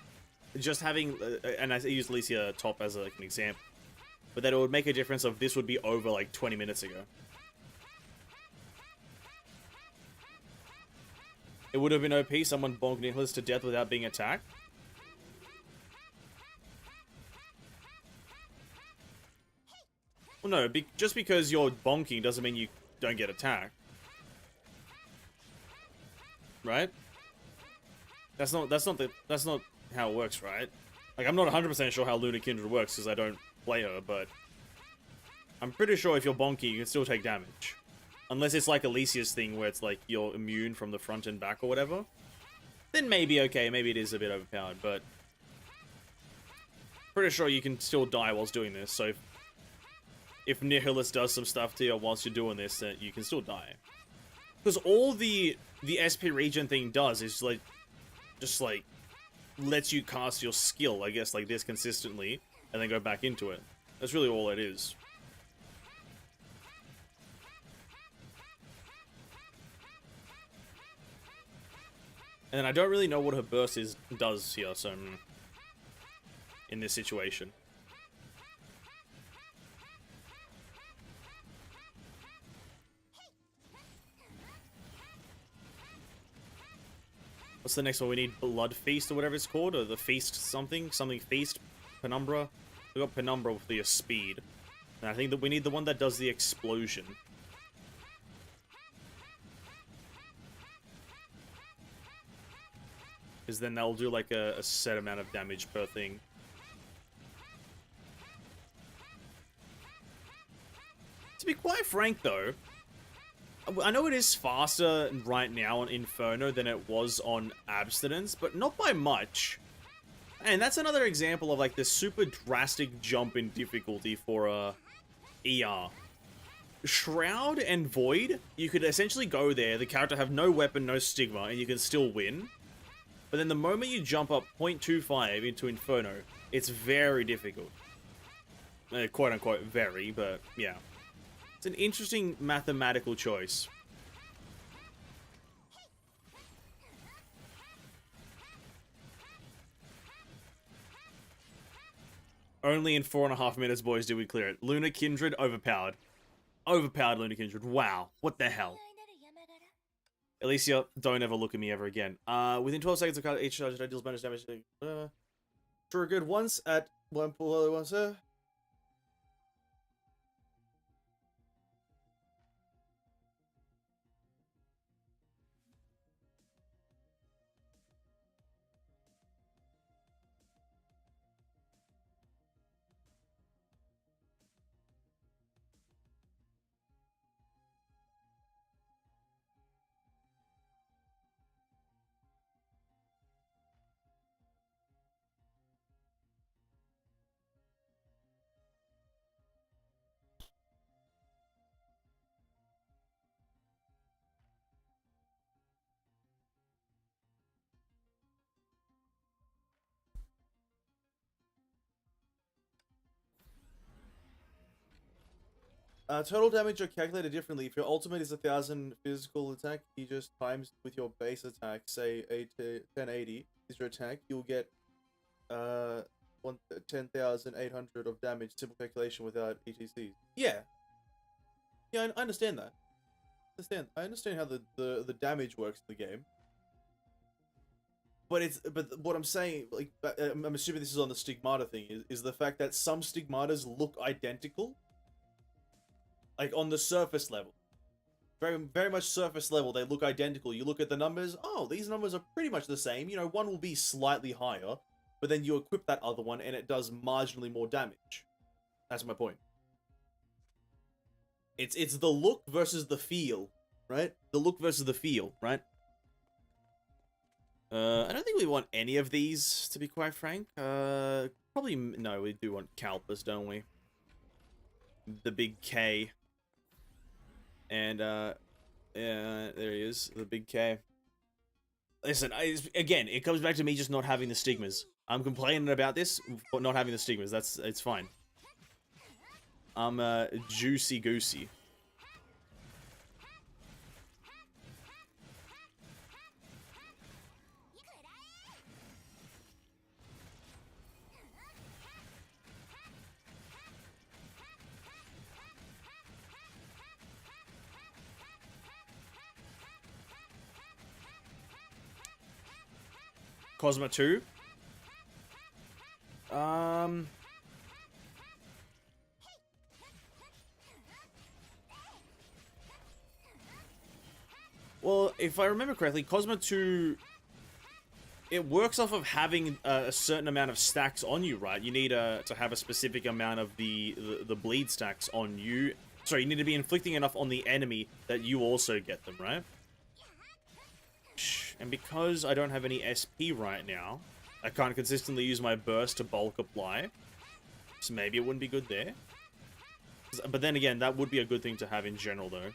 just having, and I use Alicia top as like an example, but that it would make a difference of this would be over like 20 minutes ago. It would have been OP, someone bonked Nicholas to death without being attacked. Well, no, just because you're bonking doesn't mean you don't get attacked. Right? That's not how it works, right? Like, I'm not 100% sure how Luna Kindred works because I don't play her, but I'm pretty sure if you're bonking, you can still take damage. Unless it's like Alicia's thing where it's like you're immune from the front and back or whatever. Then maybe, okay, maybe it is a bit overpowered, but pretty sure you can still die whilst doing this, so if Nihilus does some stuff to you whilst you're doing this, you can still die. Because all the SP regen thing does is like, just like, lets you cast your skill, I guess, like this consistently, and then go back into it. That's really all it is. And then I don't really know what her burst does here, so in this situation. What's the next one? We need Blood Feast or whatever it's called, or the Feast something Feast, Penumbra. We got Penumbra with the speed, and I think that we need the one that does the explosion. Because then they'll do like a set amount of damage per thing. To be quite frank though, I know it is faster right now on Inferno than it was on Abstinence, but not by much. And that's another example of like the super drastic jump in difficulty for ER. Shroud and Void, you could essentially go there, the character have no weapon, no stigma, and you can still win. But then the moment you jump up 0.25 into Inferno, it's very difficult. Quote unquote very, but yeah. It's an interesting mathematical choice. Only in 4.5 minutes, boys, did we clear it. Luna Kindred, overpowered. Overpowered Luna Kindred. Wow. What the hell? Alicia, don't ever look at me ever again. Within 12 seconds of card, each charge deals bonus damage. Triggered once at one pull once. Total damage are calculated differently. If your ultimate is 1,000 physical attack, you just times with your base attack, say 1080 is your attack, you'll get 10,800 of damage, simple calculation without ETCs. Yeah. Yeah, I understand that. I understand how the damage works in the game. But what I'm saying, like, I'm assuming this is on the stigmata thing, is the fact that some stigmatas look identical. Like, on the surface level. Very, very much surface level, they look identical. You look at the numbers, oh, these numbers are pretty much the same. You know, one will be slightly higher, but then you equip that other one and it does marginally more damage. That's my point. It's the look versus the feel, right? The look versus the feel, right? I don't think we want any of these, to be quite frank. Probably, no, we do want Calpus, don't we? The big K. And, yeah, there he is, the big K. Listen, again, it comes back to me just not having the stigmas. I'm complaining about this, but not having the stigmas. It's fine. I'm, juicy goosey. Cosmo 2. Well, if I remember correctly, Cosmo 2, it works off of having a certain amount of stacks on you, right? You need to have a specific amount of the bleed stacks on you. Sorry, you need to be inflicting enough on the enemy that you also get them, right? And because I don't have any SP right now, I can't consistently use my burst to bulk apply. So maybe it wouldn't be good there. But then again, that would be a good thing to have in general, though.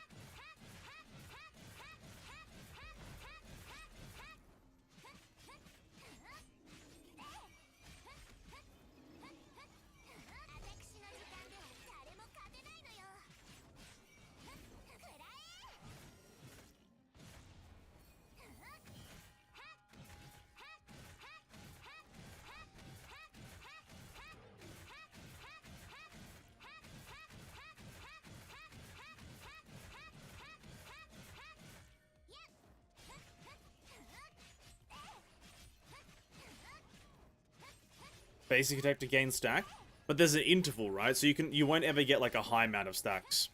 Basic attack to gain stack, but there's an interval, right? So you won't ever get like a high amount of stacks.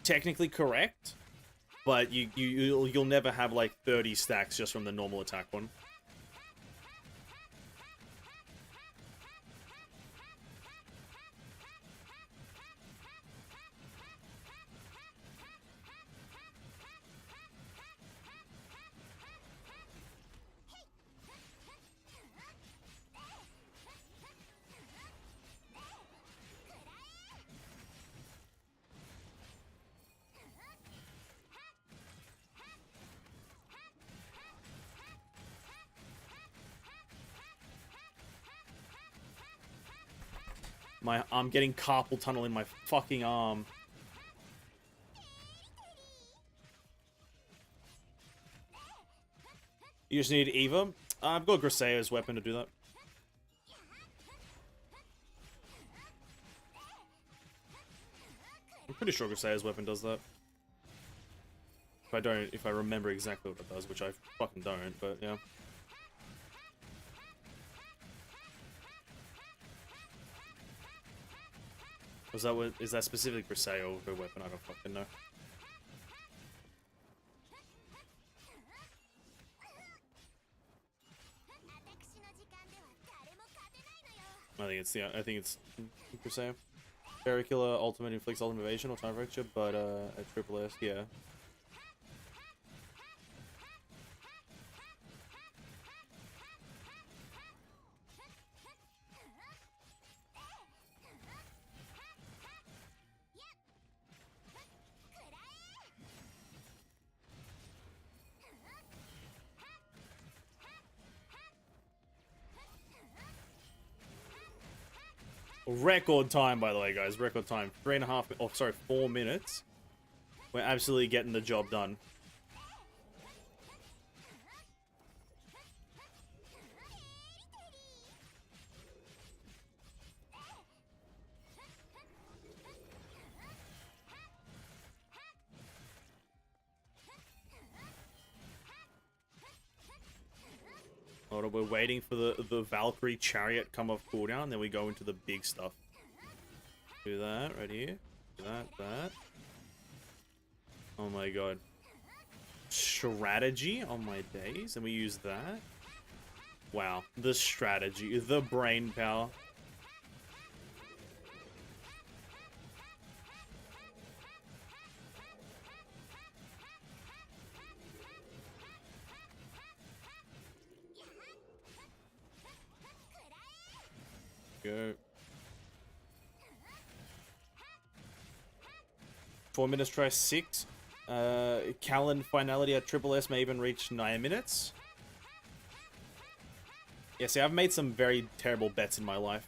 Technically correct, but you'll never have like 30 stacks just from the normal attack one. I'm getting carpal tunnel in my fucking arm. You just need Eva. I've got Grisea's weapon to do that. I'm pretty sure Grisea's weapon does that. If I remember exactly what it does, which I fucking don't, but yeah. Is that specific Grisea or her weapon? I don't fucking know. I think it's Grisea. Fairy Killer ultimate inflicts ultimate evasion or time fracture, but at triple S, yeah. Record time, by the way, guys. Record time. 4 minutes. We're absolutely getting the job done. Hold on, we're waiting for the Valkyrie chariot come off cooldown, then we go into the big stuff. Do that right here. Do that. Oh my god. Strategy on my days, and we use that. Wow, the strategy, the brain power. Go. 4 minutes, try 6. Callan finality at triple S may even reach 9 minutes. Yeah, see, I've made some very terrible bets in my life.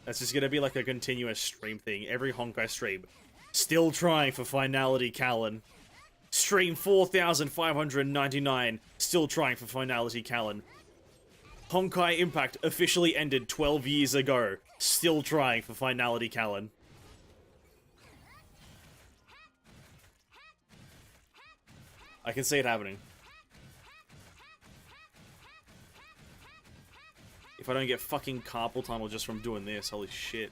That's just gonna be like a continuous stream thing. Every Honkai stream. Still trying for finality Callan. Stream 4,599. Still trying for finality Callan. Honkai Impact officially ended 12 years ago. Still trying for finality Callan. I can see it happening. If I don't get fucking carpal tunnel just from doing this, holy shit.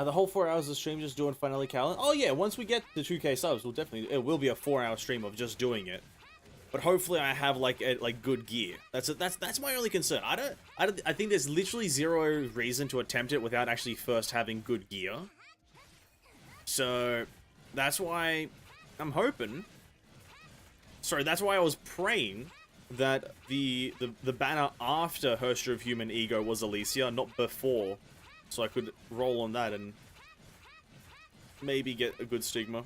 The whole 4 hours of stream just doing finally Callan. Oh yeah, once we get to 2K subs, we'll definitely, it will be a 4-hour stream of just doing it. But hopefully I have like good gear. That's my only concern. I think there's literally zero reason to attempt it without actually first having good gear. So that's why I'm hoping. Sorry, that's why I was praying that the banner after Herster of Human Ego was Alicia, not before. So I could roll on that and maybe get a good stigma.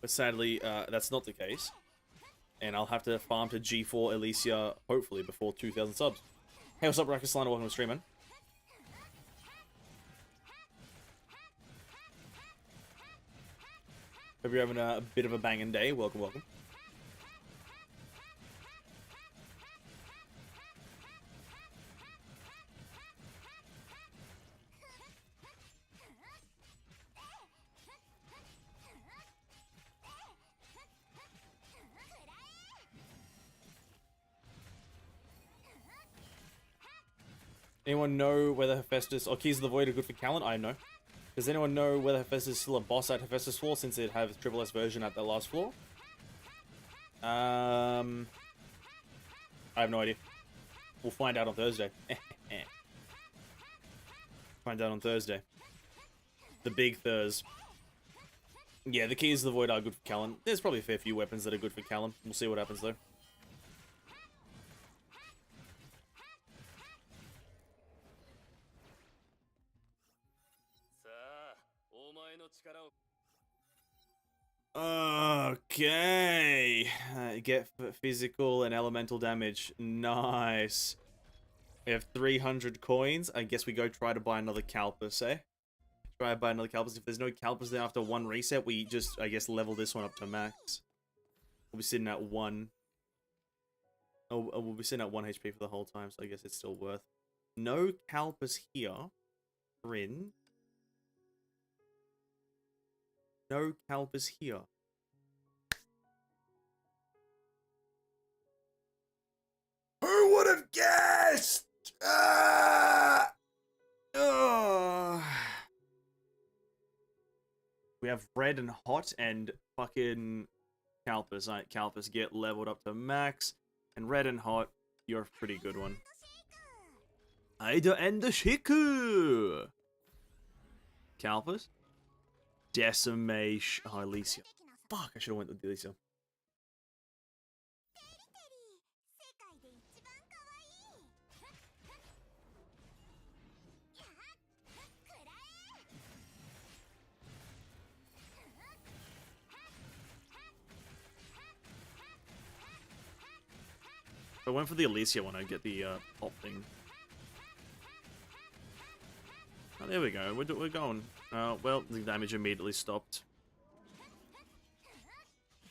But sadly, that's not the case. And I'll have to farm to G4 Alicia, hopefully, before 2,000 subs. Hey, what's up, Rakus Liner? Welcome to the stream, man. Hope you're having a bit of a banging day. Welcome, welcome. Anyone know whether Hephaestus or Keys of the Void are good for Callan? I know. Does anyone know whether Hephaestus is still a boss at Hephaestus floor since it has triple S version at the last floor? I have no idea. We'll find out on Thursday. Find out on Thursday. The big Thurs. Yeah, the Keys of the Void are good for Callan. There's probably a fair few weapons that are good for Callan. We'll see what happens though. Okay. Get physical and elemental damage. Nice. We have 300 coins. I guess we go try to buy another Calpus, eh? Try to buy another Calpus. If there's no Calpus there after one reset, we just, I guess, level this one up to max. We'll be sitting at 1. Oh, we'll be sitting at 1 HP for the whole time, so I guess it's still worth. No Calpus here. Rin. No Calpus here. Who would have guessed? We have red and hot and fucking Calpus. Alright, Calpus, get leveled up to max. And red and hot, you're a pretty good one. Ida and the Shiku! Calpus? Decimation. Oh, Alicia. Fuck, I should have went with Alicia. If I went for the Alicia one, I'd get the pop thing. Oh, there we go. We're going. Well, the damage immediately stopped.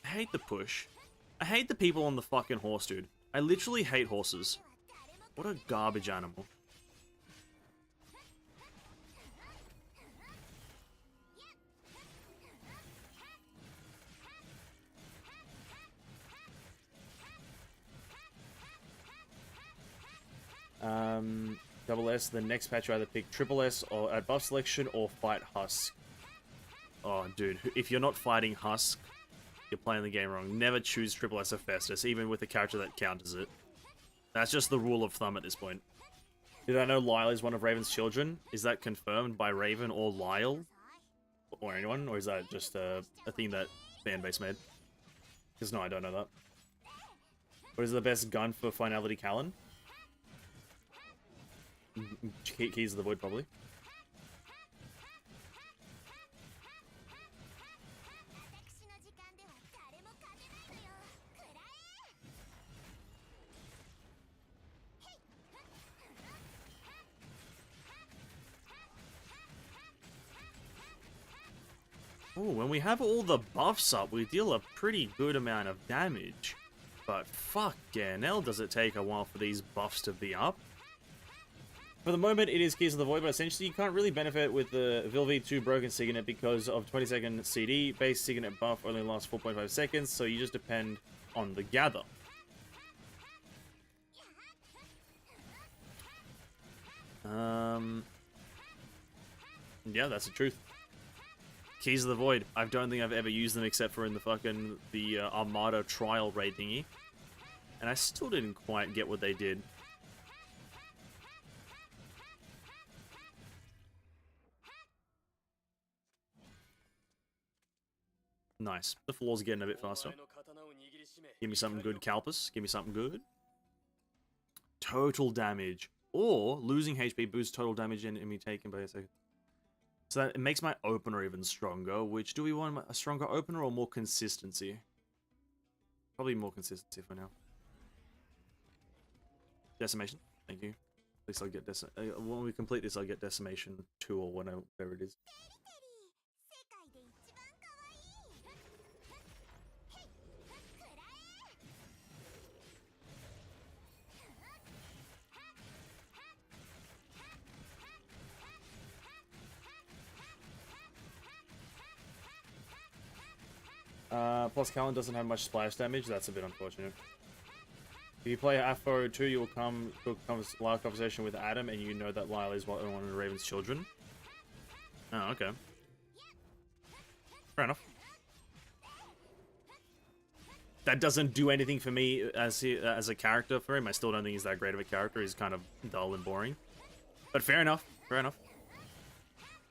I hate the push. I hate the people on the fucking horse, dude. I literally hate horses. What a garbage animal. Double S, the next patch you either pick triple S or at buff selection or fight Husk. Oh, dude, if you're not fighting Husk, you're playing the game wrong. Never choose triple S Hephaestus, even with a character that counters it. That's just the rule of thumb at this point. Did I know Lyle is one of Raven's children? Is that confirmed by Raven or Lyle? Or anyone? Or is that just a thing that fanbase made? Because no, I don't know that. What is the best gun for Finality Callan? Keys of the Void, probably. Ooh, when we have all the buffs up, we deal a pretty good amount of damage. But fucking hell, does it take a while for these buffs to be up? For the moment, it is Keys of the Void, but essentially you can't really benefit with the VV2 Broken Signet because of 20-second CD. Base Signet buff only lasts 4.5 seconds, so you just depend on the gather. Yeah, that's the truth. Keys of the Void. I don't think I've ever used them except for in the Armada trial raid thingy. And I still didn't quite get what they did. Nice. The floor's getting a bit faster. Give me something good, Calpus. Give me something good. Total damage. Or losing HP boosts total damage and enemy taken by a second. So that it makes my opener even stronger. Which, do we want a stronger opener or more consistency? Probably more consistency for now. Decimation. Thank you. At least I'll get when we complete this, I'll get Decimation 2 or whatever it is. Plus Callan doesn't have much splash damage, that's a bit unfortunate. If you play Afro 2, you'll come to a live conversation with Adam, and you know that Lyle is one of Raven's children. Oh, okay. Fair enough. That doesn't do anything for me as a character for him. I still don't think he's that great of a character. He's kind of dull and boring. But fair enough. Fair enough.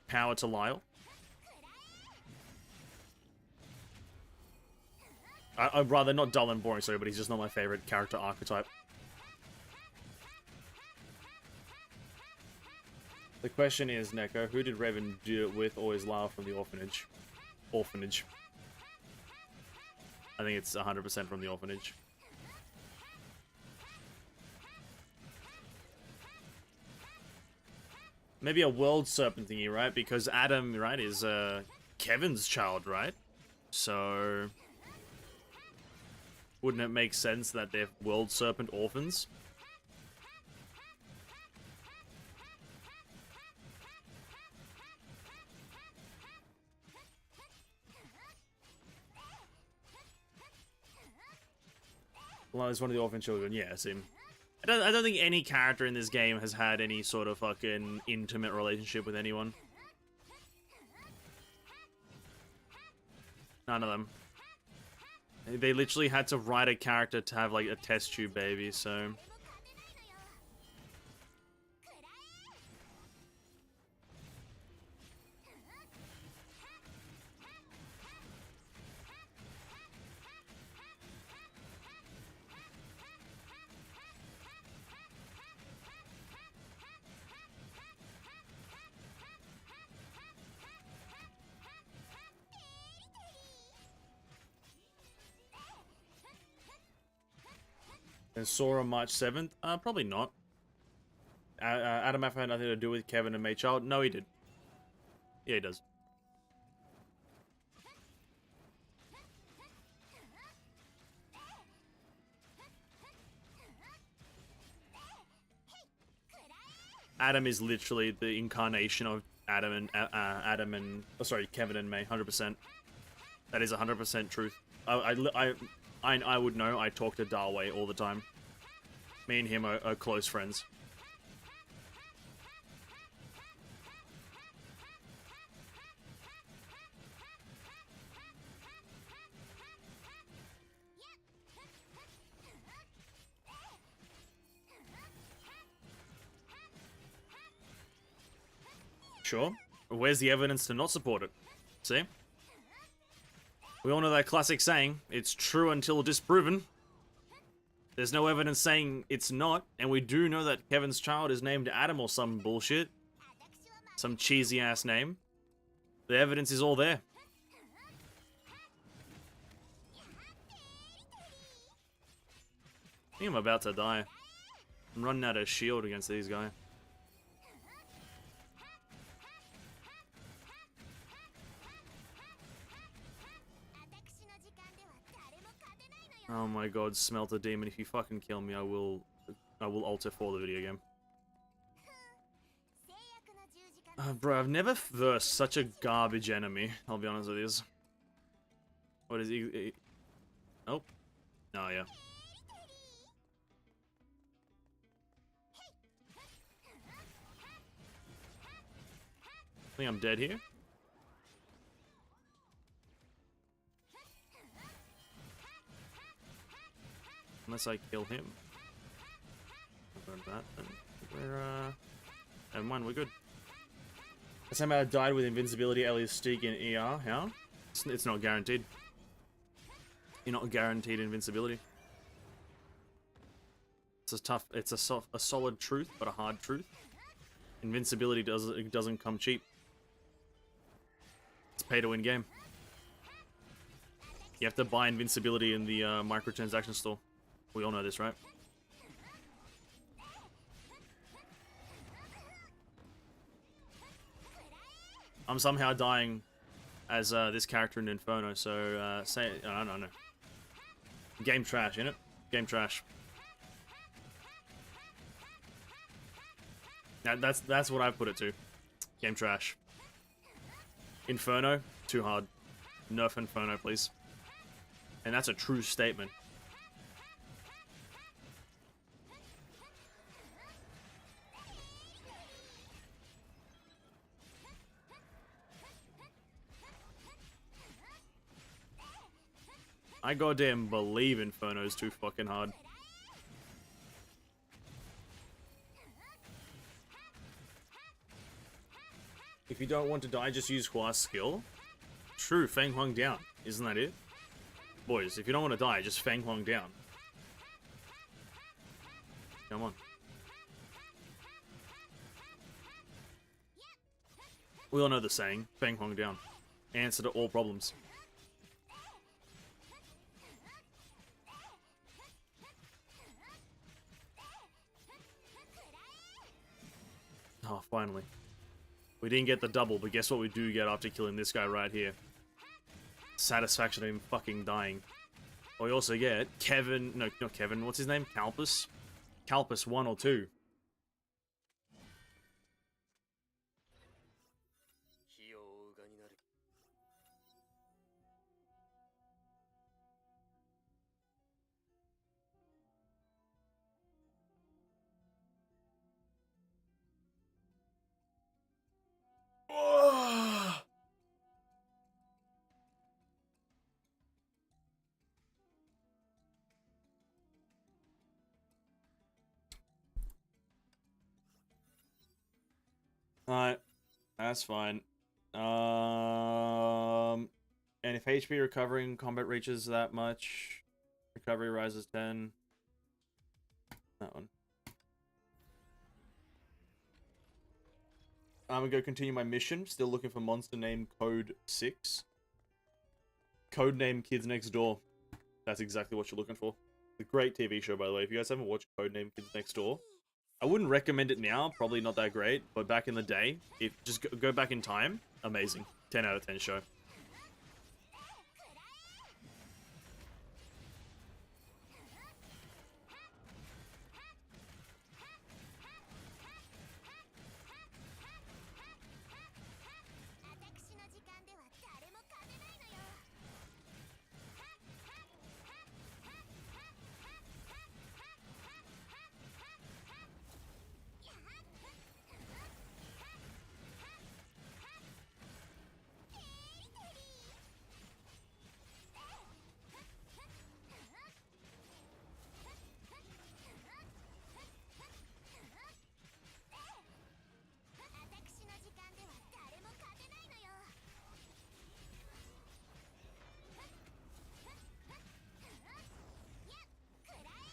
Power to Lyle. I'd rather not dull and boring, sorry, but he's just not my favorite character archetype. The question is, Neko, who did Raven do it with, or is Lyle from the orphanage? Orphanage. I think it's 100% from the orphanage. Maybe a world serpent thingy, right? Because Adam, right, is Kevin's child, right? So wouldn't it make sense that they're world serpent orphans? Well, he's one of the orphan children. Yeah, it's him. I don't think any character in this game has had any sort of fucking intimate relationship with anyone. None of them. They literally had to write a character to have, like, a test tube baby, so... And Sora March 7th? Probably not. Adam F had nothing to do with Kevin and May Child? No, he did. Yeah, he does. Adam is literally the incarnation of Kevin and May, 100%. That is 100% truth. I would know. I talk to Darway all the time. Me and him are close friends. Sure. Where's the evidence to not support it? See? We all know that classic saying, it's true until disproven. There's no evidence saying it's not, and we do know that Kevin's child is named Adam or some bullshit. Some cheesy ass name. The evidence is all there. I think I'm about to die. I'm running out of shield against these guys. Oh my god, Smelter Demon, if you fucking kill me, I will alter for the video game. Bro, I've never versed such a garbage enemy, I'll be honest with you. What is he? Oh. Oh, yeah. I think I'm dead here. Unless I kill him. That, then we're, never mind, we're good. I somehow died with invincibility, alias Steak in ER. How? It's not guaranteed. You're not guaranteed invincibility. It's a tough, it's a solid truth, but a hard truth. Invincibility doesn't come cheap. It's pay to win game. You have to buy invincibility in the microtransaction store. We all know this, right? I'm somehow dying as this character in Inferno, so say I don't know. Game trash, innit? Game trash. That's what I put it to. Game trash. Inferno, too hard. Nerf Inferno, please. And that's a true statement. I goddamn believe Inferno's too fucking hard. If you don't want to die, just use Hua's skill. True, Feng Huang down. Isn't that it? Boys, if you don't want to die, just Feng Huang down. Come on. We all know the saying, Feng Huang down. Answer to all problems. Oh, finally. We didn't get the double, but guess what we do get after killing this guy right here? Satisfaction of him fucking dying. We also get Kevin, no, not Kevin, what's his name? Calpus? Calpus 1 or 2. Alright, that's fine. And if HP recovering combat reaches that much, recovery rises 10. That one. I'm gonna go continue my mission. Still looking for monster name code 6. Codename Kids Next Door. That's exactly what you're looking for. It's a great TV show, by the way. If you guys haven't watched Codename Kids Next Door, I wouldn't recommend it now. Probably not that great. But back in the day, if just go back in time, amazing. 10 out of 10 show.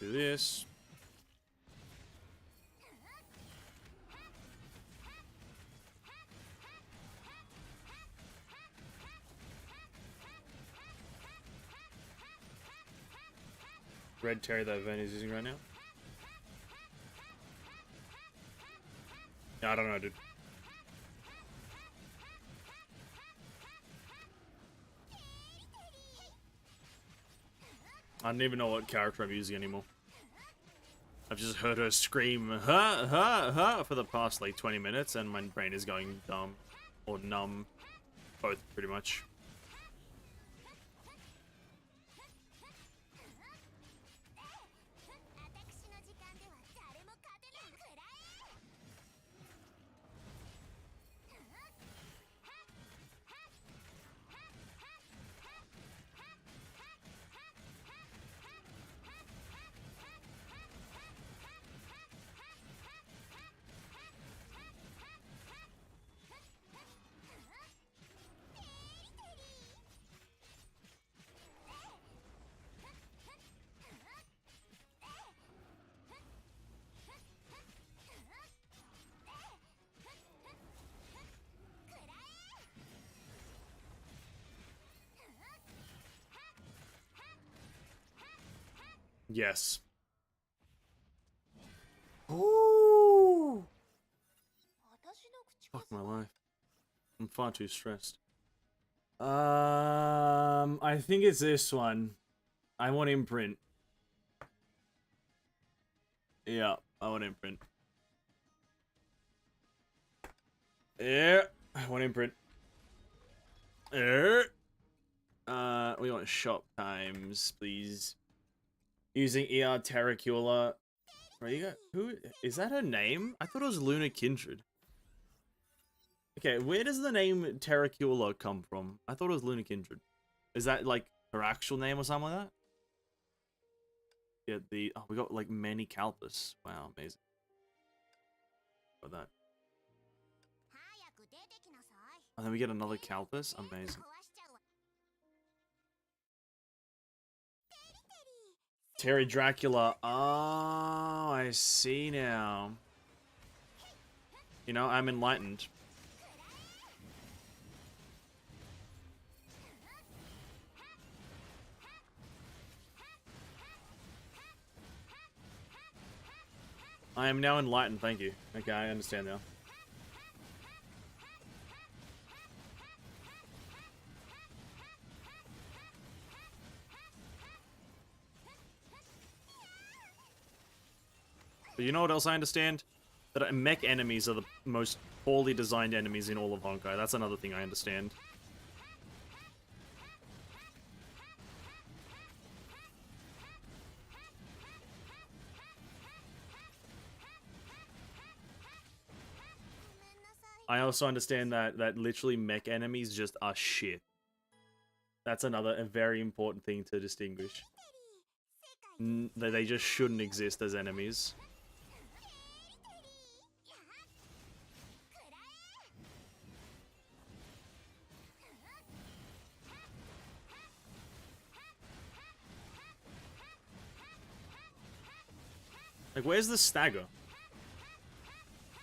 Do this. Red Terry that Ven is using right now. Yeah, I don't know, dude. I don't even know what character I'm using anymore. I've just heard her scream, huh, huh, huh, for the past, like, 20 minutes, and my brain is going dumb. Or numb. Both, pretty much. Yes. Ooh. Fuck my life. I'm far too stressed. I think it's this one. I want imprint. Yeah, I want imprint. Yeah, I want imprint. We want shop times, please. Using ER Terracula. Who is that her name? I thought it was Luna Kindred. Okay, where does the name Terracula come from? I thought it was Luna Kindred. Is that like her actual name or something like that? Yeah, we got like many Calpus. Wow, amazing. Got that. And then we get another Calpus. Amazing. Terry Dracula. Oh, I see now. You know, I'm enlightened. I am now enlightened, thank you. Okay, I understand now. But you know what else I understand? That mech enemies are the most poorly designed enemies in all of Honkai. That's another thing I understand. I also understand that literally mech enemies just are shit. That's a very important thing to distinguish. They just shouldn't exist as enemies. Like, where's the stagger?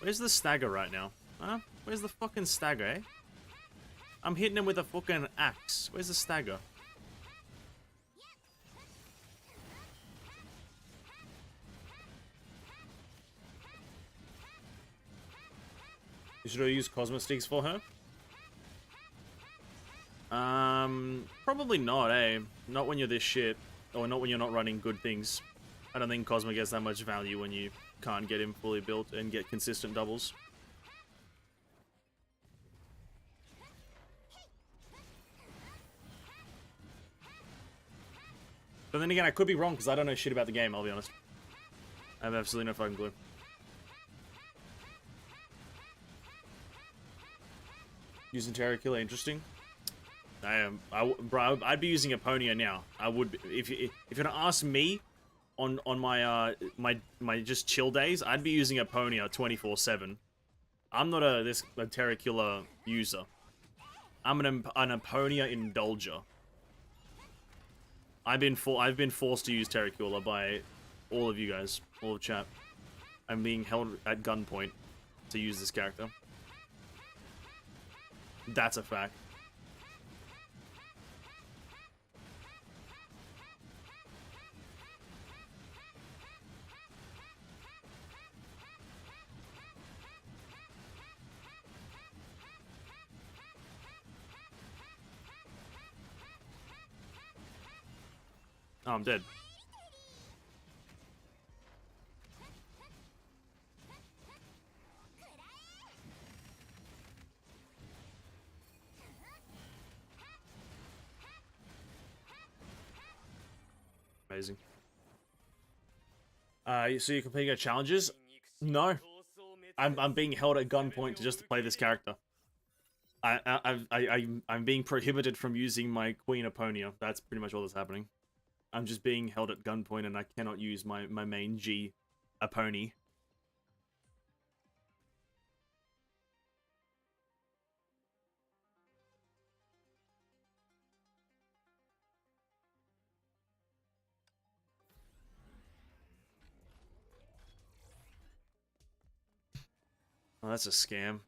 Where's the stagger right now? Huh? Where's the fucking stagger, eh? I'm hitting him with a fucking axe. Where's the stagger? You should have used Cosmo Sticks for her? Probably not, eh? Not when you're this shit. Or not when you're not running good things. I don't think Cosmo gets that much value when you can't get him fully built and get consistent doubles. But then again, I could be wrong because I don't know shit about the game, I'll be honest. I have absolutely no fucking clue. Using Terracula, interesting. Bro, I'd be using Aponia now. I would be, if you're gonna ask me on my my just chill days, I'd be using Aponia 24/7. I'm not a Terracula user. I'm an Aponia indulger. I've been forced to use Terracula by all of you guys, all of chat. I'm being held at gunpoint to use this character. That's a fact. Oh, I'm dead. Amazing. So you're completing your challenges? No. I'm being held at gunpoint to just play this character. I'm being prohibited from using my Queen Aponia. That's pretty much all that's happening. I'm just being held at gunpoint and I cannot use my main G, Aponi. Oh, that's a scam.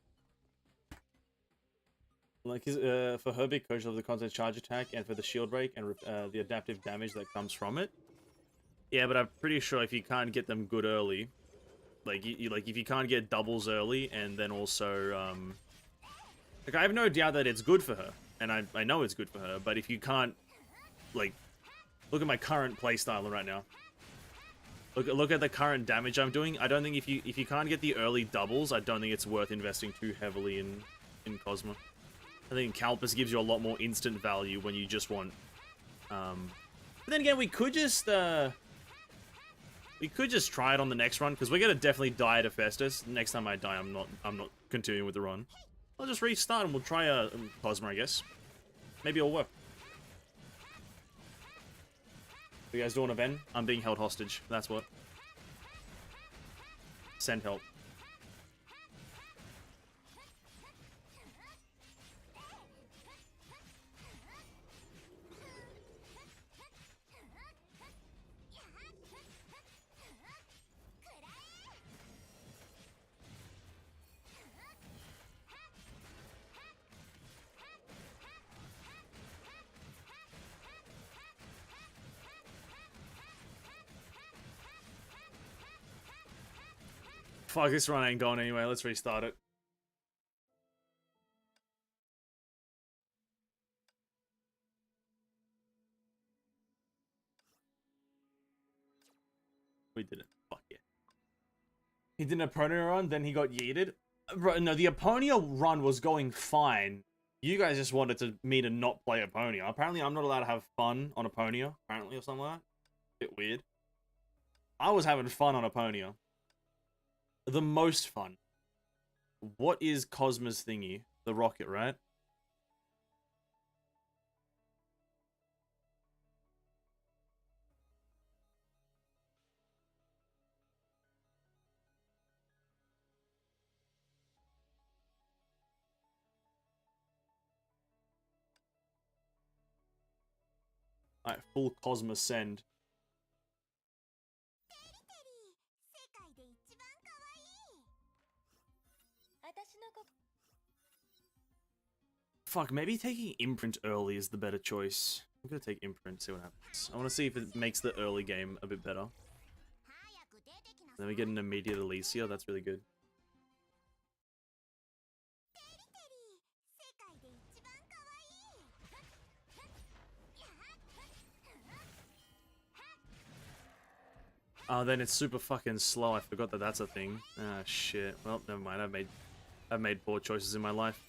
Like for her because of the constant charge attack and for the shield break and the adaptive damage that comes from it. Yeah, but I'm pretty sure if you can't get them good early, like like if you can't get doubles early and then also like I have no doubt that it's good for her, and I know it's good for her. But if you can't, like, look at my current playstyle right now. Look at the current damage I'm doing. I don't think if you can't get the early doubles, I don't think it's worth investing too heavily in Cosmo. I think Calpus gives you a lot more instant value when you just want. But then again, we could just try it on the next run because we're gonna definitely die at Hephaestus. Next time I die, I'm not continuing with the run. I'll just restart and we'll try a Cosmo, I guess. Maybe it'll work. You guys doing a Ben? I'm being held hostage. That's what. Send help. Fuck, this run ain't going anyway. Let's restart it. We did it. Fuck yeah. He did an Aponia run, then he got yeeted. Bro, no, the Aponia run was going fine. You guys just wanted me to not play Aponia. Apparently, I'm not allowed to have fun on Aponia, apparently, or something like that. Bit weird. I was having fun on Aponia. The most fun. What is Cosmo's thingy? The rocket, right? Alright, full Cosmos send. Fuck, maybe taking imprint early is the better choice. I'm gonna take imprint, see what happens. I want to see if it makes the early game a bit better. Then we get an immediate Alicia, that's really good. Oh, then it's super fucking slow. I forgot that that's a thing. Ah, shit. Well, never mind. I've made poor choices in my life.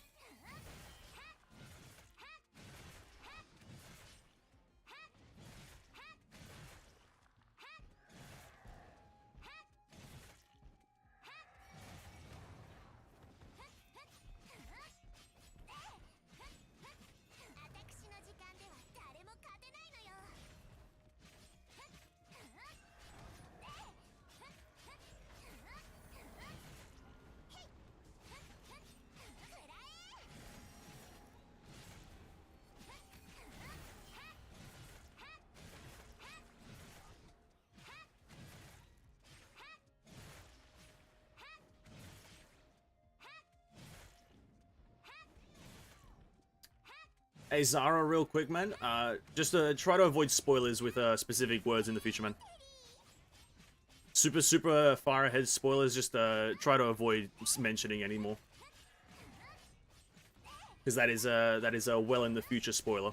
Hey Zara, real quick, man. Just try to avoid spoilers with specific words in the future, man. Super far ahead spoilers. Just try to avoid mentioning anymore, because that is a well in the future spoiler.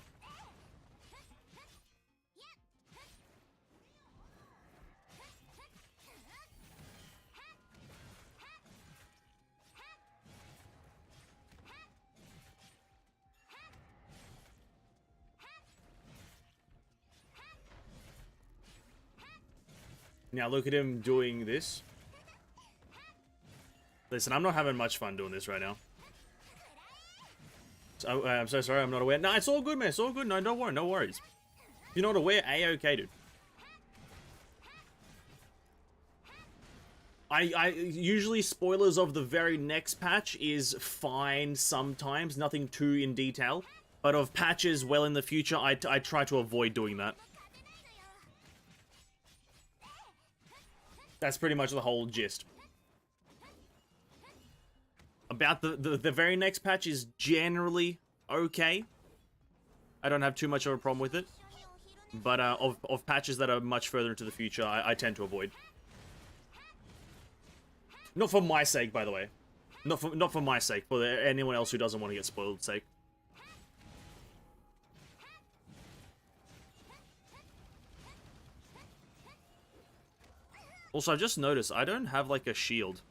Now look at him doing this. Listen, I'm not having much fun doing this right now. So, I'm so sorry, I'm not aware. No, it's all good, man. It's all good. No, don't worry. No worries. If you're not aware, A-okay, dude. I usually spoilers of the very next patch is fine sometimes, nothing too in detail. But of patches well in the future, I try to avoid doing that. That's pretty much the whole gist. About the very next patch is generally okay. I don't have too much of a problem with it. But of patches that are much further into the future, I tend to avoid. Not for my sake, by the way. Not for my sake, for anyone else who doesn't want to get spoiled sake. Also, I've just noticed I don't have like a shield.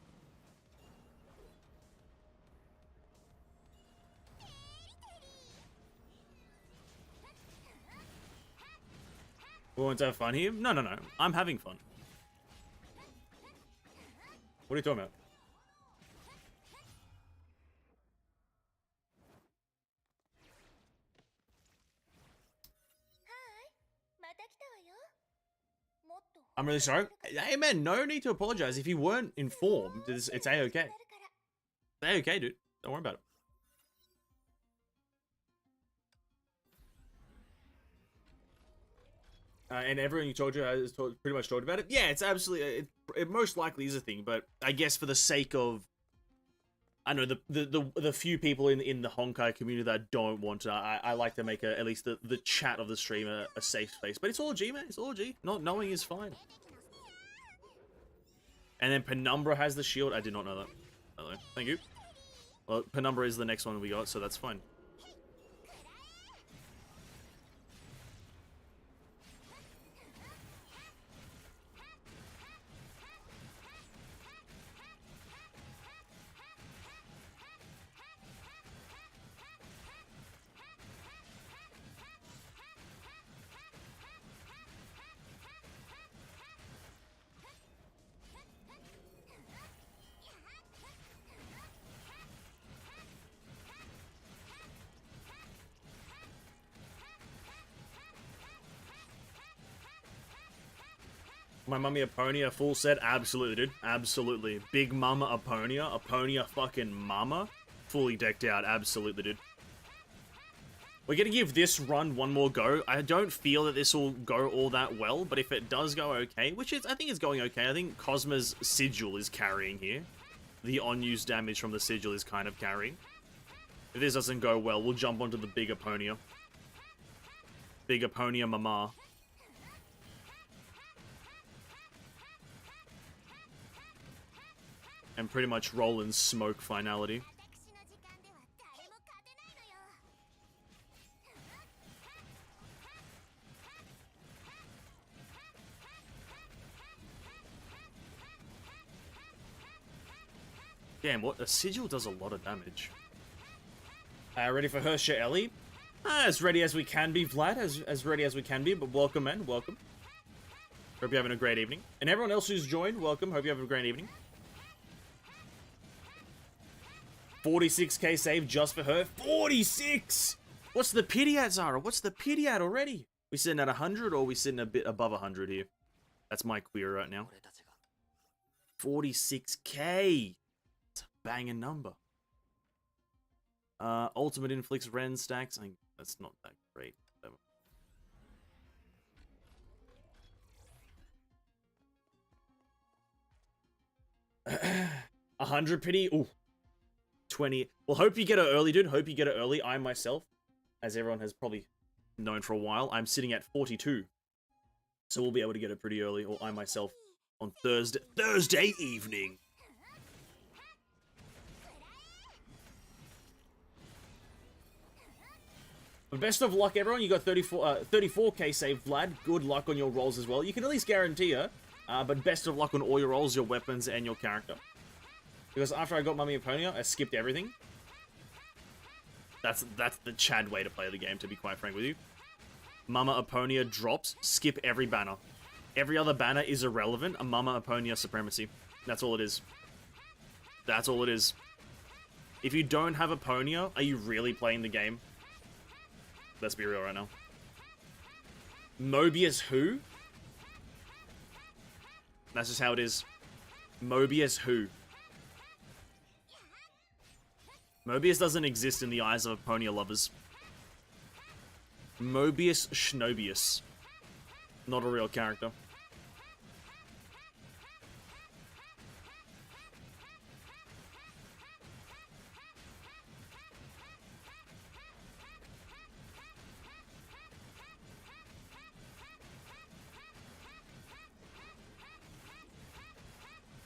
We want to have fun here? No, no, no. I'm having fun. What are you talking about? I'm really sorry. Hey, man, no need to apologize. If you weren't informed, it's A-okay. It's A-okay, dude. Don't worry about it. And everyone you told you has pretty much talked about it. Yeah, it's absolutely... It most likely is a thing, but I guess for the sake of... I know, the few people in the Honkai community that don't want to, I like to make at least the chat of the stream a safe space. But it's all G, man. It's all G. Not knowing is fine. And then Penumbra has the shield. I did not know that. Hello. Thank you. Well, Penumbra is the next one we got, so that's fine. My mummy Aponia full set? Absolutely, dude. Absolutely. Big Mama Aponia. Aponia fucking mama. Fully decked out. Absolutely, dude. We're gonna give this run one more go. I don't feel that this will go all that well, but if it does go okay, which is, I think it's going okay. I think Cosma's Sigil is carrying here. The on-use damage from the Sigil is kind of carrying. If this doesn't go well, we'll jump onto the big Aponia. Big Aponia mama. And pretty much roll in smoke finality. Damn, what? A Sigil does a lot of damage. Ready for Hersha Ellie? As ready as we can be, Vlad. As ready as we can be, but welcome, man. Welcome. Hope you're having a great evening. And everyone else who's joined, welcome. Hope you're having a great evening. 46k save just for her. 46! What's the pity at, Zara? What's the pity at already? We sitting at 100 or we sitting a bit above 100 here? That's my query right now. 46k! It's a banging number. Ultimate inflicts Ren stacks. I think that's not that great. 100 pity? Ooh. 20. Well, hope you get it early, dude. Hope you get it early. I myself, as everyone has probably known for a while, I'm sitting at 42. So we'll be able to get it pretty early, or I myself, on Thursday evening. But best of luck, everyone. You got 34k save, Vlad. Good luck on your rolls as well. You can at least guarantee her, but best of luck on all your rolls, your weapons, and your character. Because after I got Mummy Aponia, I skipped everything. That's the Chad way to play the game, to be quite frank with you. Mama Aponia drops, skip every banner. Every other banner is irrelevant. A Mama Aponia supremacy. That's all it is. That's all it is. If you don't have Aponia, are you really playing the game? Let's be real right now. Mobius who? That's just how it is. Mobius who? Mobius doesn't exist in the eyes of Aponia lovers. Mobius Shnobius. Not a real character.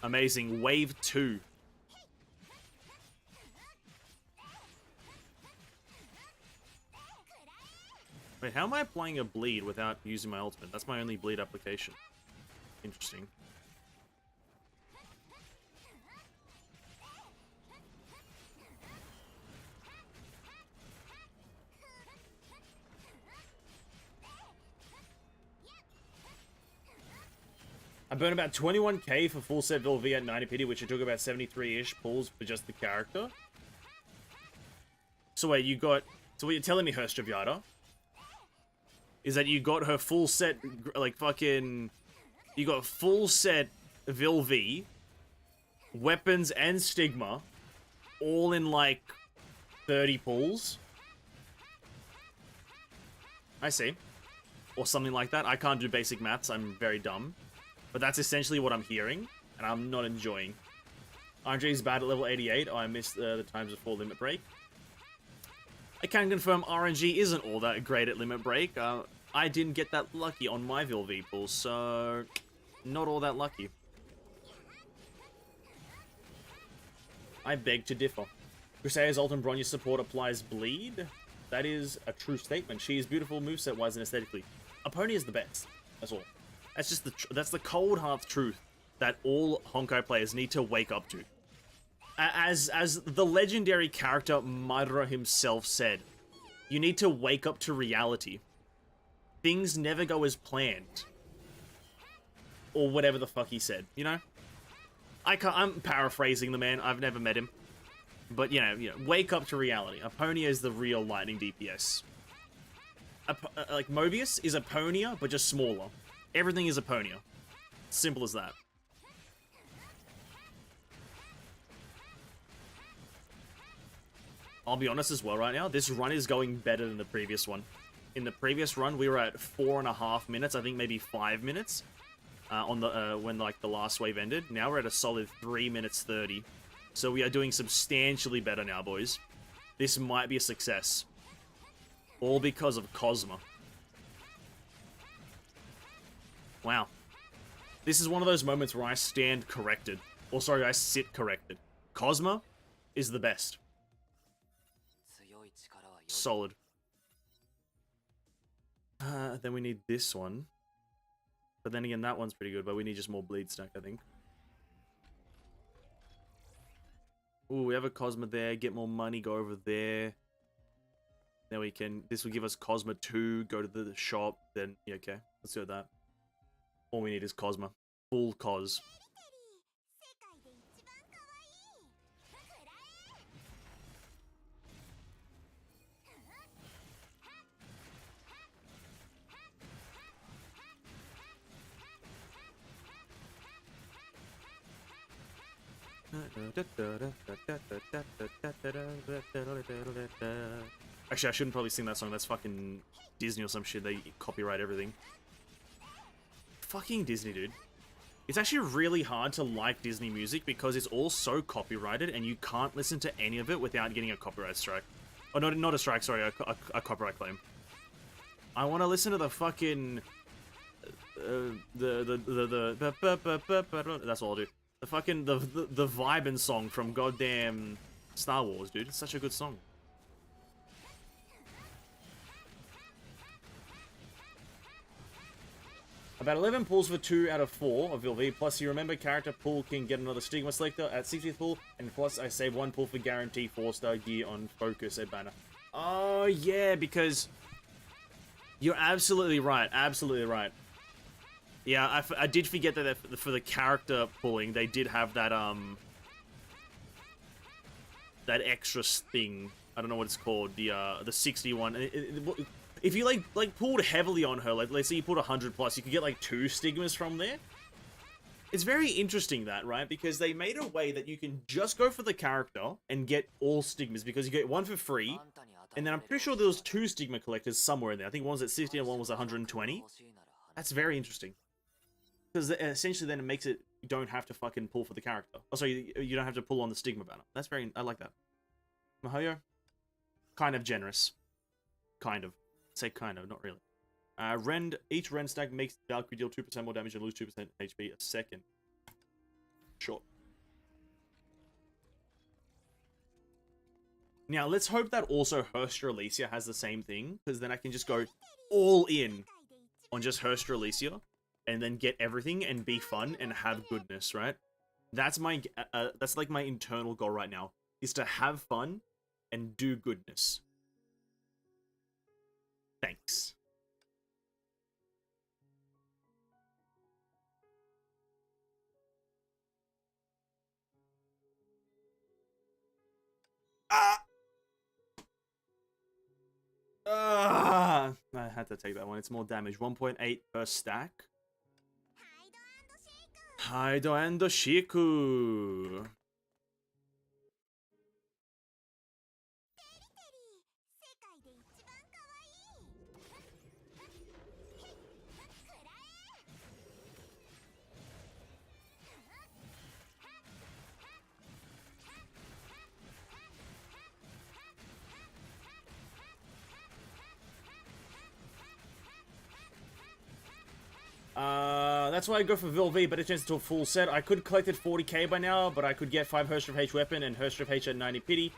Amazing. Wave 2. Wait, how am I applying a bleed without using my ultimate? That's my only bleed application. Interesting. I burned about 21k for full set Vil V at 90 pity, which it took about 73-ish pulls for just the character. So wait, you got... So what you're telling me, Herstraviata, is that you got her full set, like fucking... You got full set Vil V, weapons and Stigma, all in like 30 pulls? I see. Or something like that. I can't do basic maths, I'm very dumb. But that's essentially what I'm hearing, and I'm not enjoying. RNG is bad at level 88. Oh, I missed the times before limit break. I can confirm RNG isn't all that great at limit break. I didn't get that lucky on my Vil V pulls, so not all that lucky. I beg to differ. Crusader's Ult and Bronya support applies bleed. That is a true statement. She is beautiful moveset-wise and aesthetically. Aponia is the best. That's all. That's just that's the cold hard truth that all Honkai players need to wake up to. As the legendary character Madara himself said, you need to wake up to reality. Things never go as planned. Or whatever the fuck he said, you know? I'm paraphrasing the man, I've never met him. But, you know, wake up to reality. Aponia is the real lightning DPS. Like, Mobius is Aponia, but just smaller. Everything is Aponia. Simple as that. I'll be honest as well right now, this run is going better than the previous one. In the previous run, we were at 4.5 minutes, I think maybe 5 minutes, on the when like the last wave ended. Now we're at a solid 3 minutes 30. So we are doing substantially better now, boys. This might be a success. All because of Cosma. Wow. This is one of those moments where I stand corrected. Or sorry, I sit corrected. Cosma is the best. Solid. Then we need this one. But then again, that one's pretty good, but we need just more bleed stack, I think. Ooh, we have a Cosma there. Get more money, go over there. Then we can... This will give us Cosma 2, go to the shop, then... Yeah, okay. Let's do that. All we need is Cosma. Full Cos. Actually, I shouldn't probably sing that song. That's fucking Disney or some shit. They copyright everything. Fucking Disney, dude. It's actually really hard to like Disney music because it's all so copyrighted and you can't listen to any of it without getting a copyright strike. Oh, not a strike, sorry, a copyright claim. I want to listen to the fucking... That's all I'll do. The fucking... The vibin' song from goddamn Star Wars, dude. It's such a good song. About 11 pulls for 2 out of 4 of Vil V, plus you remember character pool can get another Stigma Selector at 60th pull, and plus I save 1 pull for guarantee 4-star gear on Focus at banner. Oh yeah, because you're absolutely right, absolutely right. Yeah, I did forget that for the character pulling, they did have that that extra thing. I don't know what it's called. The 61. If you like pulled heavily on her, like let's say you put 100 plus, you could get like 2 stigmas from there. It's very interesting that, right? Because they made a way that you can just go for the character and get all stigmas because you get one for free. And then I'm pretty sure there was 2 stigma collectors somewhere in there. I think one was at 60 and one was 120. That's very interesting. Because essentially then it makes it, you don't have to fucking pull for the character. Oh, sorry, you don't have to pull on the stigma banner. That's very, I like that. Mihoyo? Kind of generous. Kind of. Say kind of, not really. Each Rend stack makes Valkyrie deal 2% more damage and lose 2% HP a second. Sure. Now, let's hope that also Herstra Alesia has the same thing, because then I can just go all in on just Herstra Alesia, and then get everything and be fun and have goodness, right? That's my, that's like my internal goal right now, is to have fun and do goodness. Thanks. I had to take that one. It's more damage. 1.8 per stack. Haido and Shiku. That's why I go for Vil V, but it turns into a full set. I could collect it 40k by now, but I could get 5 Herstra of H weapon and Herstra of H at 90 pity.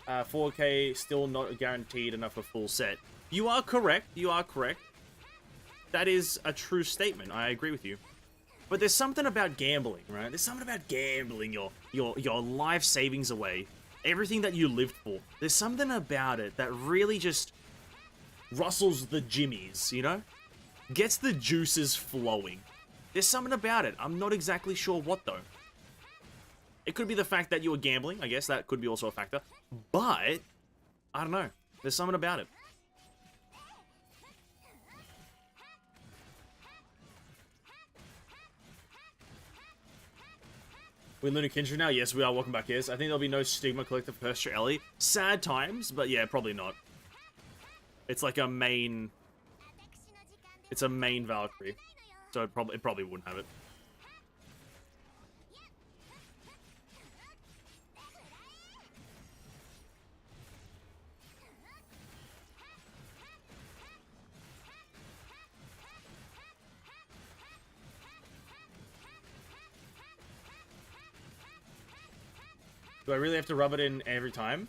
4k still not guaranteed enough for full set. You are correct. You are correct. That is a true statement. I agree with you. But there's something about gambling, right? There's something about gambling your life savings away. Everything that you lived for. There's something about it that really just rustles the jimmies, you know? Gets the juices flowing. There's something about it. I'm not exactly sure what, though. It could be the fact that you were gambling. I guess that could be also a factor. But, I don't know. There's something about it. We Lunar Kindred now? Yes, we are. Welcome back, yes. I think there'll be no Stigma Collective Herstra Ellie. Sad times, but yeah, probably not. It's like a main... It's a main Valkyrie. So it probably wouldn't have it. Do I really have to rub it in every time?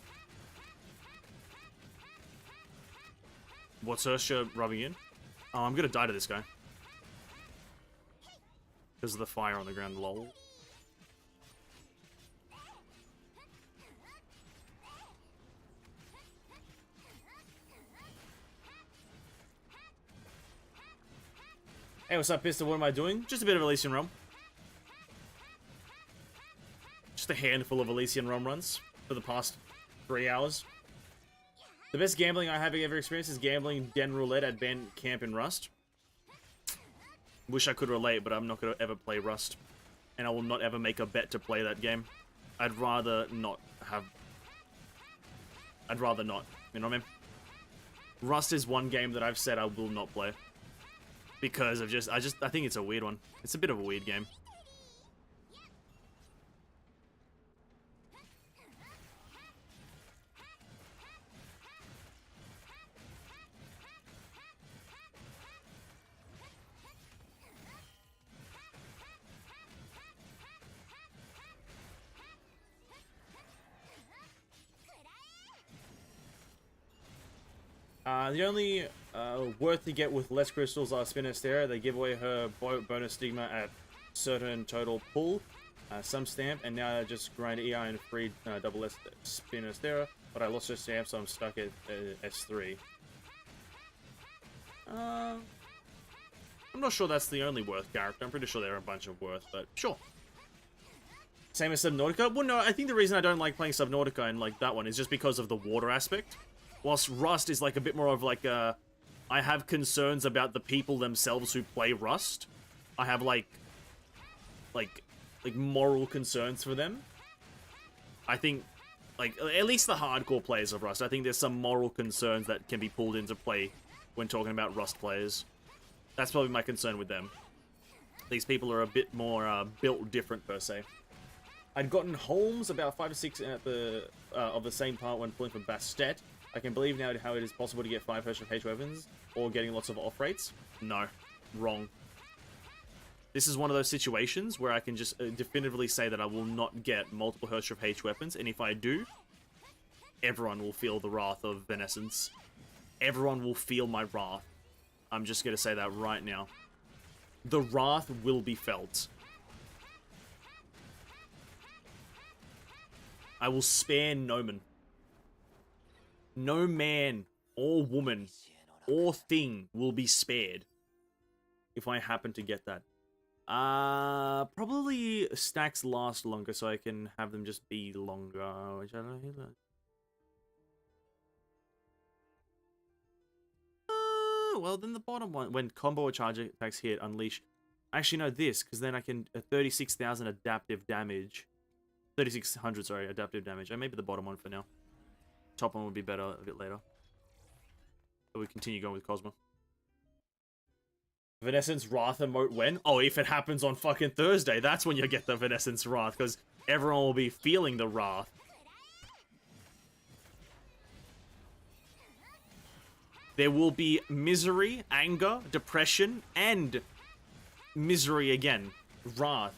What's Ursula rubbing in? Oh, I'm gonna die to this guy. Because of the fire on the ground, lol. Hey, what's up, Pistol? What am I doing? Just a bit of Elysian Realm. Just a handful of Elysian Realm runs for the past 3 hours. The best gambling I have ever experienced is gambling Den Roulette at band camp in Rust. Wish I could relate, but I'm not going to ever play Rust. And I will not ever make a bet to play that game. I'd rather not have... I'd rather not. You know what I mean? Rust is one game that I've said I will not play. Because of I think it's a weird one. It's a bit of a weird game. The only worth to get with less crystals are Spinostera. They give away her bonus stigma at certain total pull, some stamp, and now I just grind EI and free double S Spinostera, but I lost her stamp, so I'm stuck at S3. I'm I'm not sure that's the only Worth character. I'm pretty sure there are a bunch of Worth, but sure. Same as Subnautica? Well, no, I think the reason I don't like playing Subnautica and like that one is just because of the water aspect. Whilst Rust is like a bit more of like a... I have concerns about the people themselves who play Rust. I have like moral concerns for them. I think, like, at least the hardcore players of Rust, I think there's some moral concerns that can be pulled into play when talking about Rust players. That's probably my concern with them. These people are a bit more built different, per se. I'd gotten Holmes about 5 or 6 at the of the same part when pulling for Bastet. I can believe now how it is possible to get 5 H weapons or getting lots of off rates. No, wrong. This is one of those situations where I can just definitively say that I will not get multiple H weapons, and if I do, everyone will feel the wrath of Venessence. Everyone will feel my wrath. I'm just going to say that right now. The wrath will be felt. I will spare no man. No man or woman or thing will be spared if I happen to get that. Probably stacks last longer so I can have them just be longer, which I don't know. Well, then the bottom one, when combo or charge attacks hit, unleash. Actually, no, this, because then I can 36,000 adaptive damage. 3,600, sorry, adaptive damage. Maybe the bottom one for now. Top one would be better a bit later. But we continue going with Cosmo. Venessence Wrath emote when? Oh, if it happens on fucking Thursday, that's when you get the Venessence Wrath, because everyone will be feeling the wrath. There will be misery, anger, depression, and misery again. Wrath.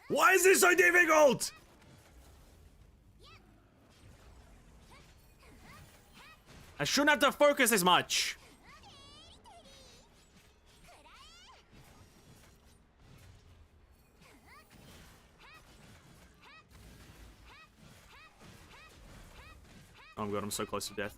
Why is this so difficult? I shouldn't have to focus as much. Oh my god, I'm so close to death.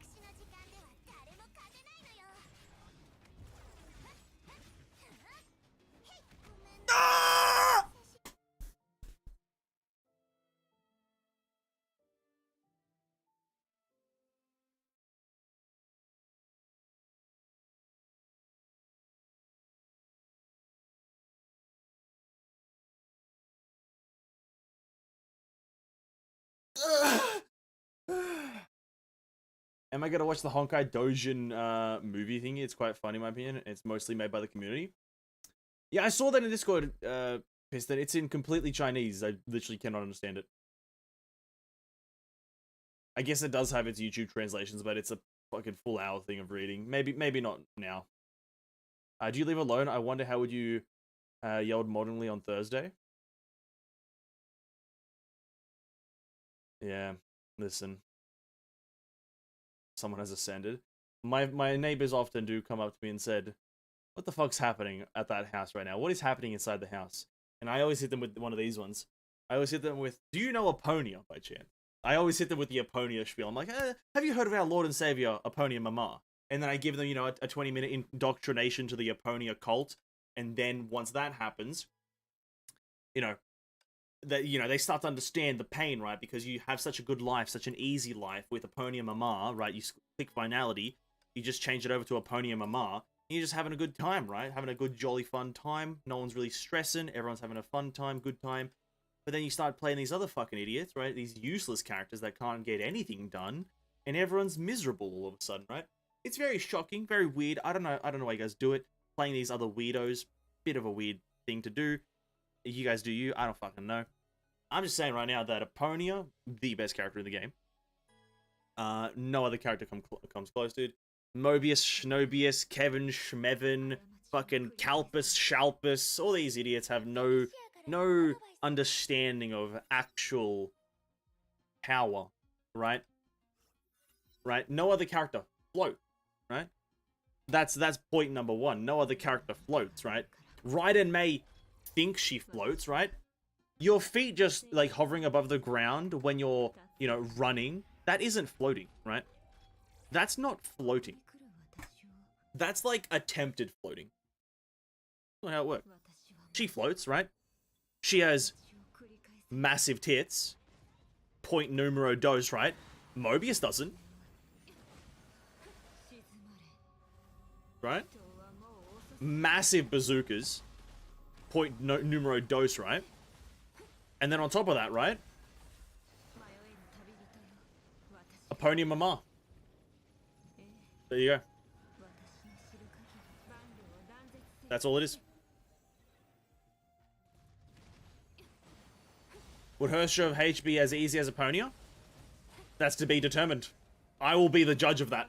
Am I gonna watch the Honkai Dojin movie thingy? It's quite funny in my opinion. It's mostly made by the community. Yeah, I saw that in Discord, Piss, that it's in completely Chinese. I literally cannot understand it. I guess it does have its YouTube translations, but it's a fucking full hour thing of reading. Maybe not now. Do you leave alone? I wonder how would you yelled modernly on Thursday? Yeah, listen. Someone has ascended. My neighbors often do come up to me and said, what the fuck's happening at that house right now? What is happening inside the house? And I always hit them with one of these ones. I always hit them with, do you know Aponia by chance? I always hit them with the Aponia spiel. I'm like, have you heard of our Lord and Savior, Aponia Mama? And then I give them, you know, a 20-minute indoctrination to the Aponia cult. And then once that happens, you know, they start to understand the pain, right? Because you have such a good life, such an easy life with Aponia Mama, right? You click finality, you just change it over to Aponia Mama, and you're just having a good time, right? Having a good, jolly, fun time. No one's really stressing. Everyone's having a fun time, good time. But then you start playing these other fucking idiots, right? These useless characters that can't get anything done, and everyone's miserable all of a sudden, right? It's very shocking, very weird. I don't know why you guys do it. Playing these other weirdos, bit of a weird thing to do. You guys do you, I don't fucking know. I'm just saying right now that Aponia, the best character in the game. No other character comes close, dude. Mobius, Shnobius, Kevin, Schmevin, fucking Calpus, Shalpus, all these idiots have no understanding of actual power, right? Right? No other character float, right? That's point number one. No other character floats, right? Raiden may think she floats, right? Your feet just like hovering above the ground when you're, you know, running, that isn't floating, right? That's not floating. That's like attempted floating. That's not how it works. She floats, right? She has massive tits. Point numero dos, right? Mobius doesn't. Right? Massive bazookas. Point numero dos, right? And then on top of that, right? Aponia Mama. There you go. That's all it is. Would her show of H be as easy as Aponia? That's to be determined. I will be the judge of that.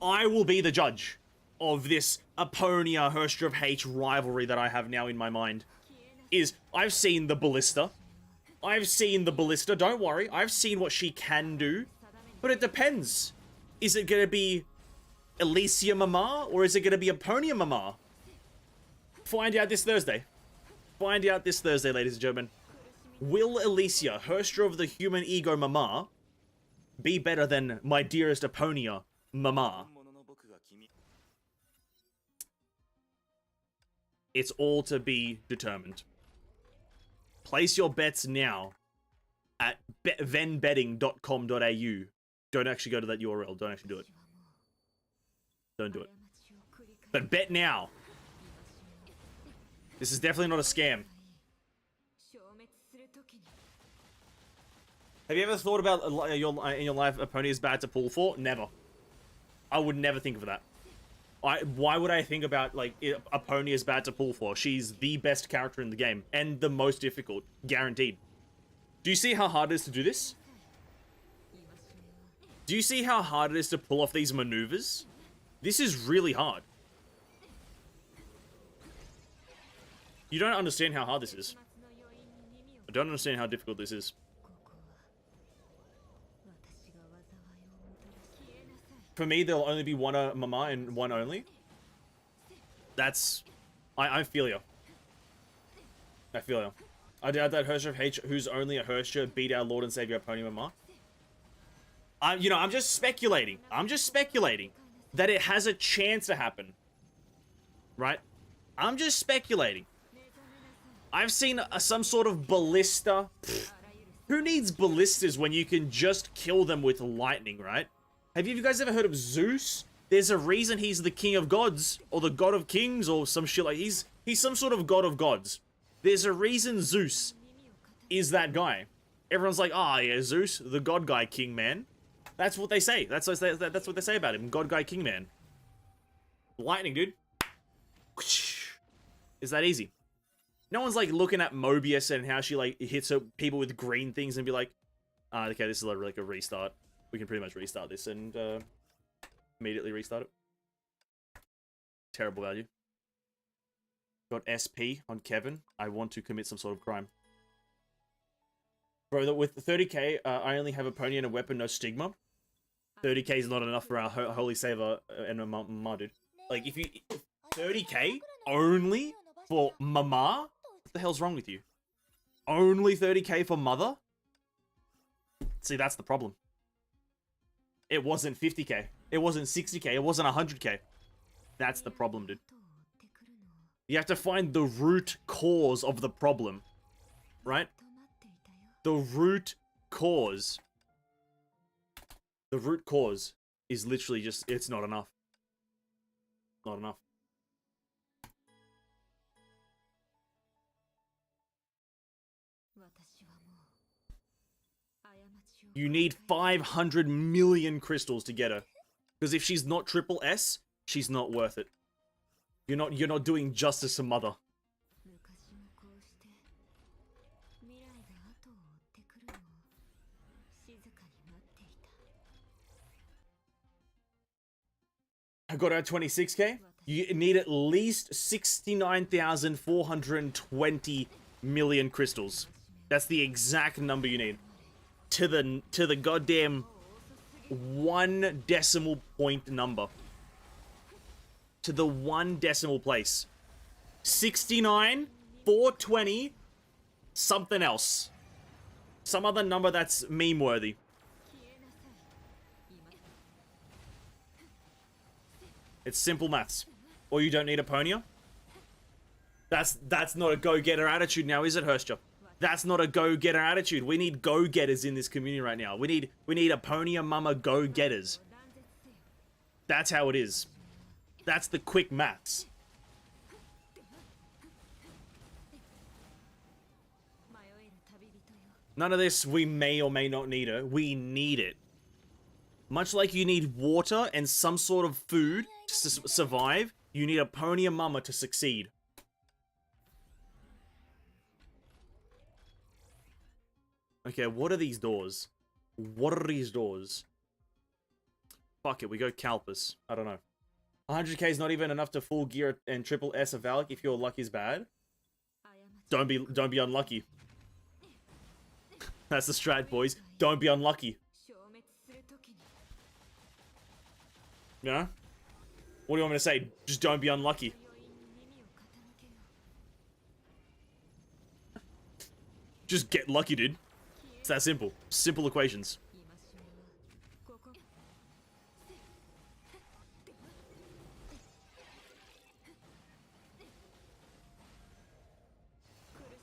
I will be the judge of this Aponia Herstra of H rivalry that I have now in my mind. I've seen the ballista. Don't worry. I've seen what she can do. But it depends. Is it going to be Elysia Mama or is it going to be Aponia Mama? Find out this Thursday. Find out this Thursday, ladies and gentlemen. Will Elysia, Herstra of the Human Ego Mama, be better than my dearest Aponia Mama? It's all to be determined. Place your bets now at venbetting.com.au. Don't actually go to that URL. Don't actually do it. Don't do it. But bet now. This is definitely not a scam. Have you ever thought about in your life Aponia is bad to pull for? Never. I would never think of that. Why would I think about, like, Aponia is bad to pull for? She's the best character in the game. And the most difficult. Guaranteed. Do you see how hard it is to do this? Do you see how hard it is to pull off these maneuvers? This is really hard. You don't understand how hard this is. I don't understand how difficult this is. For me, there'll only be one Mama and one only. That's... I feel you. I feel you. I doubt that Herstra of H, who's only a Herstra, beat our Lord and Savior Aponia Mama. You know, I'm just speculating. I'm just speculating that it has a chance to happen. Right? I'm just speculating. I've seen some sort of ballista. Pfft. Who needs ballistas when you can just kill them with lightning, right? Have you guys ever heard of Zeus? There's a reason he's the king of gods, or the god of kings, or some shit like he's some sort of god of gods. There's a reason Zeus is that guy. Everyone's like, ah, yeah, Zeus, the god guy, king man. That's what they say. That's what they say about him, god guy, king man. Lightning, dude. Is that easy? No one's like looking at Mobius and how she like hits people with green things and be like, okay, this is like a restart. We can pretty much restart this and immediately restart it. Terrible value. Got SP on Kevin. I want to commit some sort of crime. Bro, with 30k, I only have a pony and a weapon, no stigma. 30k is not enough for our holy saver and Mama, dude. Like, if you... 30k only for Mama? What the hell's wrong with you? Only 30k for Mother? See, that's the problem. It wasn't 50k. It wasn't 60k. It wasn't 100k. That's the problem, dude. You have to find the root cause of the problem. Right? The root cause. The root cause is literally just, it's not enough. Not enough. You need 500 million crystals to get her. Because if she's not triple S, she's not worth it. You're not doing justice to Mother. I got her at 26k. You need at least 69,420 million crystals. That's the exact number you need. To the goddamn 1 decimal point number. To the 1 decimal place. 69,420 something else. Some other number that's meme worthy. It's simple maths. Or you don't need Aponia. That's not a go-getter attitude now, is it, Hurstja? That's not a go-getter attitude. We need go-getters in this community right now. We need Aponia Mama go-getters. That's how it is. That's the quick maths. None of this, we may or may not need her. We need it. Much like you need water and some sort of food to survive, you need Aponia Mama to succeed. Okay, what are these doors? What are these doors? Fuck it, we go Calpus. I don't know. 100k is not even enough to full gear and triple S of Valak if your luck is bad. Don't be unlucky. That's the strat, boys. Don't be unlucky. You know? What do you want me to say? Just don't be unlucky. Just get lucky, dude. It's that simple. Simple equations.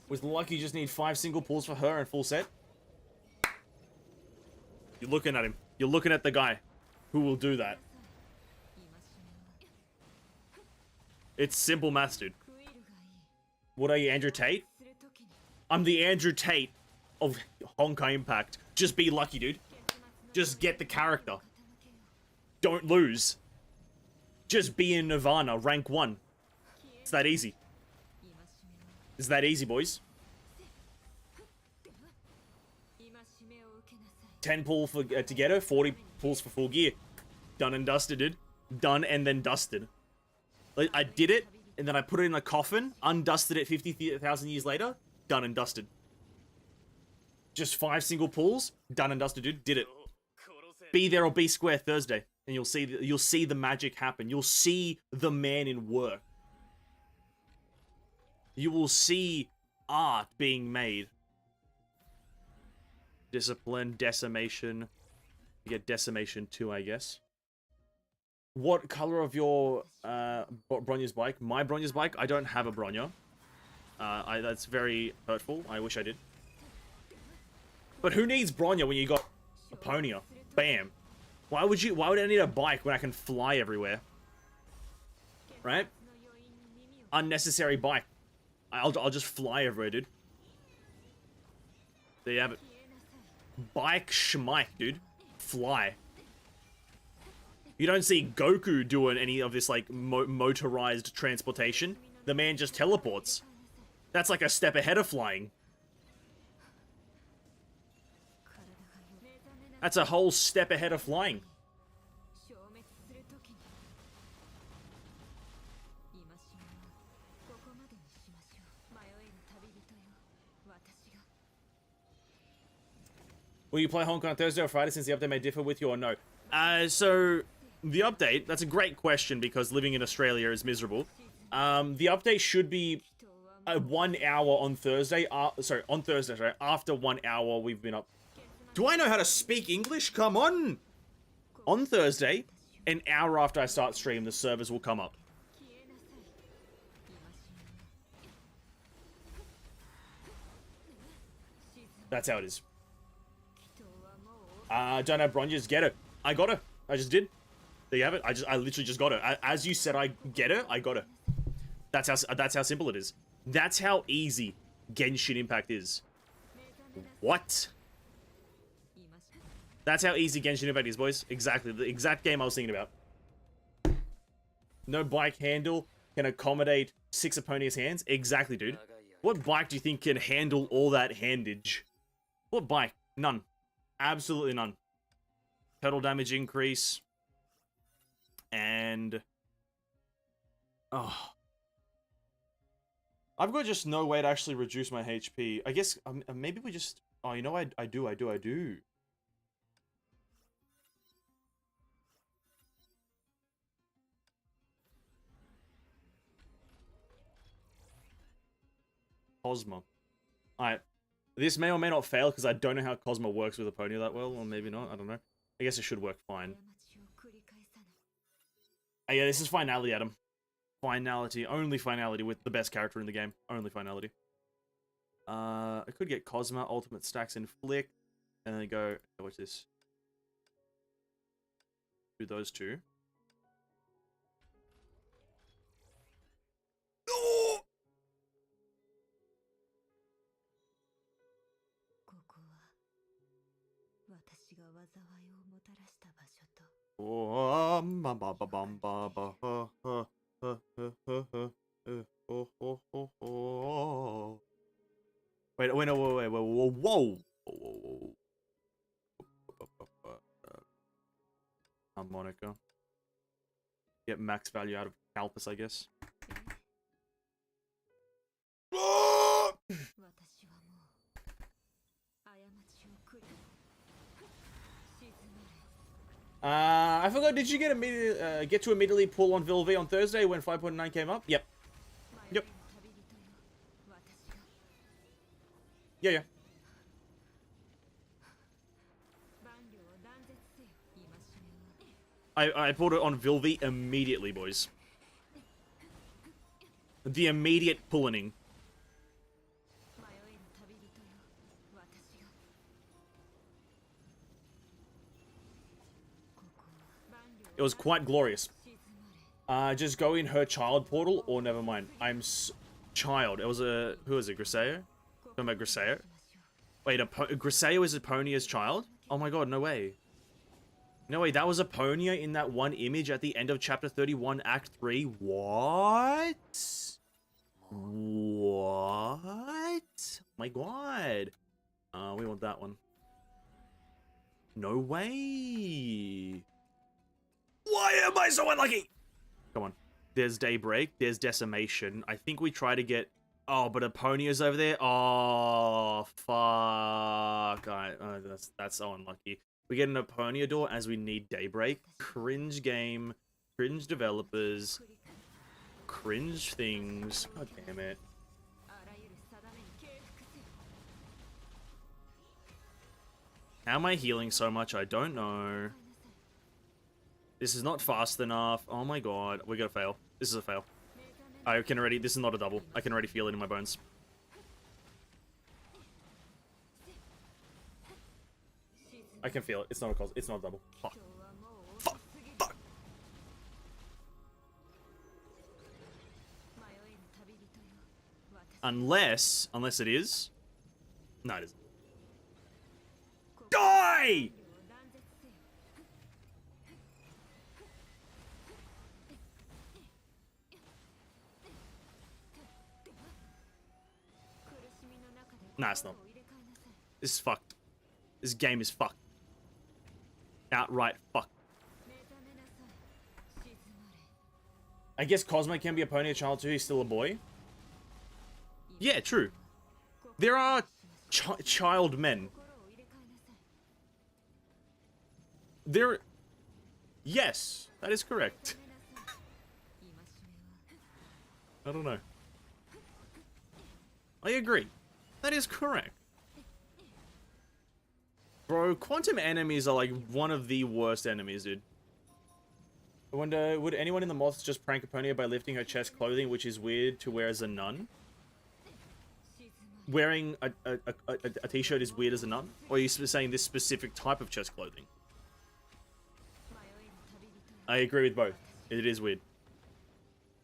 With luck, you just need 5 single pulls for her and full set. You're looking at him. You're looking at the guy who will do that. It's simple maths, dude. What are you, Andrew Tate? I'm the Andrew Tate of Honkai Impact. Just be lucky, dude. Just get the character. Don't lose. Just be in Nirvana, rank 1. It's that easy. It's that easy, boys. 10 pull for to get her, 40 pulls for full gear. Done and dusted, dude. Done and then dusted. Like, I did it, and then I put it in a coffin, undusted it 50,000 years later, done and dusted. Just 5 single pulls, done and dusted, dude. Did it. Be there or be square Thursday, and you'll see the magic happen. You'll see the man in work. You will see art being made. Discipline, decimation. You get decimation too, I guess. What color of your Bronya's bike? My Bronya's bike? I don't have a Bronya. That's very hurtful. I wish I did. But who needs Bronya when you got Aponia? Bam. Why would I need a bike when I can fly everywhere? Right? Unnecessary bike. I'll just fly everywhere, dude. There you have it. Bike schmike, dude. Fly. You don't see Goku doing any of this, like, motorized transportation. The man just teleports. That's like a step ahead of flying. That's a whole step ahead of flying. Will you play Honkai on Thursday or Friday since the update may differ with you or no? So, the update, that's a great question because living in Australia is miserable. The update should be 1 hour on Thursday. On Thursday, sorry. After 1 hour we've been up. Do I know how to speak English? Come on! On Thursday, an hour after I start stream, the servers will come up. That's how it is. Don't have bronzes. Get her. I got her. I just did. There you have it. I literally just got her. As you said, I get her. I got her. That's how simple it is. That's how easy Genshin Impact is. What? That's how easy Genshin Impact is, boys. Exactly. The exact game I was thinking about. No bike handle can accommodate 6 Aponia's hands. Exactly, dude. What bike do you think can handle all that handage? What bike? None. Absolutely none. Total damage increase. And... oh. I've got just no way to actually reduce my HP. I guess maybe we just... oh, you know, I do. Cosmo. Alright. This may or may not fail because I don't know how Cosmo works with Aponia that well, or maybe not. I don't know. I guess it should work fine. Oh, yeah, this is finality, Adam. Finality. Only finality with the best character in the game. Only finality. I could get Cosmo, ultimate stacks inflict, and then go... what's this? Do those two. Oh! Wait, whoa. Harmonica. Get max value out of Calpus, I guess. I forgot, did you get to immediately pull on Vilv on Thursday when 5.9 came up? Yep. Yeah. I pulled it on Vilv immediately, boys. The immediate pulling. It was quite glorious. Just go in her child portal, or never mind. Child. It was a... who is it? Griseo? Talking about Griseo? Wait, Griseo is Aponia's child? Oh my god, no way. No way, that was Aponia in that one image at the end of chapter 31, act 3. What? What? Oh my god. We want that one. No way. Why am I so unlucky? Come on. There's Daybreak. There's Decimation. I think we try to get... oh, but Aponia's over there? Oh, fuck. Alright, that's so unlucky. We get an Aponia door as we need Daybreak. Cringe game. Cringe developers. Cringe things. God damn it. How am I healing so much? I don't know. This is not fast enough. Oh my god. We're gonna fail. This is a fail. I can already... this is not a double. I can already feel it in my bones. I can feel it. It's not a cause. It's not a double. Fuck. Fuck. Fuck. Unless it is. No, it isn't. Die! Nah, it's not. This is fucked. This game is fucked. Outright fucked. I guess Cosmo can be a Aponia child too. He's still a boy. Yeah, true. There are child men. There... yes, that is correct. I don't know. I agree. That is correct. Bro, quantum enemies are like one of the worst enemies, dude. I wonder, would anyone in the moths just prank Aponia by lifting her chest clothing, which is weird to wear as a nun? Wearing a t-shirt is weird as a nun? Or are you saying this specific type of chest clothing? I agree with both. It is weird.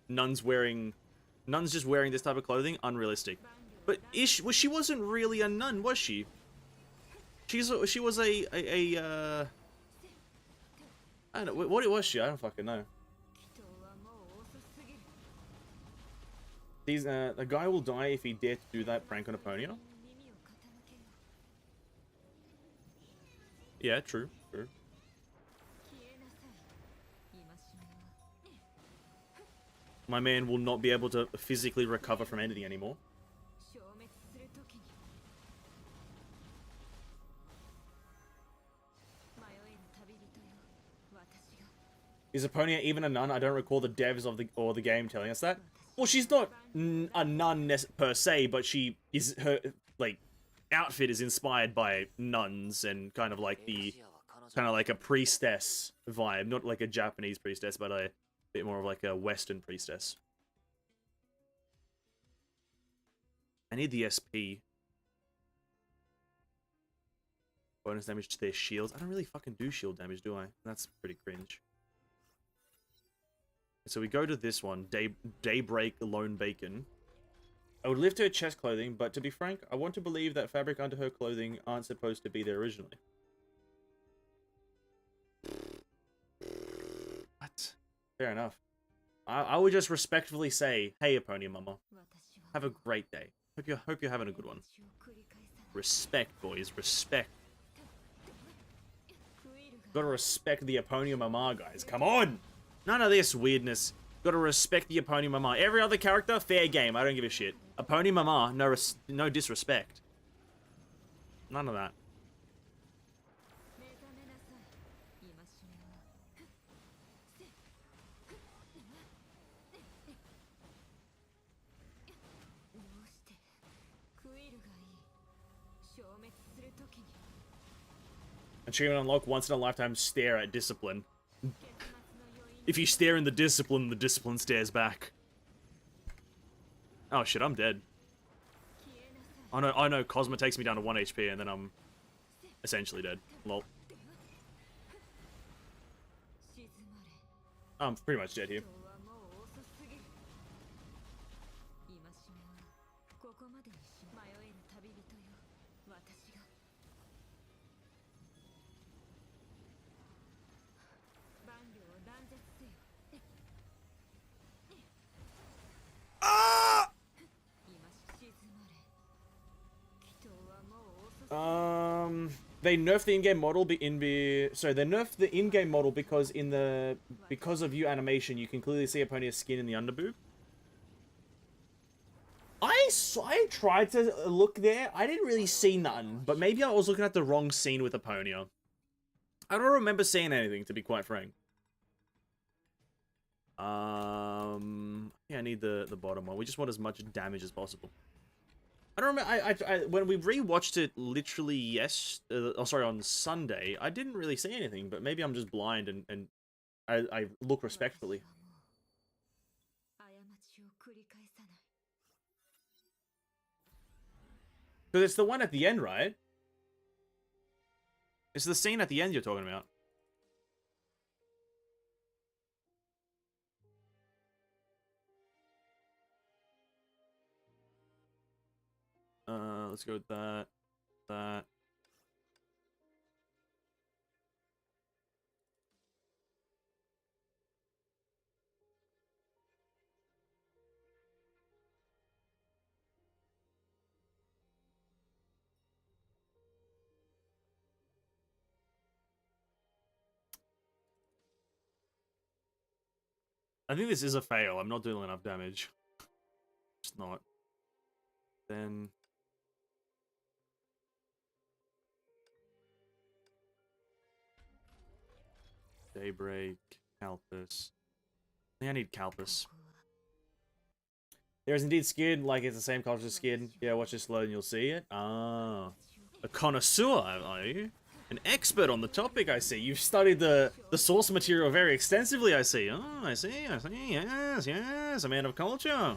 Nuns just wearing this type of clothing, unrealistic. But she wasn't really a nun, was she? She was a I don't know, what was she? I don't fucking know. The guy will die if he dare to do that prank on Aponia. Yeah, true. My man will not be able to physically recover from anything anymore. Is Aponia even a nun? I don't recall the devs of the game telling us that. Well, she's not a nun per se, but her like outfit is inspired by nuns and kind of like a priestess vibe, not like a Japanese priestess, but a bit more of like a Western priestess. I need the SP. Bonus damage to their shields. I don't really fucking do shield damage, do I? That's pretty cringe. So we go to this one, Daybreak Lone Bacon. I would lift her chest clothing, but to be frank, I want to believe that fabric under her clothing aren't supposed to be there originally. What? Fair enough. I would just respectfully say, hey Aponia Mama, have a great day. Hope you're having a good one. Respect, boys, respect. Gotta respect the Aponia Mama, guys. Come on! None of this weirdness. Gotta respect the Aponia Mama. Every other character, fair game. I don't give a shit. Aponia Mama, no disrespect. None of that. Achievement unlock once in a lifetime stare at discipline. If you stare in the discipline stares back. Oh shit, I'm dead. I know, Cosmo takes me down to 1 HP and then I'm essentially dead. Lol. I'm pretty much dead here. They nerfed the in-game model they nerfed the in-game model because of view animation you can clearly see Aponia's skin in the underboob. I tried to look there. I didn't really see none, but maybe I was looking at the wrong scene with Aponia. I don't remember seeing anything, to be quite frank. Yeah, I need the bottom one. We just want as much damage as possible. I don't remember. When we rewatched it, literally on Sunday, I didn't really see anything. But maybe I'm just blind and I look respectfully. Because it's the one at the end, right? It's the scene at the end you're talking about. Let's go with that. I think this is a fail. I'm not doing enough damage. Just not. Then... Daybreak, Calpus. I think I need Calpus. There is indeed skin, like it's the same color as skin. Yeah, watch this load and you'll see it. Ah. A connoisseur, are you? An expert on the topic, I see. You've studied the source material very extensively, I see. Oh, I see. Yes, yes. A man of culture.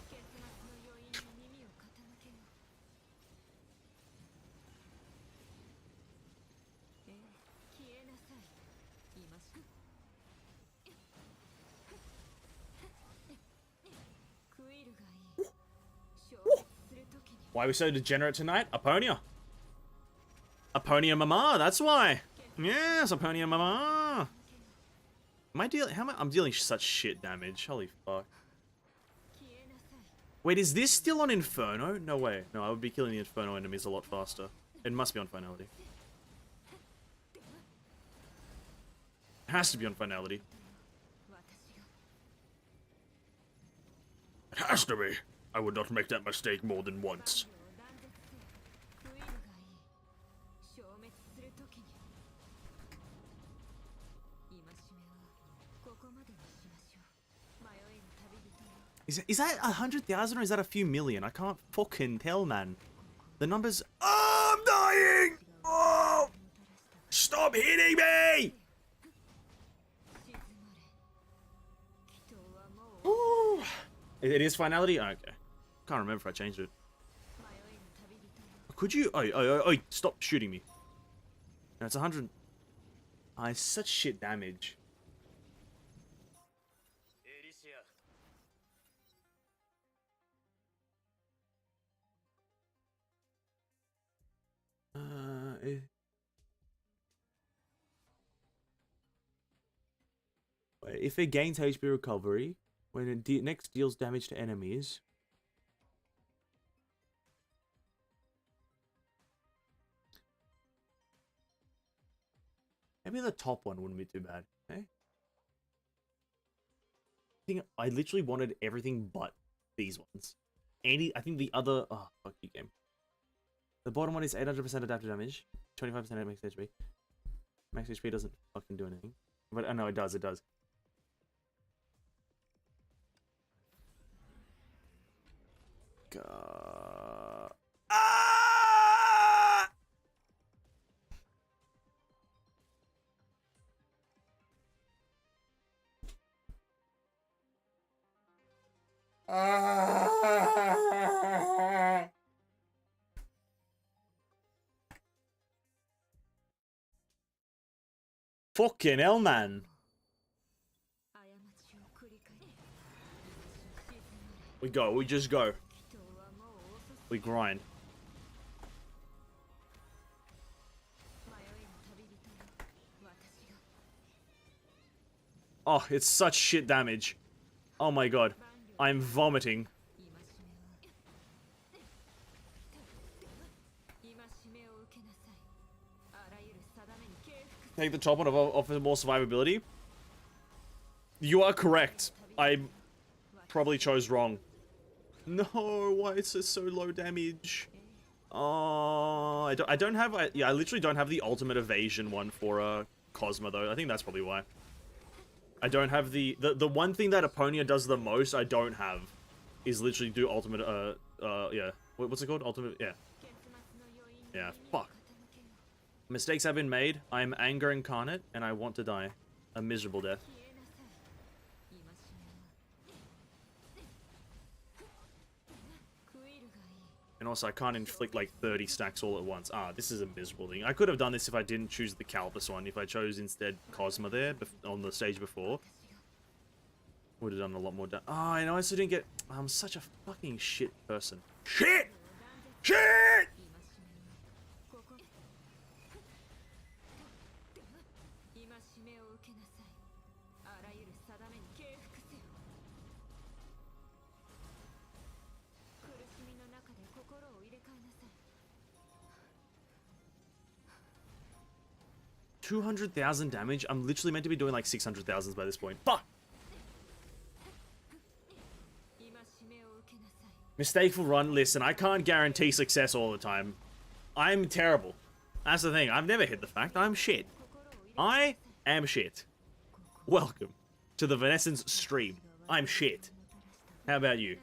Why are we so degenerate tonight? Aponia. Aponia mama, that's why. Yes, Aponia mama. Am I dealing? I'm dealing such shit damage. Holy fuck. Wait, is this still on Inferno? No way. No, I would be killing the Inferno enemies a lot faster. It must be on finality. It has to be on finality. It has to be. I would not make that mistake more than once. Is that 100,000 or is that a few million? I can't fucking tell, man. The numbers. Oh, I'm dying! Oh! Stop hitting me! Ooh. It is finality? Oh, okay. Can't remember if I changed it. Could you? Oh, stop shooting me. No, it's 100. Ah, it's such shit damage. If it gains HP recovery, when it next deals damage to enemies. Maybe the top one wouldn't be too bad, okay? I literally wanted everything but these ones. I think the other... Oh, fuck you, game. The bottom one is 800% adaptive damage, 25% max HP. Max HP doesn't fucking do anything. But, no, it does, it does. Ah! Fucking hell, man. We go, we just go. We grind. Oh, it's such shit damage. Oh my god. I'm vomiting. Take the top one offer more survivability. You are correct. I probably chose wrong. No, why is it so low damage? Oh, I don't have. Yeah, I literally don't have the ultimate evasion one for Cosmo though. I think that's probably why. I don't have the one thing that Aponia does the most. I don't have is literally do ultimate. Yeah. What's it called? Ultimate. Yeah. Yeah. Fuck. Mistakes have been made. I am anger incarnate, and I want to die a miserable death. And also, I can't inflict like 30 stacks all at once. Ah, this is a miserable thing. I could have done this if I didn't choose the Calpus one. If I chose instead Cosmo there on the stage before, would have done a lot more damage. Oh, I also didn't get. I'm such a fucking shit person. Shit! Shit! $200,000 damage? I'm literally meant to be doing like 600,000 by this point. Fuck! Mistakeful run. Listen, I can't guarantee success all the time. I'm terrible. That's the thing. I've never hit the fact. I'm shit. I am shit. Welcome to the Vanessence stream. I'm shit. How about you?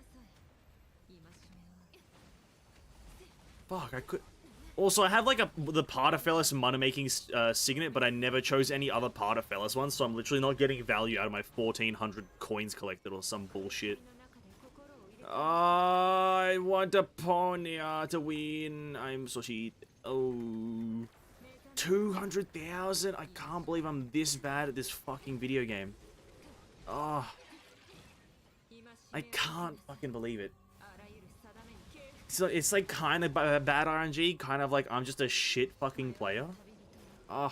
Fuck, I could... Also, I have like the Partafellis money-making signet, but I never chose any other Partafellis ones, so I'm literally not getting value out of my 1,400 coins collected or some bullshit. I want Aponia to win. I'm so cheat. Oh. 200,000? I can't believe I'm this bad at this fucking video game. Oh. I can't fucking believe it. So it's like kind of bad RNG, kind of like I'm just a shit fucking player. Ugh.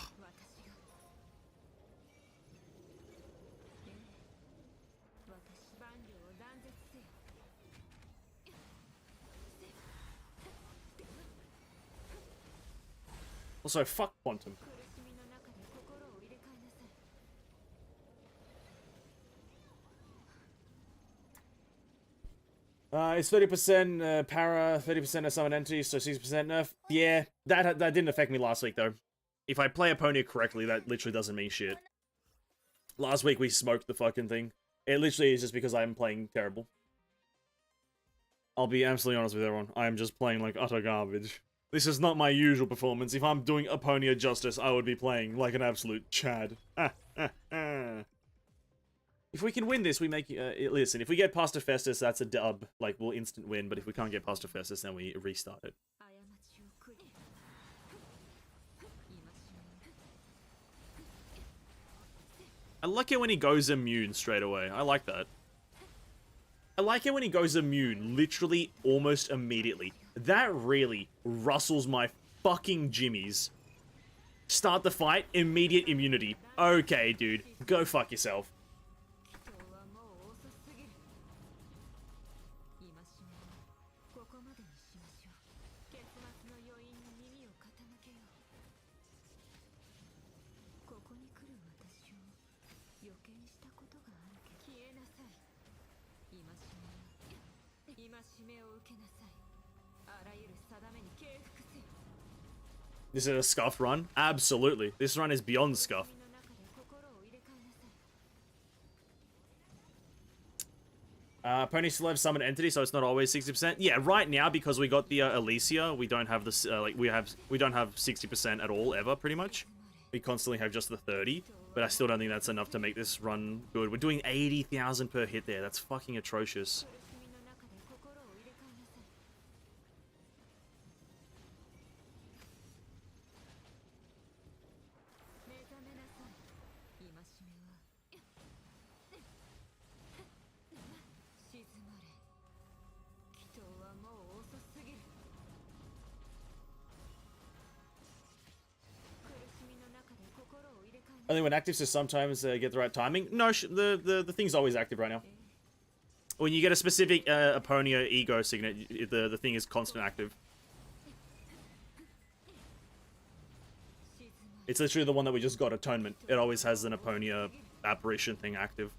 Also, fuck Quantum. It's 30% para, 30% of summon entities, so 60% nerf. Yeah, that didn't affect me last week, though. If I play Aponia correctly, that literally doesn't mean shit. Last week, we smoked the fucking thing. It literally is just because I'm playing terrible. I'll be absolutely honest with everyone. I'm just playing like utter garbage. This is not my usual performance. If I'm doing Aponia justice, I would be playing like an absolute Chad. If we can win this, we make... listen, if we get past Festus, that's a dub. Like, we'll instant win, but if we can't get past Festus, then we restart it. I like it when he goes immune straight away. I like that. I like it when he goes immune, literally almost immediately. That really rustles my fucking jimmies. Start the fight, immediate immunity. Okay, dude. Go fuck yourself. This is a scuff run? Absolutely. This run is beyond scuff. Pony still have summon entity, so it's not always 60%. Yeah, right now, because we got the Alicia, we don't have this, we don't have 60% at all, ever, pretty much. We constantly have just the 30, but I still don't think that's enough to make this run good. We're doing 80,000 per hit there. That's fucking atrocious. Only when active, so sometimes get the right timing. No, the thing's always active right now. When you get a specific Aponia ego signet, the thing is constant active. It's literally the one that we just got, Atonement. It always has an Aponia apparition thing active.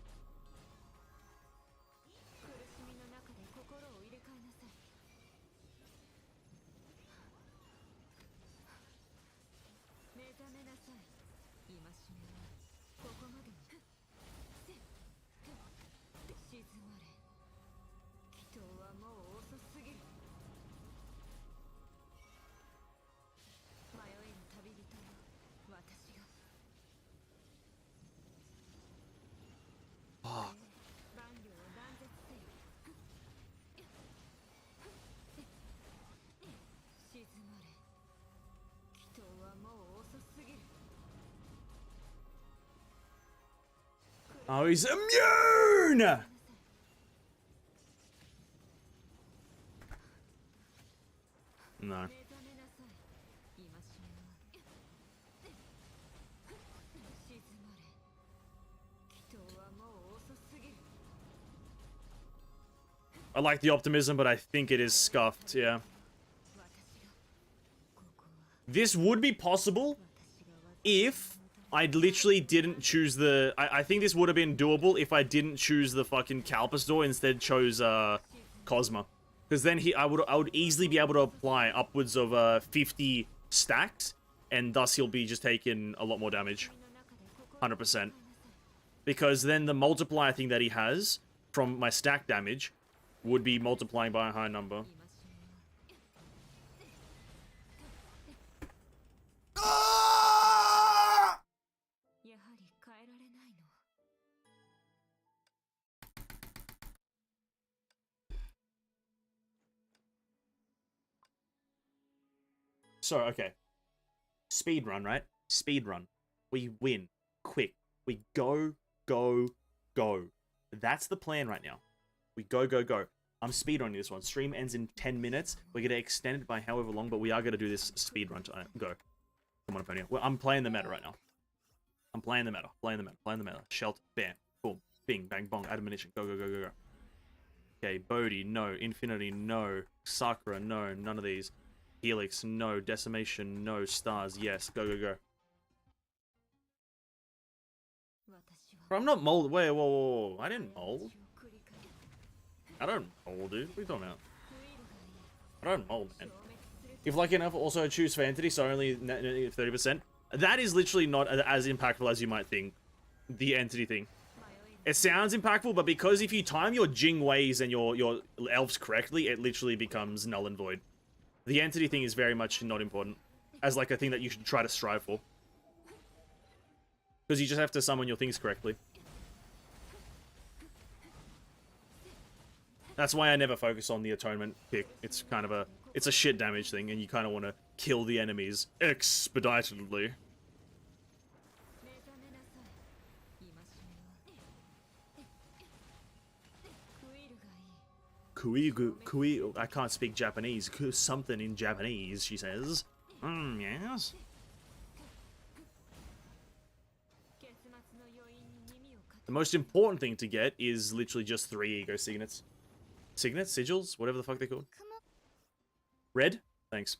Oh, he's immune! No. I like the optimism, but I think it is scuffed, yeah. This would be possible if I literally didn't choose the... I think this would have been doable if I didn't choose the fucking Calpus door, instead chose Cosma. Because then I would easily be able to apply upwards of 50 stacks, and thus he'll be just taking a lot more damage. 100%. Because then the multiplier thing that he has from my stack damage would be multiplying by a high number. So, okay. Speed run, right? Speed run. We win. Quick. We go, go, go. That's the plan right now. We go, go, go. I'm speedrunning this one. Stream ends in 10 minutes. We're going to extend it by however long, but we are going to do this speedrun time. Go. Come on, Aponia. Well, I'm playing the meta right now. I'm playing the meta. Playing the meta. Playing the meta. Shelter. Bam. Boom. Bing. Bang. Bong. Admonition. Go, go, go, go, go. Okay. Bodhi. No. Infinity. No. Sakura. No. None of these. Helix. No. Decimation. No. Stars. Yes. Go, go, go. Bro, I'm not mold. Wait, whoa, whoa, whoa. I didn't mold. I don't mold, dude. What are you talking about? I don't mold, man. If lucky enough, also choose for entity, so only 30%. That is literally not as impactful as you might think. The entity thing. It sounds impactful, but because if you time your Jing Weis and your elves correctly, it literally becomes null and void. The entity thing is very much not important. As like a thing that you should try to strive for. Because you just have to summon your things correctly. That's why I never focus on the atonement pick. It's kind of it's a shit damage thing, and you kind of want to kill the enemies expeditedly. I can't speak Japanese. Something in Japanese, she says. Yes. The most important thing to get is literally just 3 ego signets. Signets? Sigils? Whatever the fuck they're called. Red? Thanks.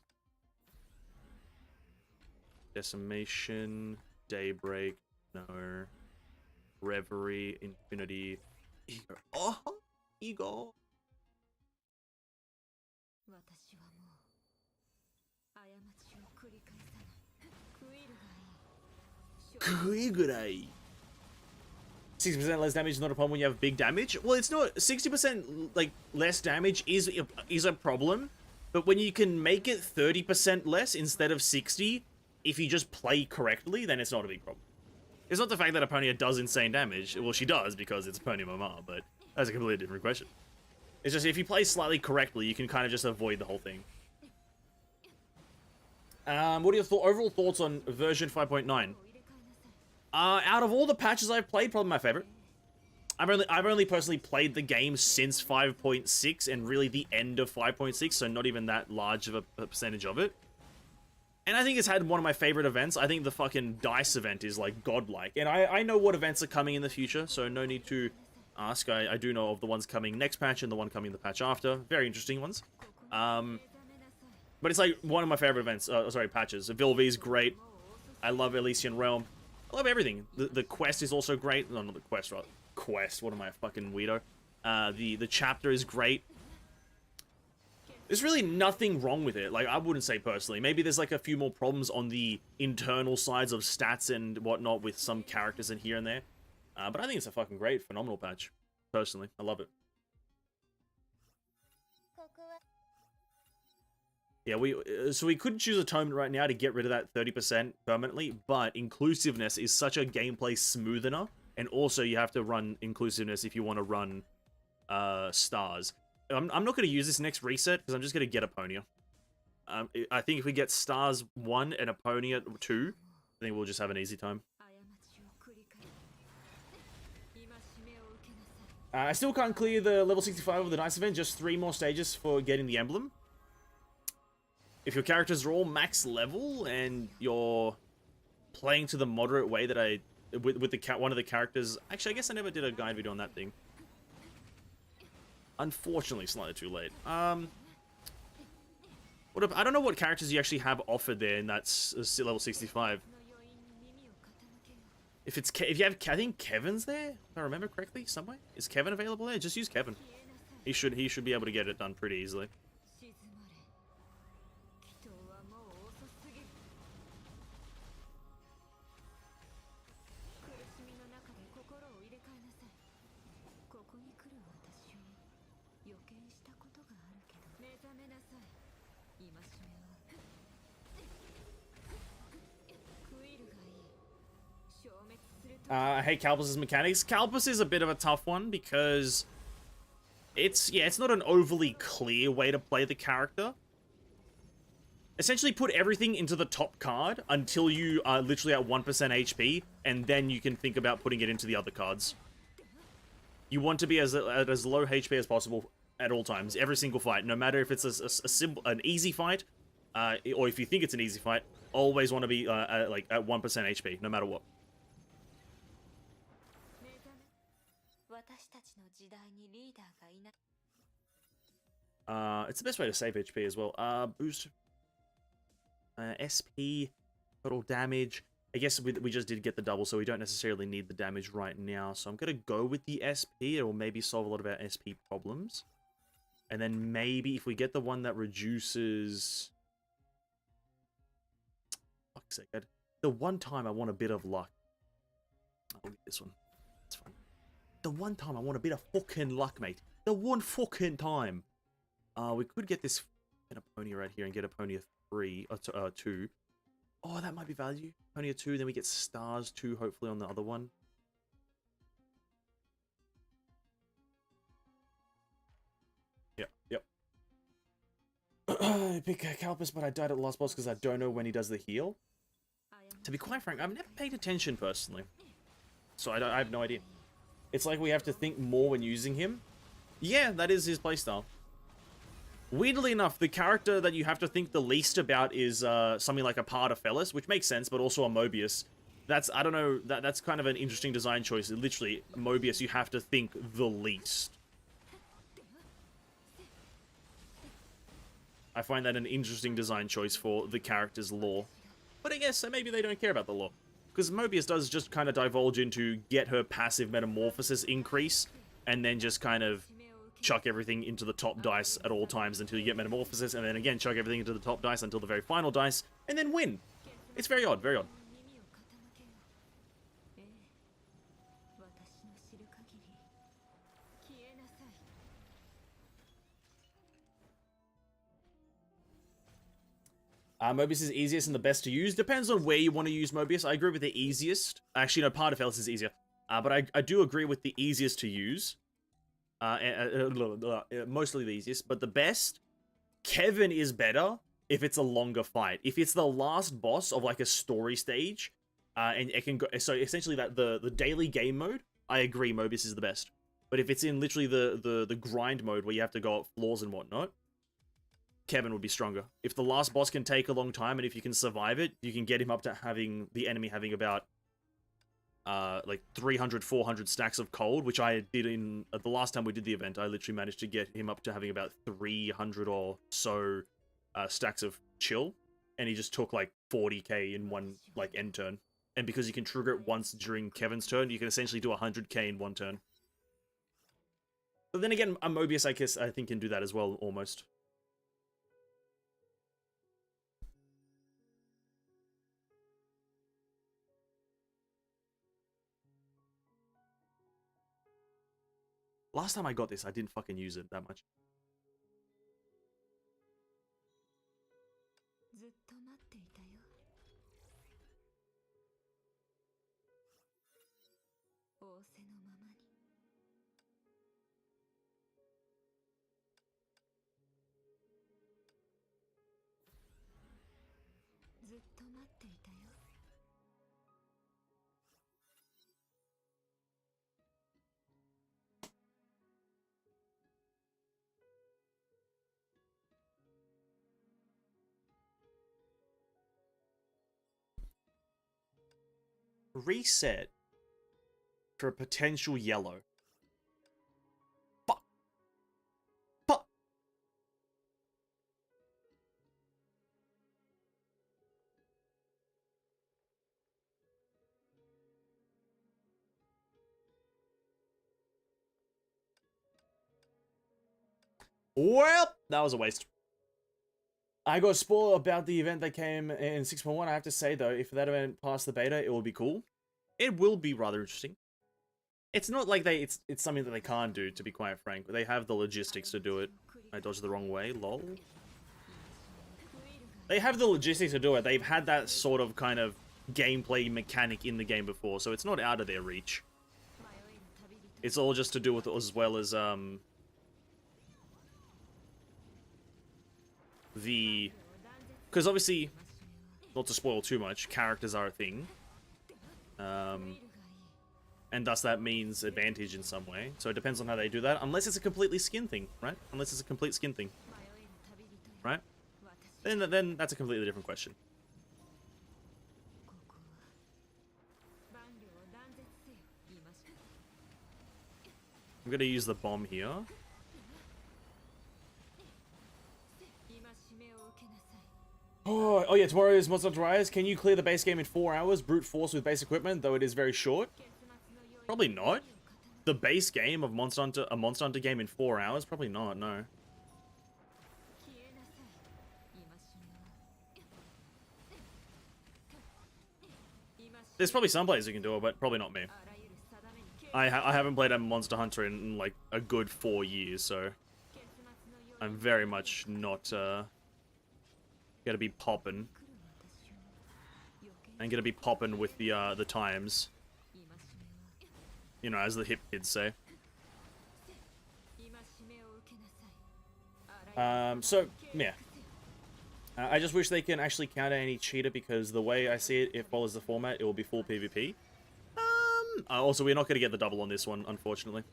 Decimation. Daybreak. No. Reverie. Infinity. Ego. Oh! Ego! Kuigurai. 60% less damage is not a problem when you have big damage. Well, it's not. 60% like less damage is a problem, but when you can make it 30% less instead of 60, if you just play correctly, then it's not a big problem. It's not the fact that Aponia does insane damage. Well, she does because it's Aponia Mama, but that's a completely different question. It's just if you play slightly correctly, you can kind of just avoid the whole thing. What are your overall thoughts on version 5.9? Out of all the patches I've played, probably my favorite. I've only personally played the game since 5.6 and really the end of 5.6, so not even that large of a percentage of it. And I think it's had one of my favorite events. I think the fucking dice event is like godlike. And I know what events are coming in the future, so no need to ask. I do know of the ones coming next patch and the one coming the patch after. Very interesting ones. But it's like one of my favorite events. Sorry, patches. Vilvi's great. I love Elysian Realm. I love everything. The quest is also great. No, not the quest, right? Quest. What am I, a fucking weirdo? The chapter is great. There's really nothing wrong with it. Like, I wouldn't say personally. Maybe there's like a few more problems on the internal sides of stats and whatnot with some characters in here and there. But I think it's a fucking great, phenomenal patch. Personally, I love it. Yeah, so we could choose Atonement right now to get rid of that 30% permanently, but Inclusiveness is such a gameplay smoothener, and also you have to run Inclusiveness if you want to run Stars. I'm not going to use this next reset, because I'm just going to get Aponia. I think if we get Stars 1 and Aponia 2, I think we'll just have an easy time. I still can't clear the level 65 of the Dice event, just 3 more stages for getting the emblem. If your characters are all max level and you're playing to the moderate way that with one of the characters, actually I guess I never did a guide video on that thing. Unfortunately, slightly too late. I don't know what characters you actually have offered there in that level 65. If you have, I think Kevin's there. If I remember correctly, somewhere is Kevin available there? Just use Kevin. He should be able to get it done pretty easily. I hate Calpus's mechanics. Calpus is a bit of a tough one because it's not an overly clear way to play the character. essentially put everything into the top card until you are literally at 1% HP, and then you can think about putting it into the other cards. You want to be at as low HP as possible at all times, every single fight, no matter if it's an easy fight, or if you think it's an easy fight. Always want to be like at 1% HP, no matter what. It's the best way to save HP as well. Boost SP, total damage. I guess we just did get the double, so we don't necessarily need the damage right now. So I'm going to go with the SP. It will maybe solve a lot of our SP problems. And then maybe if we get the one that reduces... Fuck's sake. The one time I want a bit of luck. I'll get this one. That's fine. The one time I want a bit of fucking luck, mate. The one fucking time. We could get this Aponia right here and get Aponia 3, or 2. Oh, that might be value. Aponia 2, then we get stars 2, hopefully, on the other one. Yep. I pick Calpus, but I died at the last boss because I don't know when he does the heal. To be quite frank, I've never paid attention personally. So I have no idea. It's like we have to think more when using him. Yeah, that is his playstyle. Weirdly enough, the character that you have to think the least about is something like a Paardefellis, which makes sense, but also a Mobius. That's, I don't know, that's kind of an interesting design choice. Literally, Mobius, you have to think the least. I find that an interesting design choice for the character's lore. But I guess maybe they don't care about the lore. Because Mobius does just kind of divulge into get her passive metamorphosis increase, and then just kind of chuck everything into the top dice at all times until you get metamorphosis, and then again chuck everything into the top dice until the very final dice, and then win. It's very odd, very odd. Mobius is easiest and the best to use. Depends on where you want to use Mobius. I agree with the easiest. Actually, no, Paardefellis is easier. But I do agree with the easiest to use. Mostly the easiest. But the best, Kevin is better if it's a longer fight. If it's the last boss of like a story stage, and it can go... So essentially that the daily game mode, I agree Mobius is the best. But if it's in literally the grind mode where you have to go up floors and whatnot, Kevin would be stronger. If the last boss can take a long time, and if you can survive it, you can get him up to having the enemy having about like 300, 400 stacks of cold, which I did in the last time we did the event. I literally managed to get him up to having about 300 or so stacks of chill, and he just took like 40k in one like end turn. And because you can trigger it once during Kevin's turn, you can essentially do 100k in one turn. But then again, a Mobius, I guess, I think can do that as well, almost. Last time I got this, I didn't fucking use it that much. Reset for a potential yellow. Fuck. Fuck. Well, that was a waste. I got spoiled about the event that came in 6.1. I have to say, though, if that event passed the beta, it will be cool. It will be rather interesting. It's not like it's something that they can't do, to be quite frank. They have the logistics to do it. I dodged the wrong way, lol. They have the logistics to do it. They've had that sort of kind of gameplay mechanic in the game before, so it's not out of their reach. It's all just to do with, as well as, the Because obviously, not to spoil too much, characters are a thing. And thus that means advantage in some way. So it depends on how they do that. Unless it's a completely skin thing, right? Unless it's a complete skin thing. Right? Then that's a completely different question. I'm gonna use the bomb here. Oh yeah, tomorrow is Monster Hunter Rise. Can you clear the base game in 4 hours? Brute force with base equipment, though it is very short. Probably not. The base game of a Monster Hunter game in 4 hours? Probably not, no. There's probably some players who can do it, but probably not me. I haven't played a Monster Hunter in like a good 4 years, so I'm very much not gonna be popping. I'm gonna be popping with the times. You know, as the hip kids say. So, yeah. I just wish they can actually counter any cheater, because the way I see it, it follows the format, it will be full PvP. Also, we're not going to get the double on this one, unfortunately.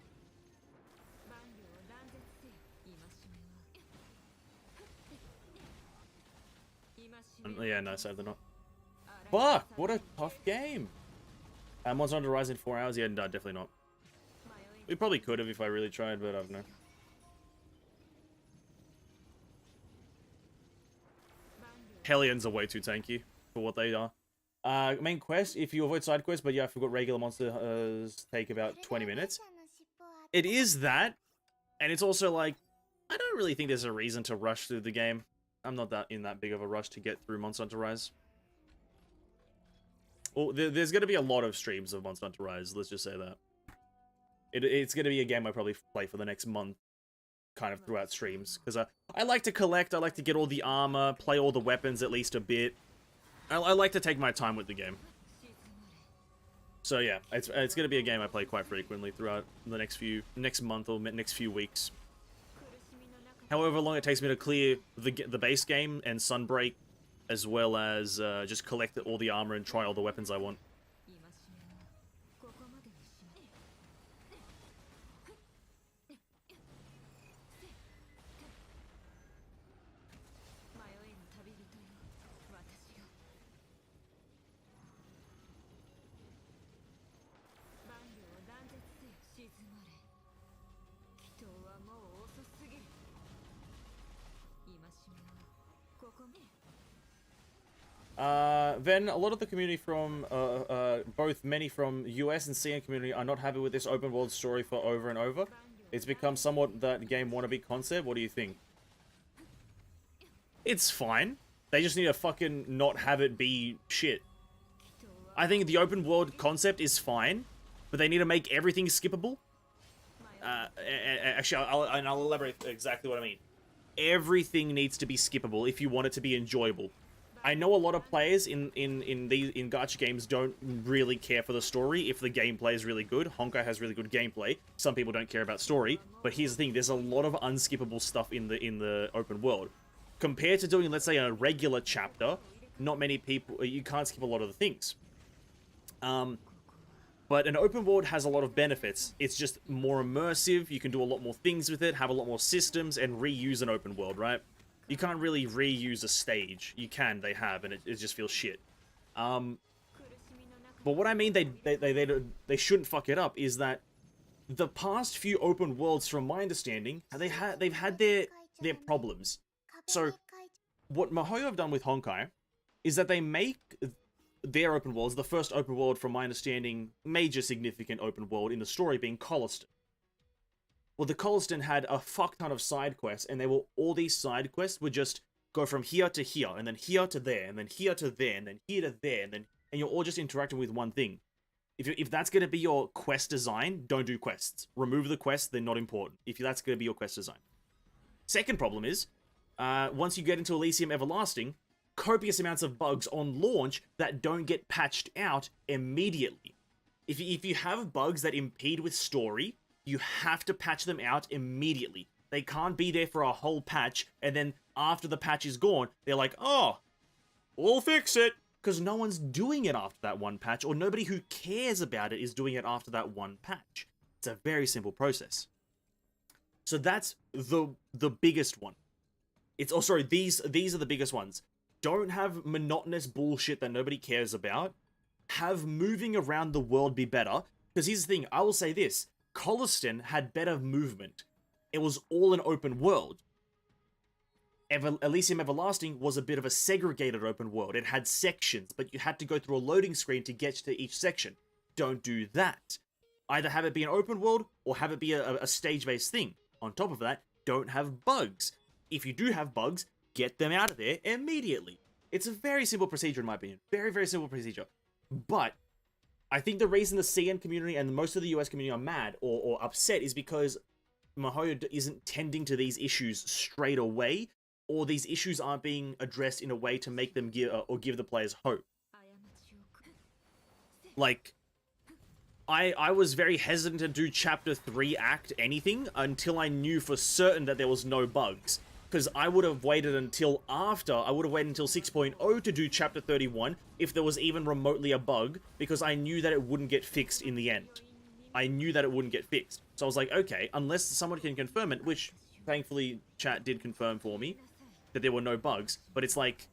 Yeah, no, sadly not. Fuck, what a tough game. Monster Hunter Rise in 4 hours? Yeah, no, definitely not. We probably could have if I really tried, but I don't know. Hellions are way too tanky for what they are. Main quest, if you avoid side quests, but yeah, I forgot regular monsters take about 20 minutes. It is that, and it's also like, I don't really think there's a reason to rush through the game. I'm not in that big of a rush to get through Monster Hunter Rise. Well, there's going to be a lot of streams of Monster Hunter Rise, let's just say that. It's going to be a game I probably play for the next month, kind of throughout streams, because I like to collect, I like to get all the armor, play all the weapons at least a bit. I like to take my time with the game. So yeah, it's going to be a game I play quite frequently throughout the next month or next few weeks. However long it takes me to clear the base game and Sunbreak, as well as just collect all the armor and try all the weapons I want. Then a lot of the community from many from US and CN community are not happy with this open world story for over and over. It's become somewhat that game wannabe concept. What do you think? It's fine. They just need to fucking not have it be shit. I think the open world concept is fine, but they need to make everything skippable. Actually, I'll elaborate exactly what I mean. Everything needs to be skippable if you want it to be enjoyable. I know a lot of players in gacha games don't really care for the story if the gameplay is really good. Honkai has really good gameplay. Some people don't care about story, but here's the thing: there's a lot of unskippable stuff in the open world. Compared to doing, let's say, a regular chapter, not many people, you can't skip a lot of the things. But an open world has a lot of benefits. It's just more immersive. You can do a lot more things with it, have a lot more systems, and reuse an open world, right? You can't really reuse a stage. You can, they have, and it just feels shit. But what I mean they shouldn't fuck it up is that the past few open worlds, from my understanding, they've had their problems. So what Mihoyo have done with Honkai is that they make their open worlds, the first open world, from my understanding, major significant open world in the story being Colliston. Well, the Colliston had a fuck ton of side quests, and all these side quests would just go from here to here, and then here to there, and then here to there, and then here to there, and you're all just interacting with one thing. If that's going to be your quest design, don't do quests. Remove the quests, they're not important, if that's going to be your quest design. Second problem is, once you get into Elysium Everlasting, copious amounts of bugs on launch that don't get patched out immediately. If you have bugs that impede with story, you have to patch them out immediately. They can't be there for a whole patch, and then after the patch is gone, they're like, oh, we'll fix it. Because no one's doing it after that one patch, or nobody who cares about it is doing it after that one patch. It's a very simple process. So that's the biggest one. These are the biggest ones. Don't have monotonous bullshit that nobody cares about. Have moving around the world be better. Because here's the thing, I will say this. Colliston had better movement. It was all an open world. Elysium Everlasting was a bit of a segregated open world. It had sections, but you had to go through a loading screen to get to each section. Don't do that. Either have it be an open world, or have it be a stage-based thing. On top of that, don't have bugs. If you do have bugs, get them out of there immediately. It's a very simple procedure in my opinion. Very, very simple procedure. But I think the reason the CN community and most of the US community are mad or upset is because MiHoYo isn't tending to these issues straight away, or these issues aren't being addressed in a way to make them give the players hope. Like, I was very hesitant to do Chapter 3 Act anything until I knew for certain that there was no bugs. Because I would have waited until 6.0 to do Chapter 31 if there was even remotely a bug, because I knew that it wouldn't get fixed in the end. I knew that it wouldn't get fixed. So I was like, okay, unless someone can confirm it, which thankfully chat did confirm for me, that there were no bugs. But it's like,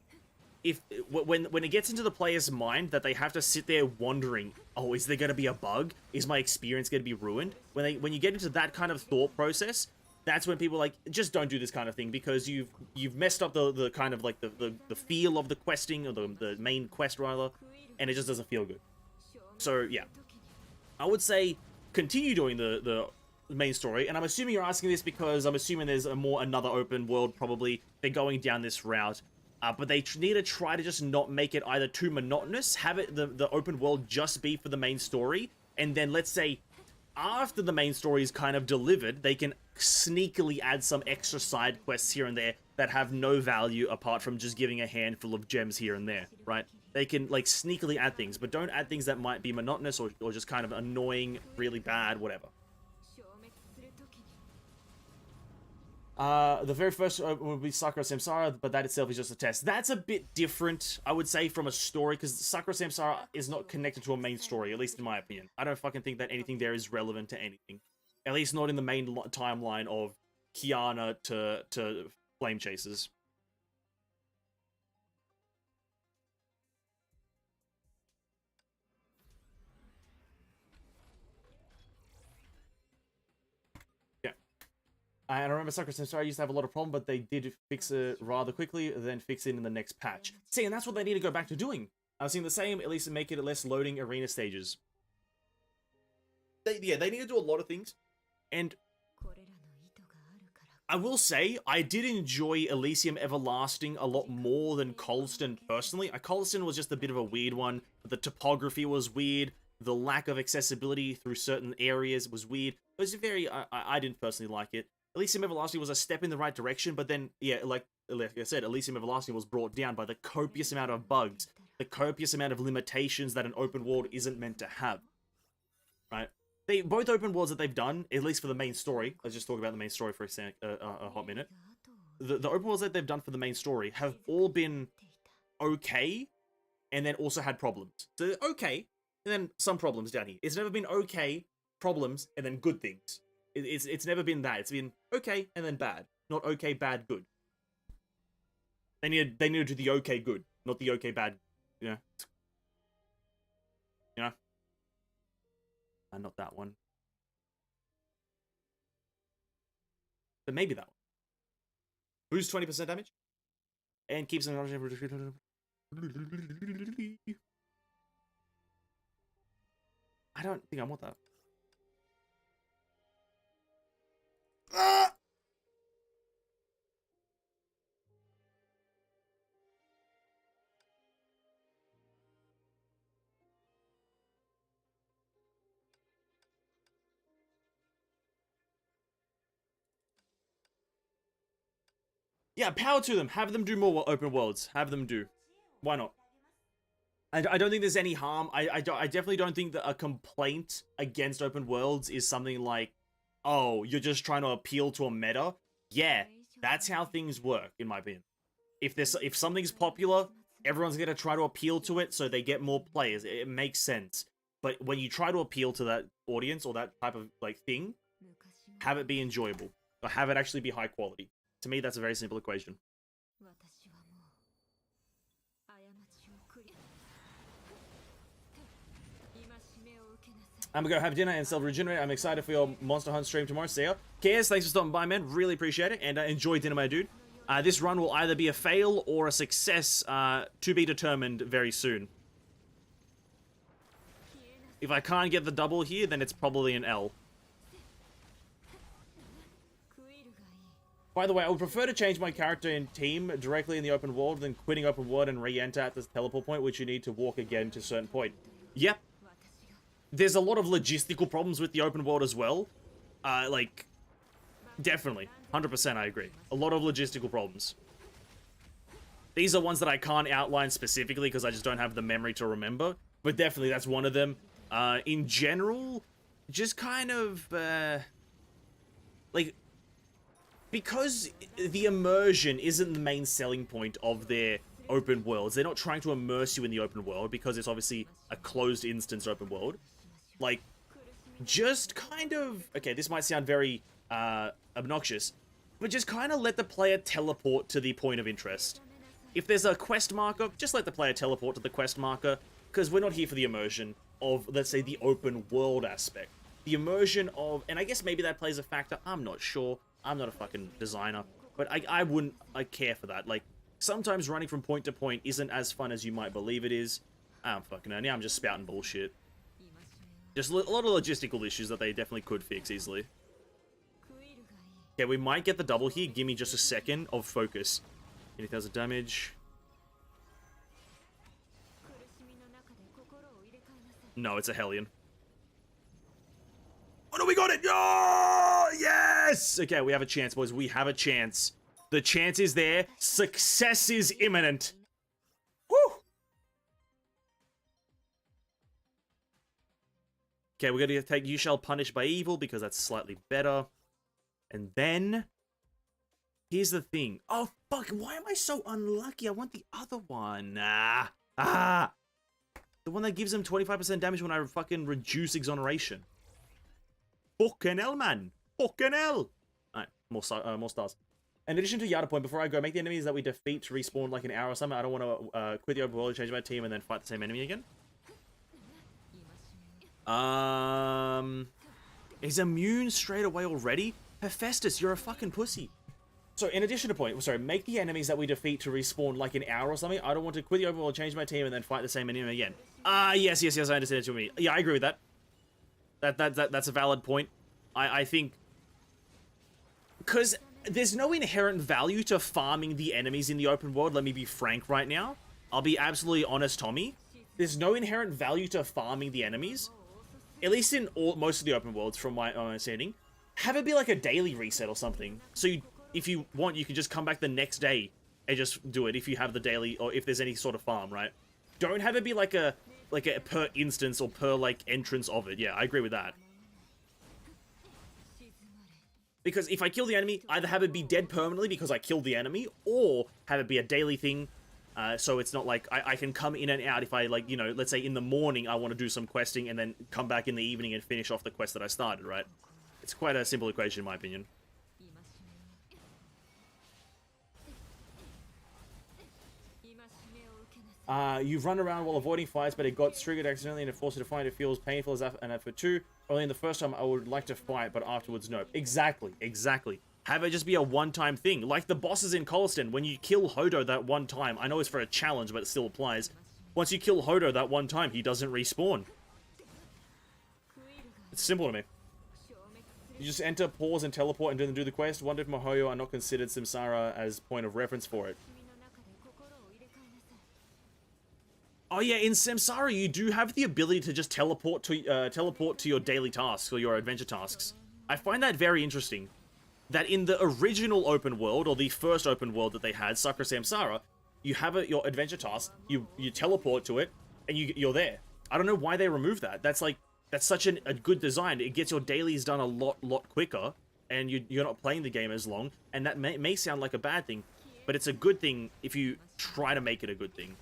when it gets into the player's mind that they have to sit there wondering, oh, is there going to be a bug? Is my experience going to be ruined? When you get into that kind of thought process, that's when people are like, just don't do this kind of thing, because you've messed up the kind of like the feel of the questing, or the main quest rather, and it just doesn't feel good. So yeah, I would say continue doing the main story, and I'm assuming you're asking this because I'm assuming there's another open world probably. They're going down this route, but they need to try to just not make it either too monotonous, have it the open world just be for the main story, and then let's say after the main story is kind of delivered, they can sneakily add some extra side quests here and there that have no value apart from just giving a handful of gems here and there, right? They can, like, sneakily add things, but don't add things that might be monotonous or just kind of annoying, really bad, whatever. The very first would be Sakura Samsara, but that itself is just a test. That's a bit different, I would say, from a story, because Sakura Samsara is not connected to a main story, at least in my opinion. I don't fucking think that anything there is relevant to anything. At least not in the main timeline of Kiana to Flame Chasers. And I remember Sakura Samsara used to have a lot of problem, but they did fix it rather quickly, then fix it in the next patch. See, and that's what they need to go back to doing. I've seen the same, at least make it less loading arena stages. They need to do a lot of things. And I will say, I did enjoy Elysium Everlasting a lot more than Colliston personally. Colliston was just a bit of a weird one. The topography was weird. The lack of accessibility through certain areas was weird. It was very, I didn't personally like it. Elysium Everlasting was a step in the right direction, but then, yeah, like I said, Elysium Everlasting was brought down by the copious amount of bugs, the copious amount of limitations that an open world isn't meant to have, right? Both open worlds that they've done, at least for the main story, let's just talk about the main story for a hot minute. The open worlds that they've done for the main story have all been okay, and then also had problems. So, okay, and then some problems down here. It's never been okay, problems, and then good things. It's never been that. It's been okay and then bad. Not okay, bad, good. They need to do the okay, good, not the okay, bad. Yeah. Yeah. And not that one. But maybe that one. Boost 20% damage. And keeps them. I don't think I want that. Yeah, power to them. Have them do more open worlds. Have them do. Why not? I don't think there's any harm. I definitely don't think that a complaint against open worlds is something like, oh, you're just trying to appeal to a meta. Yeah, that's how things work, in my opinion. If something's popular everyone's going to try to appeal to it so they get more players. It makes sense. But when you try to appeal to that audience or that type of like thing, have it be enjoyable or have it actually be high quality. To me, that's a very simple equation. I'm gonna go have dinner and self-regenerate. I'm excited for your Monster Hunt stream tomorrow. See ya. Cares, thanks for stopping by, man. Really appreciate it. And enjoy dinner, my dude. This run will either be a fail or a success, to be determined very soon. If I can't get the double here, then it's probably an L. By the way, I would prefer to change my character in team directly in the open world than quitting open world and re-enter at this teleport point, which you need to walk again to a certain point. Yep. There's a lot of logistical problems with the open world as well. Like, definitely. 100% I agree. A lot of logistical problems. These are ones that I can't outline specifically because I just don't have the memory to remember. But definitely that's one of them. In general, just kind of, like, because the immersion isn't the main selling point of their open worlds. They're not trying to immerse you in the open world because it's obviously a closed instance open world. Like, just kind of, okay, this might sound very obnoxious, but just kind of let the player teleport to the point of interest. If there's a quest marker, just let the player teleport to the quest marker, because we're not here for the immersion of, let's say, the open world aspect. The immersion of, and I guess maybe that plays a factor, I'm not sure. I'm not a fucking designer, but I wouldn't care for that. Like, sometimes running from point to point isn't as fun as you might believe it is. I don't fucking know. Now I'm just spouting bullshit. Just a lot of logistical issues that they definitely could fix easily. Okay, we might get the double here. Give me just a second of focus. 80,000 damage. No, it's a Hellion. Oh no, we got it! Oh, yes! Okay, we have a chance, boys. We have a chance. The chance is there. Success is imminent. Woo! Okay, we're gonna take You Shall Punish by Evil because that's slightly better. And then, here's the thing. Oh, fuck, why am I so unlucky? I want the other one. The one that gives him 25% damage when I fucking reduce exoneration. Fucking hell, man. Fucking hell. Alright, more stars. In addition to Yada Point, before I go, make the enemies that we defeat to respawn like an hour or something. I don't want to quit the open world, change my team, and then fight the same enemy again. Is immune straight away already? Hephaestus, you're a fucking pussy. So, in addition to point, sorry, make the enemies that we defeat to respawn like an hour or something. I don't want to quit the open world, change my team, and then fight the same enemy again. Yes, I understand it to me. Yeah, I agree with that. That's a valid point. I think... Because there's no inherent value to farming the enemies in the open world, let me be frank right now. I'll be absolutely honest, Tommy. There's no inherent value to farming the enemies. At least in most of the open worlds, from my understanding. Have it be like a daily reset or something. So if you want, you can just come back the next day and just do it if you have the daily, or if there's any sort of farm, right? Don't have it be like a per instance or per like entrance of it. Yeah, I agree with that. Because if I kill the enemy, either have it be dead permanently because I killed the enemy, or have it be a daily thing. So it's not like I can come in and out if I, like, you know, let's say in the morning I want to do some questing and then come back in the evening and finish off the quest that I started, right? It's quite a simple equation in my opinion. You've run around while avoiding fights, but it got triggered accidentally and it forced you to fight. It feels painful as an effort too. Only in the first time I would like to fight, but afterwards, no. Exactly. Have it just be a one-time thing. Like the bosses in Coliston, when you kill Hodo that one time, I know it's for a challenge, but it still applies. Once you kill Hodo that one time, he doesn't respawn. It's simple to me. You just enter, pause, and teleport and then do the quest. Wonder if Mihoyo are not considered Samsara as point of reference for it. Oh yeah, in Samsara you do have the ability to just teleport to your daily tasks or your adventure tasks. I find that very interesting. That in the original open world, or the first open world that they had, Sakura Samsara, you have your adventure task, you teleport to it, and you're there. I don't know why they removed that. That's such a good design. It gets your dailies done a lot quicker, and you're not playing the game as long, and that may sound like a bad thing, but it's a good thing if you try to make it a good thing.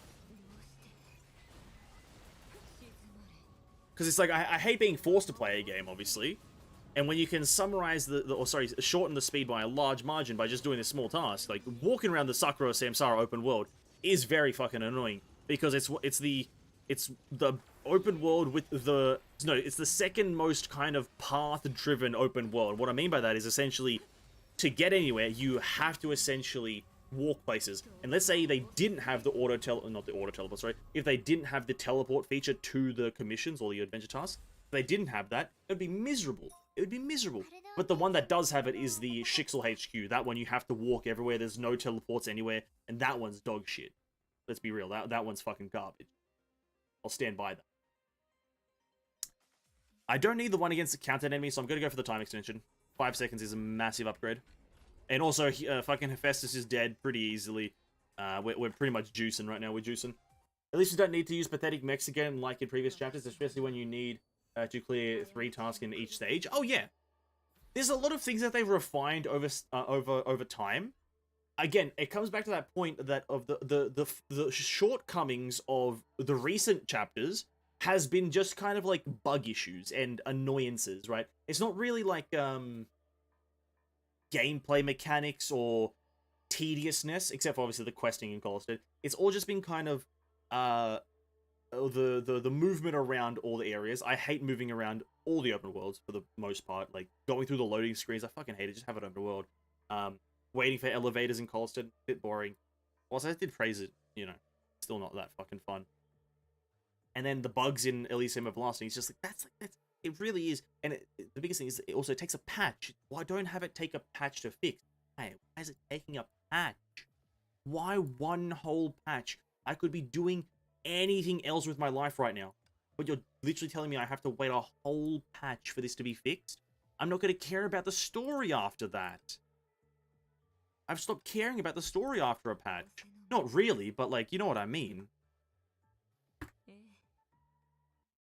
Because it's like, I hate being forced to play a game, obviously. And when you can summarize shorten the speed by a large margin by just doing a small task, like walking around the Sakura Samsara open world is very fucking annoying. Because it's the open world with the... No, it's the second most kind of path-driven open world. What I mean by that is essentially, to get anywhere, you have to essentially walk places. And let's say they didn't have the not the auto teleport, sorry. If they didn't have the teleport feature to the commissions or the adventure tasks, if they didn't have that, it would be miserable. It would be miserable. But the one that does have it is the Schixel HQ. That one you have to walk everywhere. There's no teleports anywhere. And that one's dog shit. Let's be real. That one's fucking garbage. I'll stand by that. I don't need the one against the counter enemy, so I'm going to go for the time extension. 5 seconds is a massive upgrade. And also, fucking Hephaestus is dead pretty easily. We're pretty much juicing right now. We're juicing. At least you don't need to use Pathetic Mechs again like in previous chapters, especially when you need to clear 3 tasks in each stage. Oh, yeah. There's a lot of things that they've refined over time. Again, it comes back to that point that of the shortcomings of the recent chapters has been just kind of like bug issues and annoyances, right? It's not really like gameplay mechanics or tediousness, except for obviously the questing in Colossus. It's all just been kind of the movement around all the areas. I hate moving around all the open worlds for the most part. Like going through the loading screens, I fucking hate it. Just have it open world. Waiting for elevators in Colston, bit boring. Also, I did praise it, you know, still not that fucking fun. And then the bugs in Elysium Everlasting, it's just like, that's it really is. And the biggest thing is it also takes a patch. Why don't have it take a patch to fix? Hey, why is it taking a patch? Why one whole patch? I could be doing anything else with my life right now. But you're literally telling me I have to wait a whole patch for this to be fixed? I'm not going to care about the story after that. I've stopped caring about the story after a patch. Not really, but like, you know what I mean.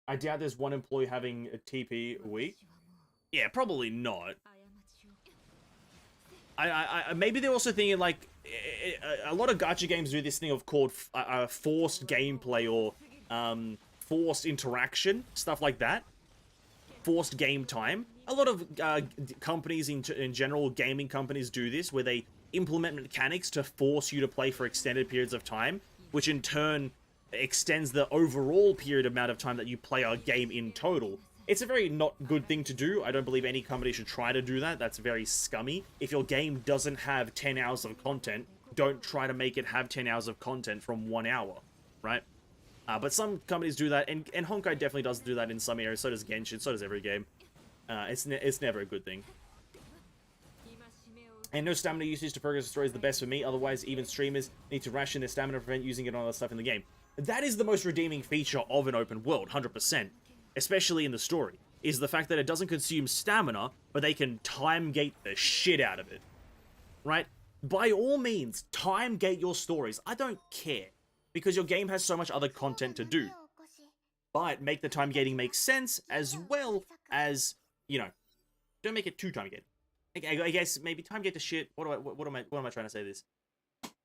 I doubt there's one employee having a TP a week. Yeah, probably not. I maybe they're also thinking like, a lot of gacha games do this thing of called forced gameplay or forced interaction, stuff like that. Forced game time. A lot of companies in general, gaming companies do this, where they implement mechanics to force you to play for extended periods of time, which in turn extends the overall amount of time that you play a game in total. It's a very not good thing to do. I don't believe any company should try to do that. That's very scummy. If your game doesn't have 10 hours of content, don't try to make it have 10 hours of content from 1 hour, right? But some companies do that, and Honkai definitely does do that in some areas. So does Genshin, so does every game. It's never a good thing. And no stamina usage to progress the story is the best for me. Otherwise, even streamers need to ration their stamina to prevent using it on other stuff in the game. That is the most redeeming feature of an open world, 100%. Especially in the story, is the fact that it doesn't consume stamina, but they can time gate the shit out of it. Right? By all means, time gate your stories. I don't care, because your game has so much other content to do. But make the time gating make sense, as well as, you know, don't make it too time gated. I guess maybe time gate the shit. What am I trying to say this?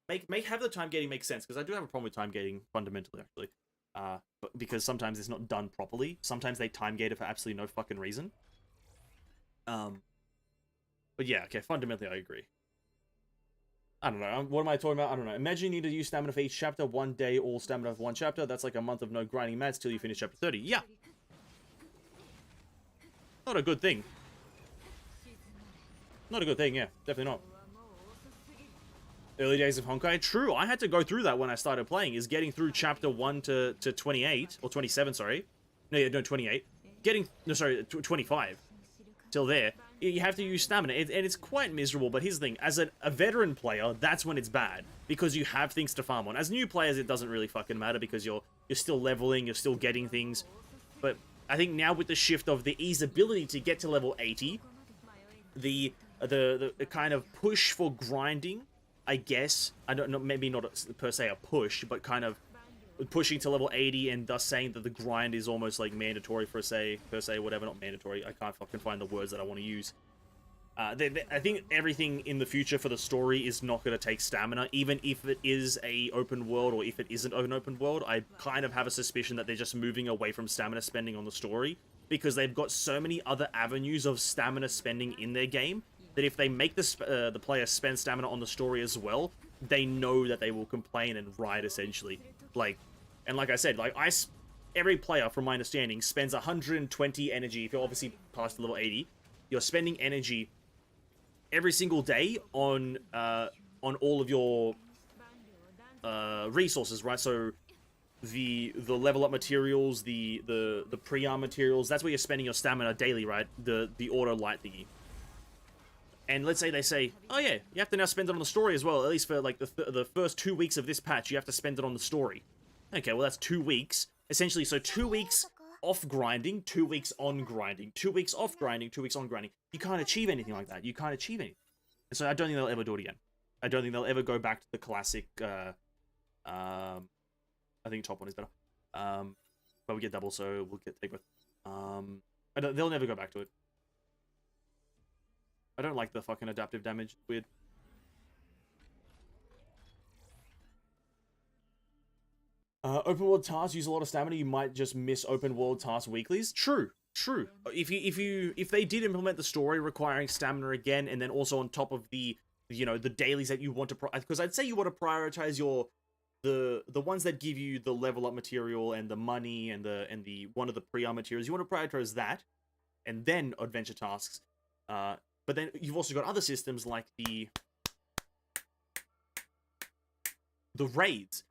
Have the time gating make sense, because I do have a problem with time gating fundamentally, actually. But because sometimes it's not done properly. Sometimes they time gate it for absolutely no fucking reason. But yeah, okay, fundamentally I agree. I don't know, what am I talking about? I don't know. Imagine you need to use stamina for each chapter, 1 day, all stamina for 1 chapter. That's like a month of no grinding mats till you finish chapter 30. Yeah! Not a good thing. Not a good thing, yeah. Definitely not. Early days of Honkai. True, I had to go through that when I started playing, is getting through chapter 1 to 28, or 27, sorry. No, 28. No, sorry, 25. Till there. You have to use stamina, and it's quite miserable, but here's the thing. As a veteran player, that's when it's bad, because you have things to farm on. As new players, it doesn't really fucking matter, because you're still leveling, you're still getting things. But I think now with the shift of the easeability to get to level 80, the kind of push for grinding, I guess, I don't know, maybe not per se a push, but kind of pushing to level 80 and thus saying that the grind is almost like mandatory per se, whatever, not mandatory, I can't fucking find the words that I want to use. I think everything in the future for the story is not going to take stamina, even if it is a open world or if it isn't an open world. I kind of have a suspicion that they're just moving away from stamina spending on the story because they've got so many other avenues of stamina spending in their game that if they make the player spend stamina on the story as well, they know that they will complain and riot essentially. Like I said, every player, from my understanding, spends 120 energy. If you're obviously past level 80, you're spending energy every single day on all of your resources, right? So the level up materials, the pre-arm materials, that's where you're spending your stamina daily, right? The auto light thingy. And let's say they say, oh yeah, you have to now spend it on the story as well. At least for like the first 2 weeks of this patch, you have to spend it on the story. Okay, well that's 2 weeks essentially. So 2 weeks off grinding, 2 weeks on grinding, 2 weeks off grinding, 2 weeks on grinding. You can't achieve anything like that. You can't achieve anything. And so I don't think they'll ever do it again. I don't think they'll ever go back to the classic, I think top one is better. But we get double, so we'll take both. They'll never go back to it. I don't like the fucking adaptive damage. It's weird. Open world tasks use a lot of stamina. You might just miss open world task weeklies. True. If they did implement the story requiring stamina again, and then also on top of the the dailies that you want to, because I'd say you want to prioritize the ones that give you the level up material and the money and the one of the pre-arm materials. You want to prioritize that, and then adventure tasks. But then you've also got other systems like the raids.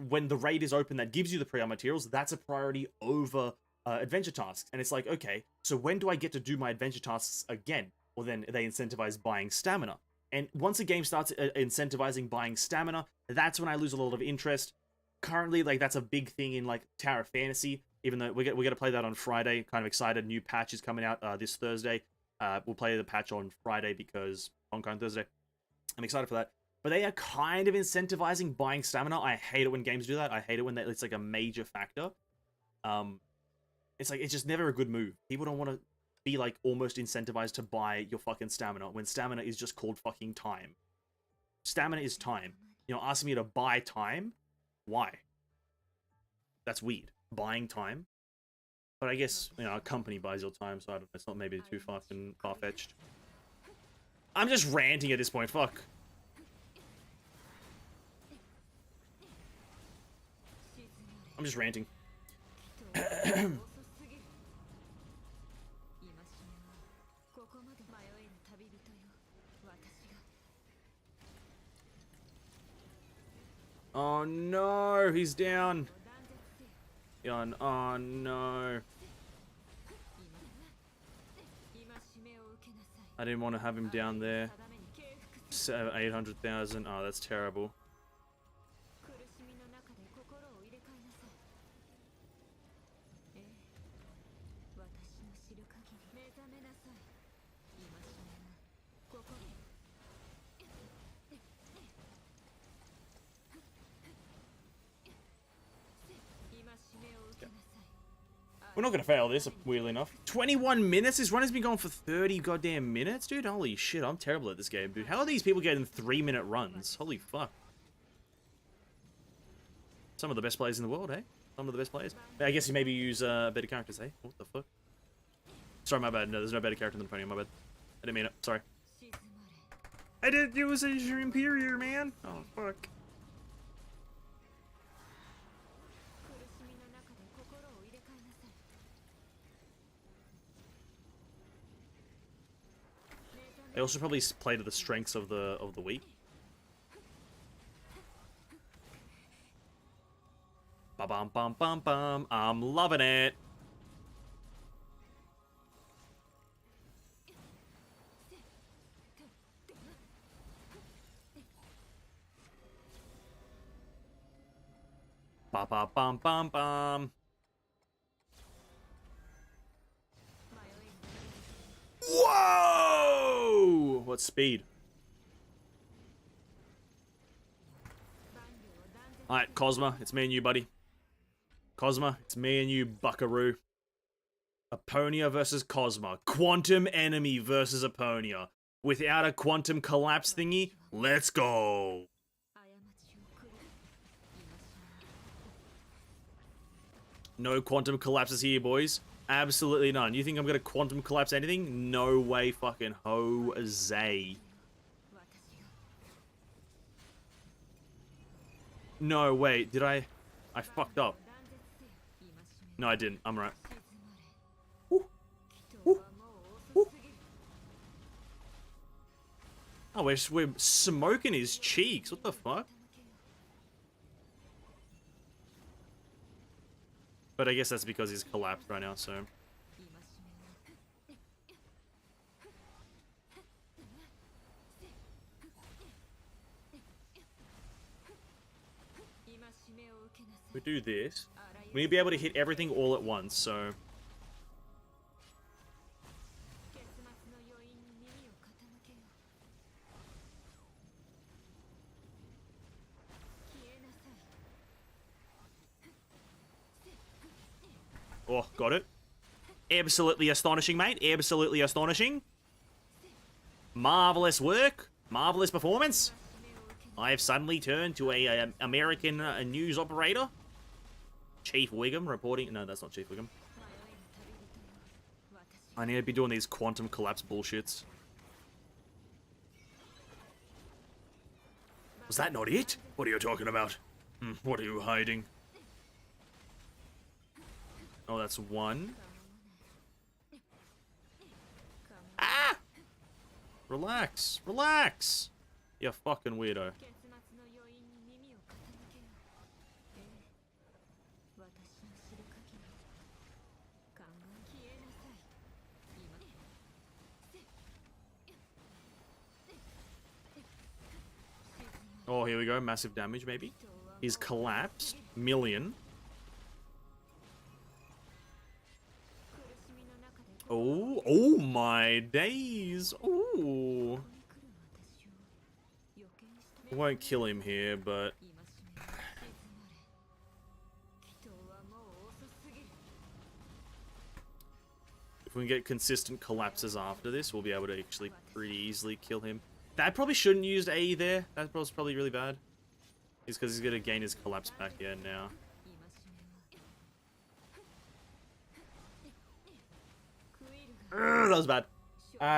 When the raid is open that gives you the pre-arm materials, that's a priority over adventure tasks. And it's like, okay, so when do I get to do my adventure tasks again? Well, then they incentivize buying stamina. And once a game starts incentivizing buying stamina, that's when I lose a lot of interest. Currently, like, that's a big thing in, like, Tower of Fantasy, even though we're going to play that on Friday. Kind of excited. New patch is coming out this Thursday. We'll play the patch on Friday because Honkai on Thursday. I'm excited for that. But they are kind of incentivizing buying stamina. I hate it when games do that. I hate it when it's like a major factor. It's like, it's just never a good move. People don't want to be like almost incentivized to buy your fucking stamina when stamina is just called fucking time. Stamina is time. Asking me to buy time? Why? That's weird. Buying time? But I guess, a company buys your time, so I don't know, it's not maybe too fucking far-fetched. I'm just ranting at this point, fuck. I'm just ranting. Oh no, he's down. Oh no. I didn't want to have him down there. 800,000. Oh, that's terrible. We're not gonna fail this, weirdly enough. 21 minutes? This run has been going for 30 goddamn minutes, dude? Holy shit, I'm terrible at this game, dude. How are these people getting 3-minute runs? Holy fuck. Some of the best players in the world, eh? Some of the best players. I guess you maybe use better characters, eh? What the fuck? Sorry, my bad. No, there's no better character than Aponia, my bad. I didn't mean it. Sorry. I didn't use your Imperior, man. Oh, fuck. They also probably play to the strengths of the week. Ba bum bum bum bum. I'm loving it. Ba ba bum bum bum. Whoa! What speed? Alright, Cosma, it's me and you, buddy. Cosma, it's me and you, buckaroo. Aponia versus Cosma. Quantum enemy versus Aponia. without a quantum collapse thingy. Let's go. No quantum collapses here, boys. Absolutely none. You think I'm gonna quantum collapse anything? No way fucking Jose. No, wait, did I fucked up. No, I didn't. I'm right. Ooh. Ooh. Ooh. Oh, we're smoking his cheeks. What the fuck? But I guess that's because he's collapsed right now, so... We do this. We need to be able to hit everything all at once, so... Oh, got it. Absolutely astonishing, mate. Absolutely astonishing. Marvelous work. Marvelous performance. I have suddenly turned to a American news operator. Chief Wiggum reporting. No, that's not Chief Wiggum. I need to be doing these quantum collapse bullshits. Was that not it? What are you talking about? What are you hiding? Oh, that's one. Ah! Relax. Relax! You fucking weirdo. Oh, here we go. Massive damage, maybe. He's collapsed. Million. Oh, oh my days. Oh. Won't kill him here, but... if we can get consistent collapses after this, we'll be able to actually pretty easily kill him. That probably shouldn't use A there. That was probably really bad. It's because he's going to gain his collapse back here now. That was bad.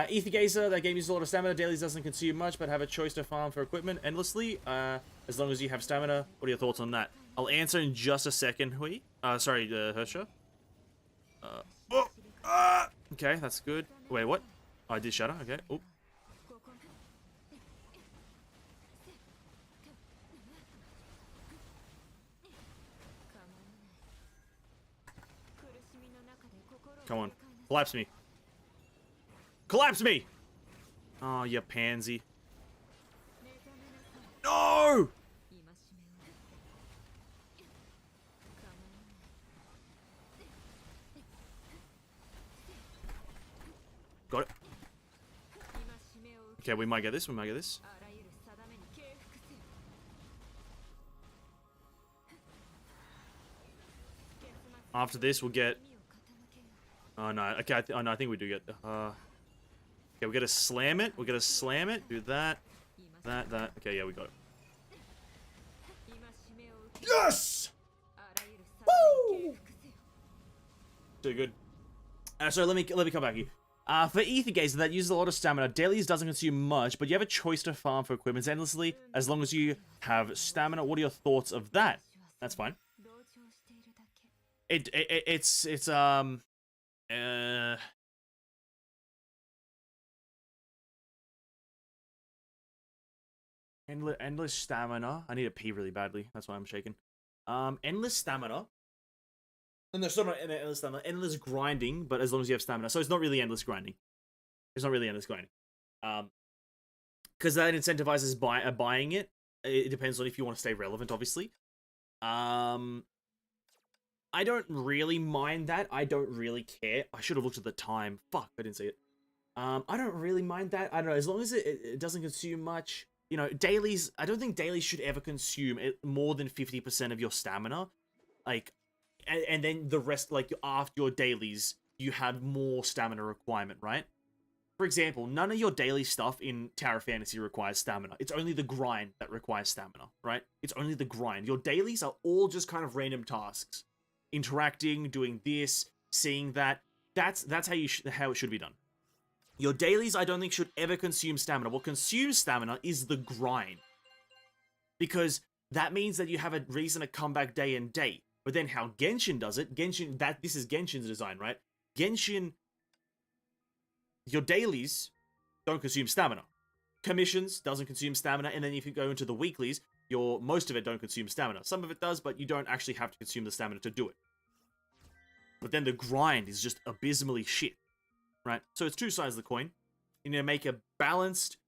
Ether Gazer, that game uses a lot of stamina. Dailies doesn't consume much, but have a choice to farm for equipment endlessly. As long as you have stamina. What are your thoughts on that? I'll answer in just a second, Hui. Sorry, Hersha. Okay, that's good. Wait, what? Oh, I did shatter. Okay. Oh. Come on. Collapse me. Collapse me! Oh, you pansy. No! Got it. Okay, we might get this. We might get this. After this, we'll get... oh, no. Okay, oh, no, I think we do get... okay, we gotta slam it. We gotta slam it. Do that. That. Okay, yeah, we got it. Yes! Woo! Too good. So let me come back here. For Ether Gazer, that uses a lot of stamina. Dailies doesn't consume much, but you have a choice to farm for equipment endlessly as long as you have stamina. What are your thoughts of that? That's fine. It's endless stamina. I need to pee really badly. That's why I'm shaking. Endless stamina. And there's not endless stamina. Endless grinding, but as long as you have stamina. So it's not really endless grinding. It's not really endless grinding. Because that incentivizes buying it. It depends on if you want to stay relevant, obviously. I don't really mind that. I don't really care. I should have looked at the time. Fuck, I didn't see it. I don't really mind that. I don't know. As long as it doesn't consume much. You know, dailies... I don't think dailies should ever consume more than 50% of your stamina. Like, and then the rest, like, after your dailies, you have more stamina requirement, right? For example, none of your daily stuff in Tower Fantasy requires stamina. It's only the grind that requires stamina, right? It's only the grind. Your dailies are all just kind of random tasks. Interacting, doing this, seeing that. That's how it should be done. Your dailies, I don't think, should ever consume stamina. What consumes stamina is the grind. Because that means that you have a reason to come back day and date. But then how Genshin does it, this is Genshin's design, right? Genshin, your dailies don't consume stamina. Commissions doesn't consume stamina, and then if you go into the weeklies, most of it don't consume stamina. Some of it does, but you don't actually have to consume the stamina to do it. But then the grind is just abysmally shit, right? So it's two sides of the coin. You need to make a balanced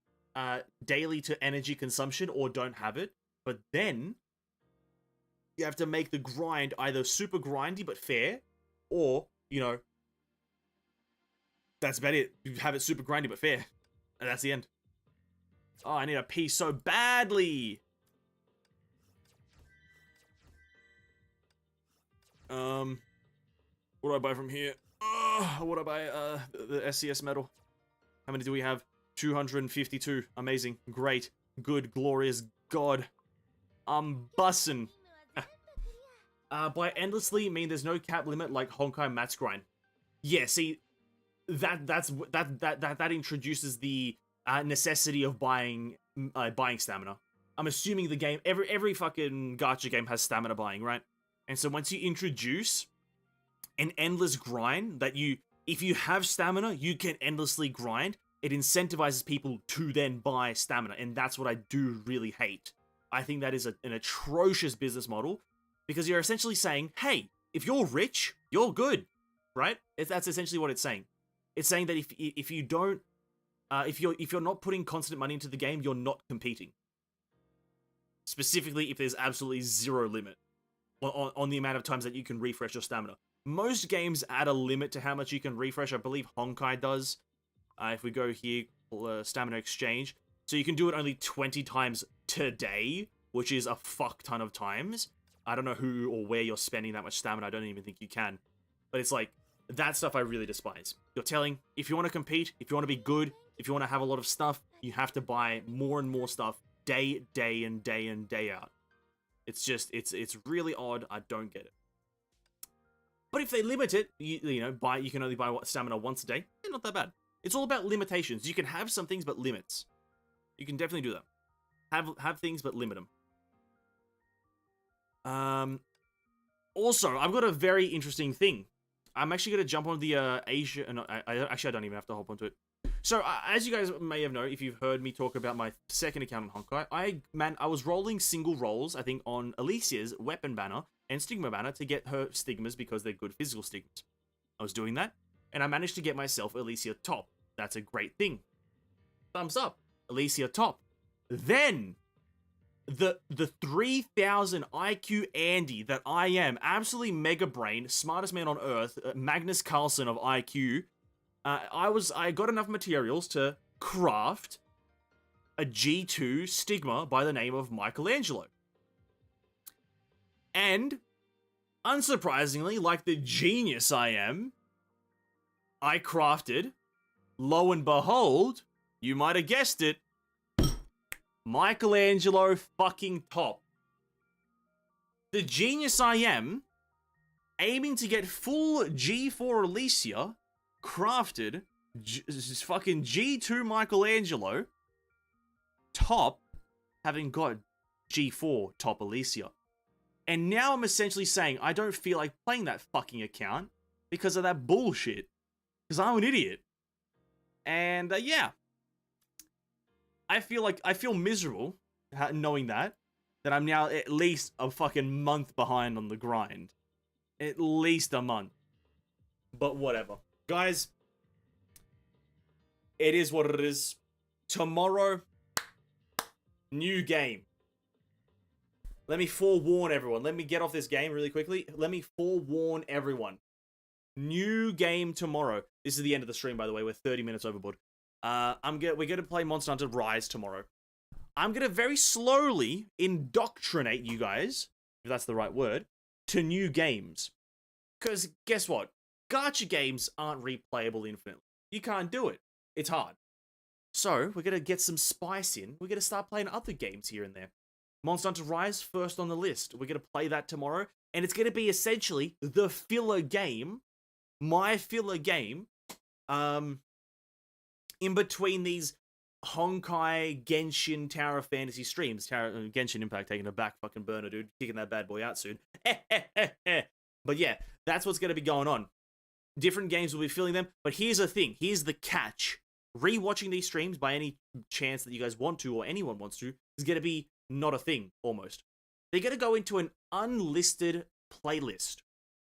daily to energy consumption, or don't have it. But then you have to make the grind either super grindy but fair, or, you know, that's about it. You have it super grindy but fair. And that's the end. Oh, I need a pee so badly. What do I buy from here? What do I buy? The SCS medal. How many do we have? 252. Amazing. Great. Good. Glorious. God. I'm bussin'. By endlessly mean there's no cap limit like Honkai Matt's grind. Yeah, see, that introduces the necessity of buying stamina. I'm assuming the game, every fucking gacha game has stamina buying, right? And so once you introduce an endless grind that if you have stamina, you can endlessly grind, it incentivizes people to then buy stamina, and that's what I do really hate. I think that is an atrocious business model, because you're essentially saying, hey, if you're rich, you're good, right? That's essentially what it's saying. It's saying that if you don't, if you're not putting constant money into the game, you're not competing. Specifically, if there's absolutely zero limit on the amount of times that you can refresh your stamina. Most games add a limit to how much you can refresh. I believe Honkai does. If we go here, stamina exchange. So you can do it only 20 times today, which is a fuck ton of times. I don't know who or where you're spending that much stamina. I don't even think you can. But it's like, that stuff I really despise. You're telling, if you want to compete, if you want to be good, if you want to have a lot of stuff, you have to buy more and more stuff day in, day in, day out. It's just, it's really odd. I don't get it. But if they limit it, you can only buy stamina once a day, not that bad. It's all about limitations. You can have some things, but limits. You can definitely do that. Have things, but limit them. Also, I've got a very interesting thing. I'm actually going to jump on the Asia... No, actually, I don't even have to hop onto it. So, as you guys may have known, if you've heard me talk about my second account on Honkai, I was rolling single rolls, I think, on Alicia's weapon banner and stigma banner to get her stigmas because they're good physical stigmas. I was doing that, and I managed to get myself Alicia top. That's a great thing. Thumbs up. Alicia top. Then, the 3000 IQ Andy that I am, absolutely mega brain, smartest man on earth, Magnus Carlsen of IQ, I got enough materials to craft a G2 stigma by the name of Michelangelo. And, unsurprisingly, like the genius I am, I crafted, lo and behold, you might have guessed it, Michelangelo fucking top. The genius I am, aiming to get full G4 Alicia, crafted fucking G2 Michelangelo, top, having got G4 top Alicia. And now I'm essentially saying I don't feel like playing that fucking account because of that bullshit. Because I'm an idiot. And yeah. I feel miserable knowing that I'm now at least a fucking month behind on the grind. At least a month. But whatever. Guys, it is what it is. Tomorrow, new game. Let me forewarn everyone. Let me get off this game really quickly. Let me forewarn everyone. New game tomorrow. This is the end of the stream, by the way. We're 30 minutes overboard. We're gonna play Monster Hunter Rise tomorrow. I'm gonna very slowly indoctrinate you guys, if that's the right word, to new games. Because guess what? Gacha games aren't replayable infinitely. You can't do it. It's hard. So we're gonna get some spice in. We're gonna start playing other games here and there. Monster Hunter Rise first on the list. We're gonna play that tomorrow, and it's gonna be essentially the filler game, my filler game, in between these Honkai, Genshin, Tower of Fantasy streams. Genshin Impact taking a back fucking burner, dude. Kicking that bad boy out soon. But yeah, that's what's gonna be going on. Different games will be filling them, but here's the thing. Here's the catch. Rewatching these streams by any chance that you guys want to, or anyone wants to, is gonna be not a thing, almost. They're gonna go into an unlisted playlist.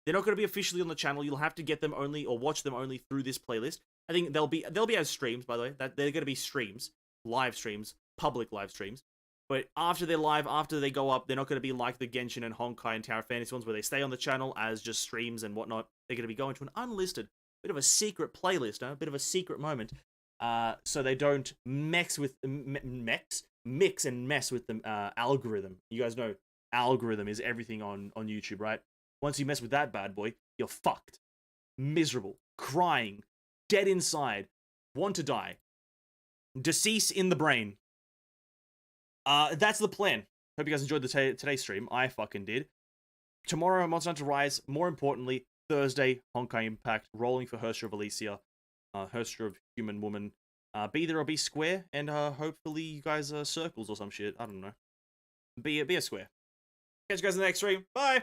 They're not gonna be officially on the channel. You'll have to get them only, or watch them only through this playlist. I think they'll be as streams, by the way. That they're gonna be streams, live streams, public live streams. But after they're live, after they go up, they're not gonna be like the Genshin and Honkai and Tower of Fantasy ones, where they stay on the channel as just streams and whatnot. They're gonna be going to an unlisted, bit of a secret playlist, a bit of a secret moment. So they don't mix and mess with the algorithm. You guys know algorithm is everything on YouTube, right? Once you mess with that bad boy, you're fucked. Miserable. Crying. Dead inside. Want to die. Decease in the brain. That's the plan. Hope you guys enjoyed today's stream. I fucking did. Tomorrow, Monster Hunter Rise. More importantly, Thursday, Honkai Impact. Rolling for Hersha of Elysia. Hersha of Human Woman. Be there or be square, and hopefully you guys are circles or some shit. I don't know. Be a square. Catch you guys in the next stream. Bye!